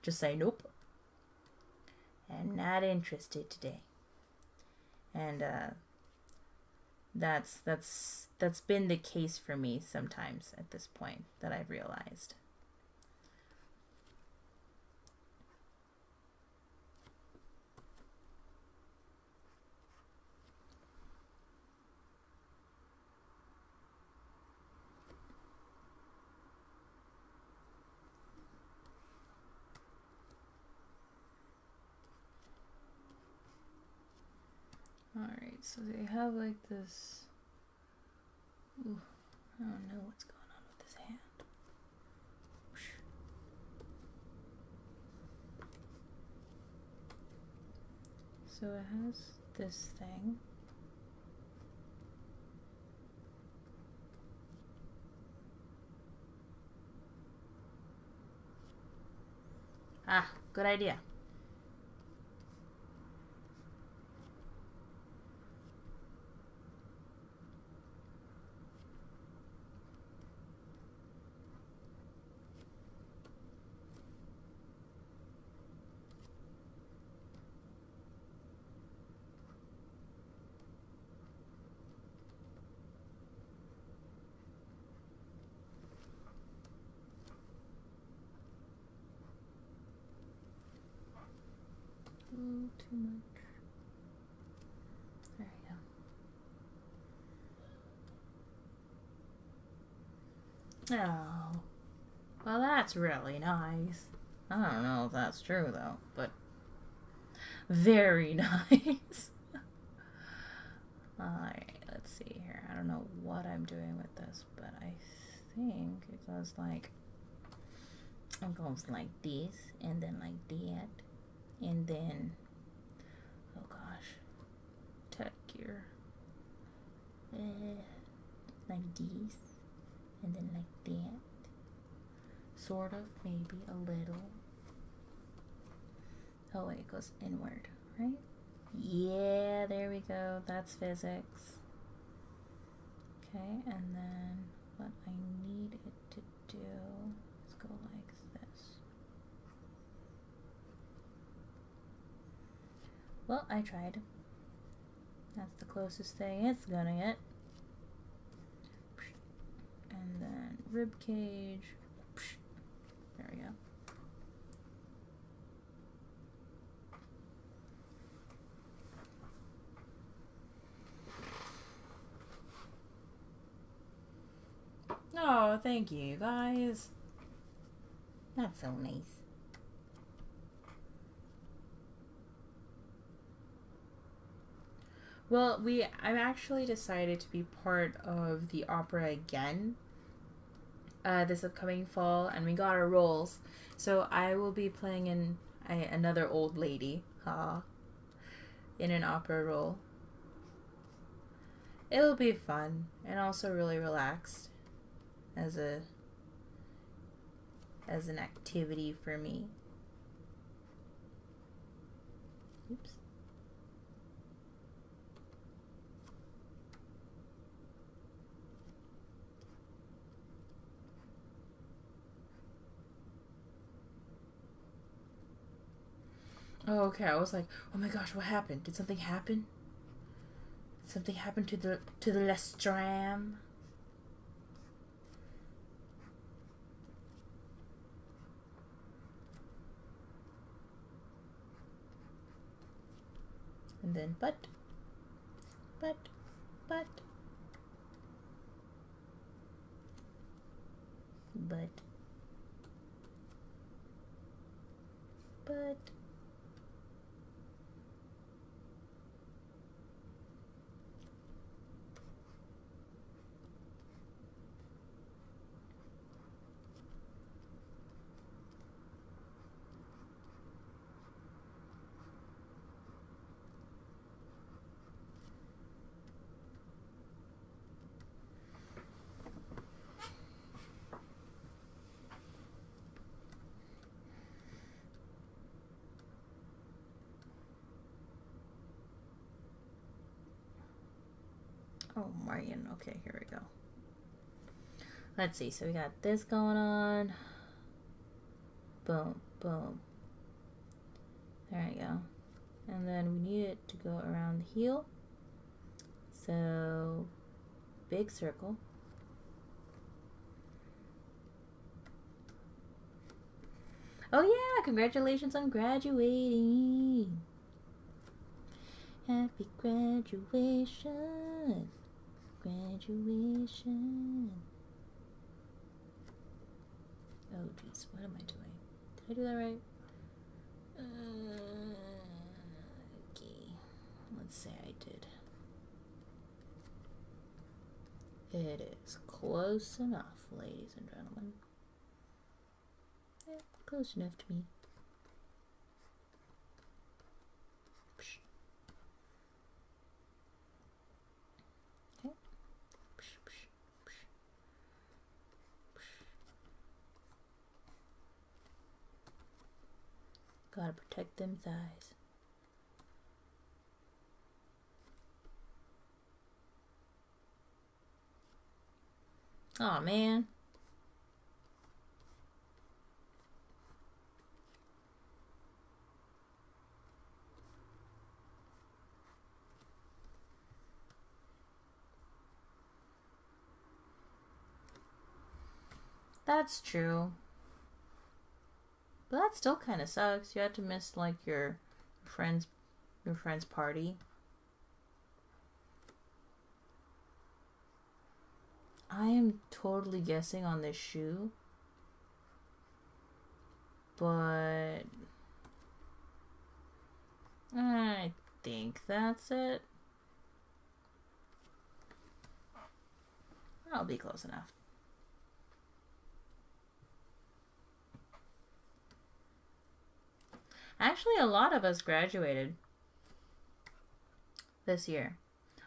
just say nope. I'm not interested today. And that's been the case for me sometimes at this point that I've realized. Alright, so they have like this. Ooh, I don't know what's going on with this hand. So it has this thing. Ah, good idea. Ooh, too much. There we go. Oh, well, that's really nice. I don't know if that's true though, but very nice. Alright, let's see here. I don't know what I'm doing with this, but I think it goes like this, and then like that, and then, oh gosh, tuck your, like this, and then like that, sort of, maybe a little. Oh wait, it goes inward, right? Yeah, there we go. That's physics. Okay, and then what I need it to do is go like this. Well, I tried. That's the closest thing it's gonna get. And then rib cage. There we go. Oh, thank you guys. That's so nice. Well, I've actually decided to be part of the opera again this upcoming fall, and we got our roles. So I will be playing in another old lady, in an opera role. It'll be fun and also really relaxed as an activity for me. Oops. Oh, okay. I was like, oh my gosh, what happened? Did something happen? Did something happen to the LE STRAAAM? And then but. Oh, Marion. Okay, here we go. Let's see. So we got this going on. Boom, boom. There we go. And then we need it to go around the heel. So, big circle. Oh yeah, congratulations on graduating. Happy graduation. Graduation. Oh geez, what am I doing? Did I do that right? Okay. Let's say I did. It is close enough, ladies and gentlemen. Yeah, close enough to me. Okay. Gotta protect them thighs. Aw, man. That's true. But that still kind of sucks. You had to miss like your friend's party. I am totally guessing on this shoe, but I think that's it. I'll be close enough. Actually, a lot of us graduated this year.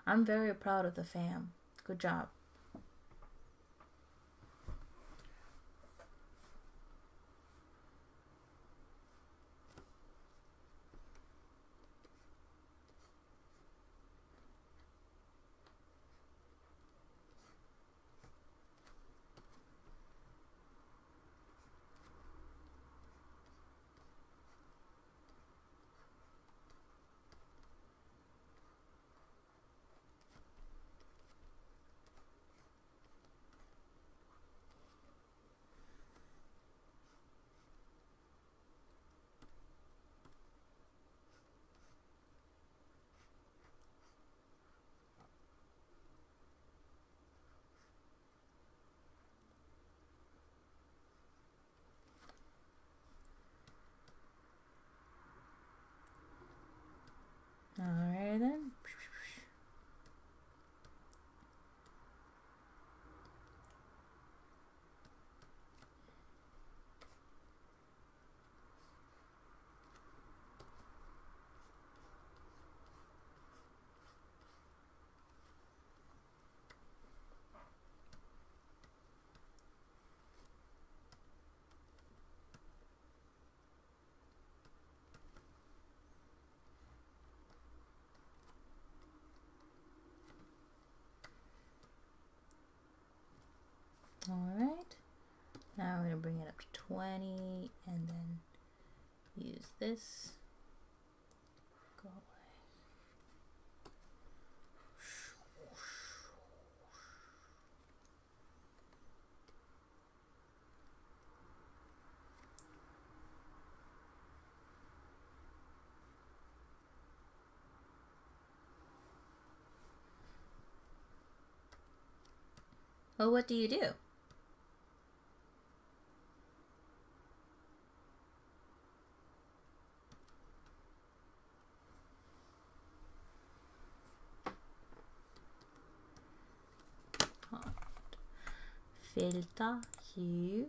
I'm very proud of the fam. Good job. to bring it up to 20 and then use this. Go away. Well, what do you do? Filter hue.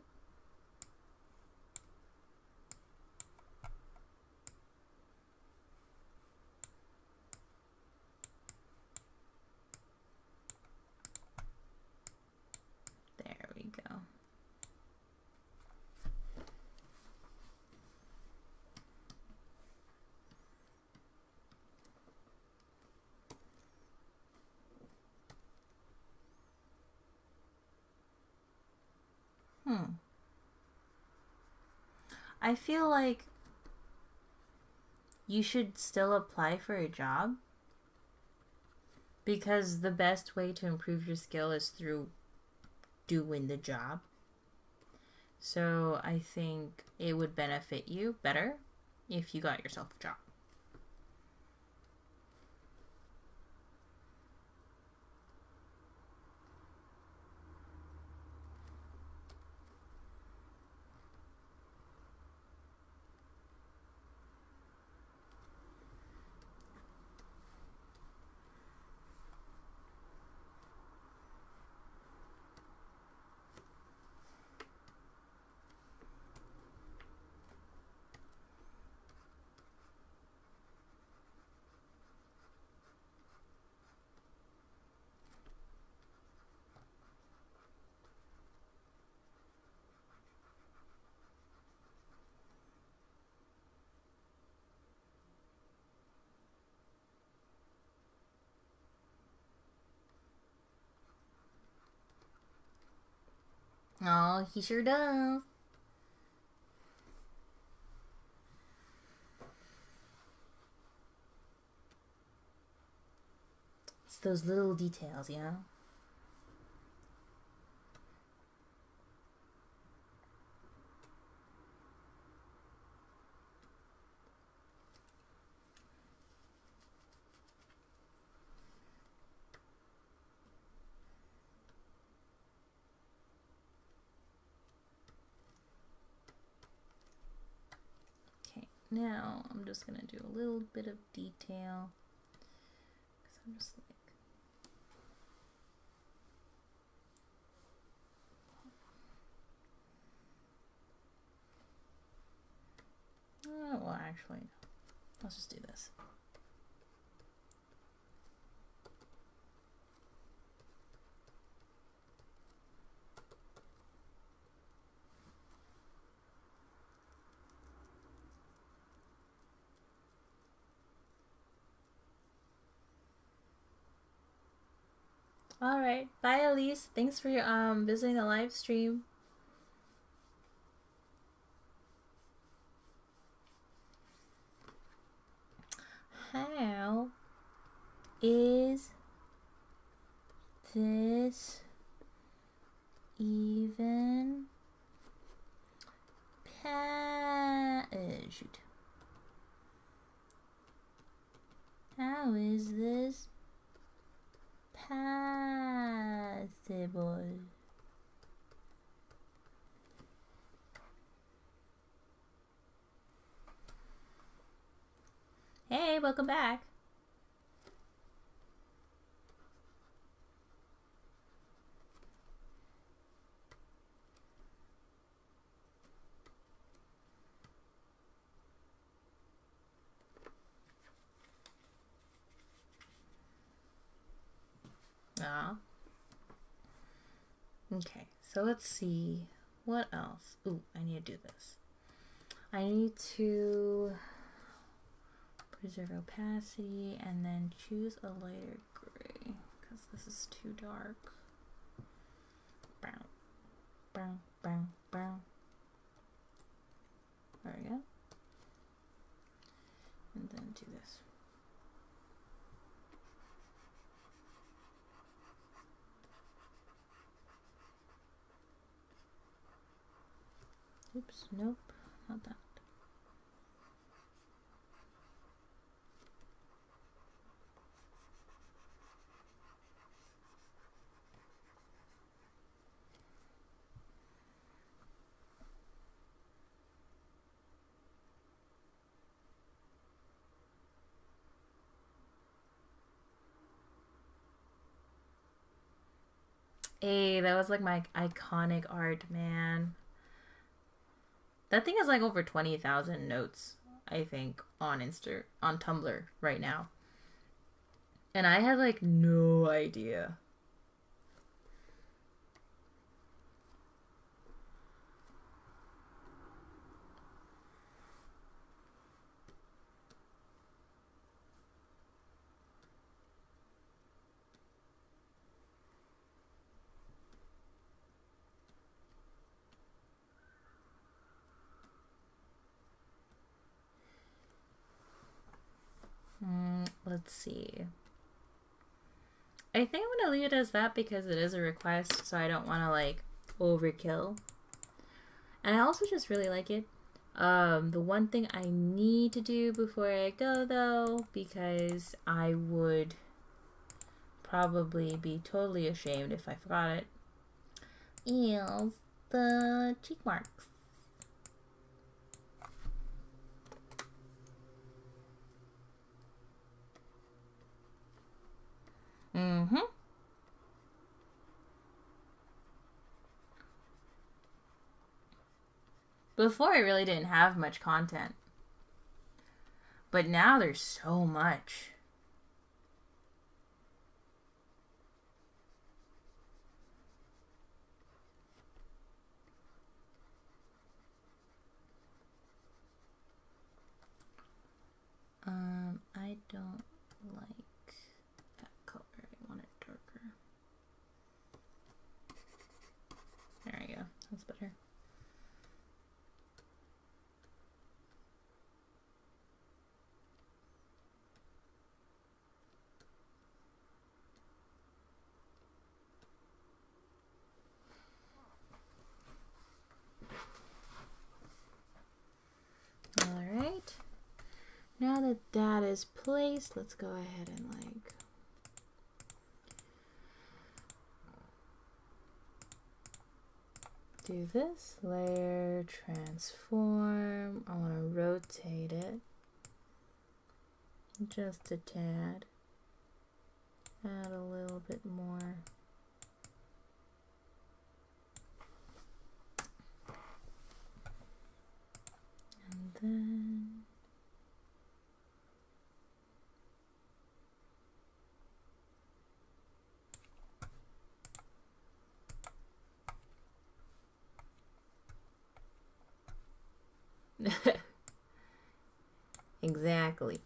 There we go. I feel like you should still apply for a job, because the best way to improve your skill is through doing the job. So I think it would benefit you better if you got yourself a job. Oh, he sure does. It's those little details, you know? Now I'm just gonna do a little bit of detail, because I'm just like, oh, well, actually, let's just do this. All right, bye, Elise. Thanks for visiting the live stream. How is this even shoot. How is this possible? Hey, welcome back. Okay, so let's see what else. Ooh, I need to do this. I need to preserve opacity and then choose a lighter gray because this is too dark. Brown, brown, brown, brown, Oops, nope, not that. Hey, that was like my iconic art, man. That thing has like over 20,000 notes, I think, on Tumblr right now. And I had like no idea. Let's see. I think I'm gonna leave it as that because it is a request, so I don't want to like overkill. And I also just really like it. The one thing I need to do before I go though, because I would probably be totally ashamed if I forgot it, is the cheek marks. Before I really didn't have much content. But now there's so much. I don't like that color. I want it darker. There we go. That's better. Alright. Now that that is placed, let's go ahead and like do this. Layer, transform. I want to rotate it just a tad. Add a little bit more. And then exactly.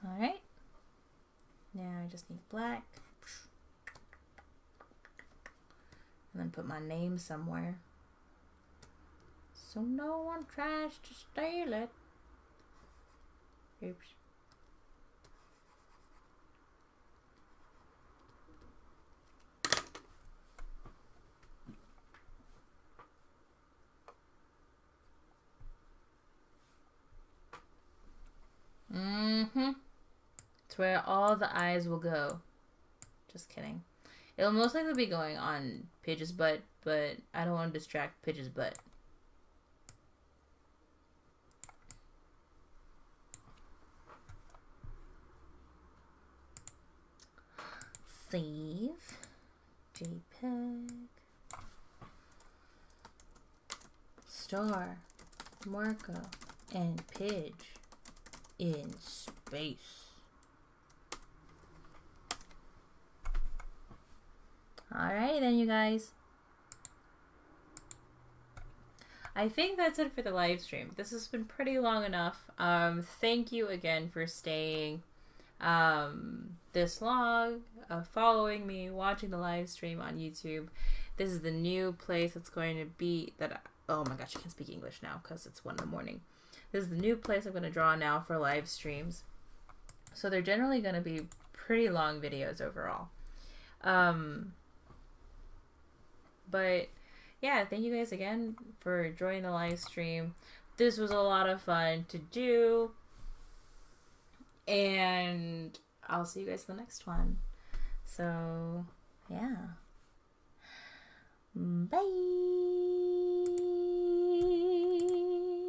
All right. Now I just need black. And then put my name somewhere, so no one tries to steal it. Oops. It's where all the eyes will go. Just kidding. It'll most likely be going on Pidge's butt, but I don't want to distract Pidge's butt. Save. JPEG. Star. Marco. And Pidge. In space. Alright then, you guys. I think that's it for the live stream. This has been pretty long enough. Thank you again for staying this long, following me, watching the live stream on YouTube. This is the new place that's going to be oh my gosh, I can't speak English now because it's 1 in the morning. This is the new place I'm going to draw now for live streams. So they're generally going to be pretty long videos overall. But yeah, thank you guys again for joining the live stream. This was a lot of fun to do. And I'll see you guys in the next one. So, yeah. Bye.